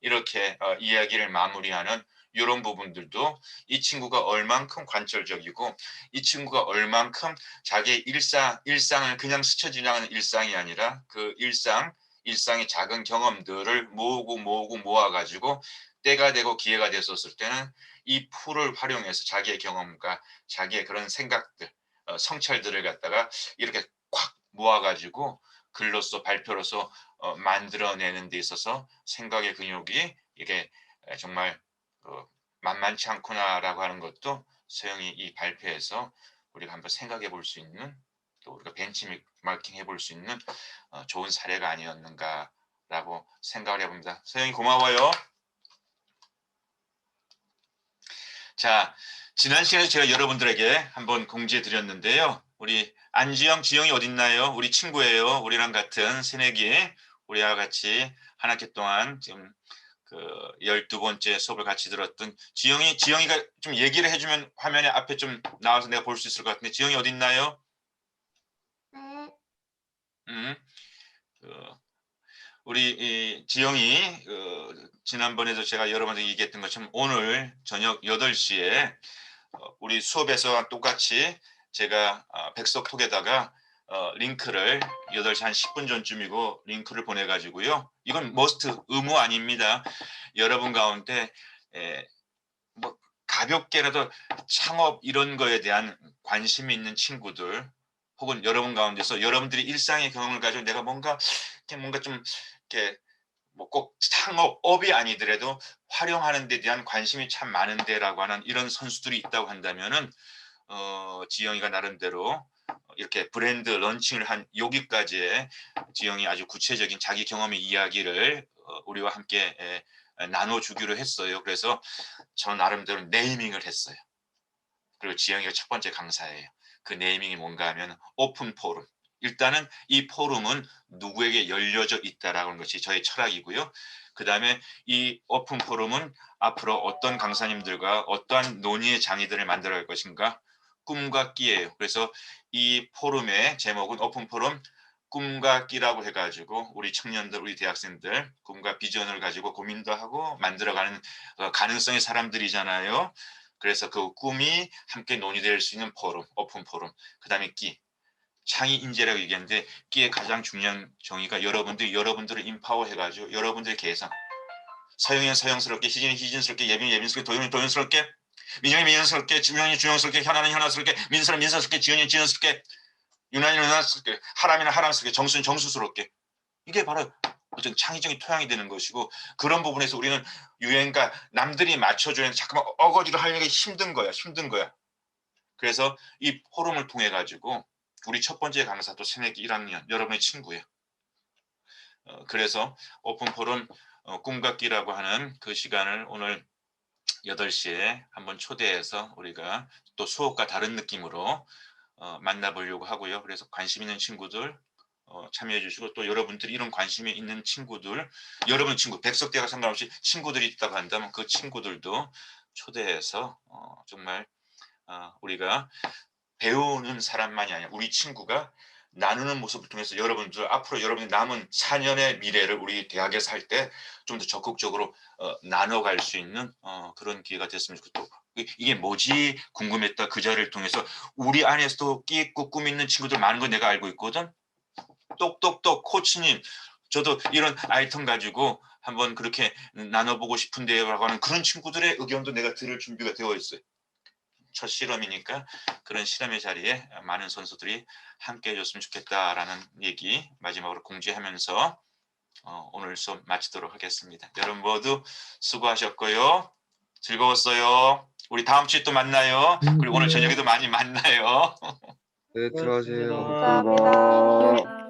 이렇게 이야기를 마무리하는 이런 부분들도 이 친구가 얼만큼 관철적이고 이 친구가 얼만큼 자기의 일상을 그냥 스쳐 지나가는 일상이 아니라 그 일상의 작은 경험들을 모아가지고 때가 되고 기회가 됐었을 때는 이 풀을 활용해서 자기의 경험과 자기의 그런 생각들, 성찰들을 갖다가 이렇게 꽉 모아가지고 글로서 발표로서 만들어내는 데 있어서 생각의 근육이 이게 정말 만만치 않구나라고 하는 것도 서영이 이 발표에서 우리가 한번 생각해 볼 수 있는 또 우리가 벤치마킹 해볼 수 있는 좋은 사례가 아니었는가라고 생각을 해봅니다. 서영이 고마워요. 자, 지난 시간에 제가 여러분들에게 한번 공지해 드렸는데요. 우리 안지영, 지영이 어딨나요? 우리 친구예요. 우리랑 같은 새내기 우리와 같이 한 학기 동안 지금 그 12번째 수업을 같이 들었던 지영이가 좀 얘기를 해주면 화면에 앞에 좀 나와서 내가 볼 수 있을 것 같은데 지영이 어딨나요? 네. 우리 지영이 지난번에도 제가 여러 번 얘기했던 것처럼 오늘 저녁 8시에 우리 수업에서 똑같이 제가 백석톡에다가 링크를 8시 한 10분 전쯤이고 링크를 보내가지고요. 이건 머스트 의무 아닙니다. 여러분 가운데 뭐 가볍게라도 창업 이런 거에 대한 관심이 있는 친구들 혹은 여러분 가운데서 여러분들이 일상의 경험을 가지고 내가 뭔가 좀 이렇게 뭐 꼭 창업업이 아니더라도 활용하는 데 대한 관심이 참 많은데라고 하는 이런 선수들이 있다고 한다면은 지영이가 나름대로 이렇게 브랜드 런칭을 한 여기까지의 지영이 아주 구체적인 자기 경험의 이야기를 우리와 함께 나눠주기로 했어요. 그래서 저 나름대로 네이밍을 했어요. 그리고 지영이가 첫 번째 강사예요. 그 네이밍이 뭔가 하면 오픈 포럼. 일단은 이 포럼은 누구에게 열려져 있다라고 하는 것이 저의 철학이고요. 그 다음에 이 오픈 포럼은 앞으로 어떤 강사님들과 어떠한 논의의 장이들을 만들어갈 것인가? 꿈과 끼예요. 그래서 이 포럼의 제목은 오픈 포럼 꿈과 끼라고 해가지고 우리 청년들, 우리 대학생들 꿈과 비전을 가지고 고민도 하고 만들어가는 가능성의 사람들이잖아요. 그래서 그 꿈이 함께 논의될 수 있는 포럼, 오픈 포럼. 그 다음에 끼. 창의 인재라고 얘기하는데 끼의 가장 중요한 정의가 여러분들을 인파워 해가지고 여러분들의 개성. 서영이는 서영스럽게, 희진이 희진스럽게, 예빈이 예빈스럽게, 도윤이 도윤스럽게, 민영이 민영스럽게, 주영이 주영스럽게, 현아는 현아스럽게, 민서는 민서스럽게, 지연이 지연스럽게, 유난이는 유난스럽게, 하람이는 하람스럽게, 정수는 정수스럽게. 이게 바로 어떤 창의적인 토양이 되는 것이고 그런 부분에서 우리는 유행과 남들이 맞춰주는 잠깐만 어거지로 하려는 게 힘든 거야. 그래서 이 포럼을 통해 가지고 우리 첫 번째 강사도 새내기 1학년 여러분의 친구예요. 그래서 오픈 포럼 꿈과 끼라고 하는 그 시간을 오늘 8시에 한번 초대해서 우리가 또 수업과 다른 느낌으로 만나보려고 하고요. 그래서 관심 있는 친구들 참여해 주시고 또 여러분들이 이런 관심이 있는 친구들 여러분 친구 백석대가 상관없이 친구들이 있다고 한다면 그 친구들도 초대해서 정말 우리가 배우는 사람만이 아니라 우리 친구가 나누는 모습을 통해서 여러분들 앞으로 여러분의 남은 4년의 미래를 우리 대학에서 할 때 좀 더 적극적으로 나눠갈 수 있는 그런 기회가 됐으면 좋겠고 이게 뭐지 궁금했다 그 자리를 통해서 우리 안에서도 끼 있고 꿈 있는 친구들 많은 거 내가 알고 있거든. 똑똑똑 코치님 저도 이런 아이템 가지고 한번 그렇게 나눠보고 싶은데요 라고 하는 그런 친구들의 의견도 내가 들을 준비가 되어 있어요. 첫 실험이니까 그런 실험의 자리에 많은 선수들이 함께 해줬으면 좋겠다라는 얘기 마지막으로 공지하면서 오늘 수업 마치도록 하겠습니다. 여러분 모두 수고하셨고요. 즐거웠어요. 우리 다음 주에 또 만나요. 그리고 오늘 저녁에도 많이 만나요. 네, 들어가세요. 감사합니다.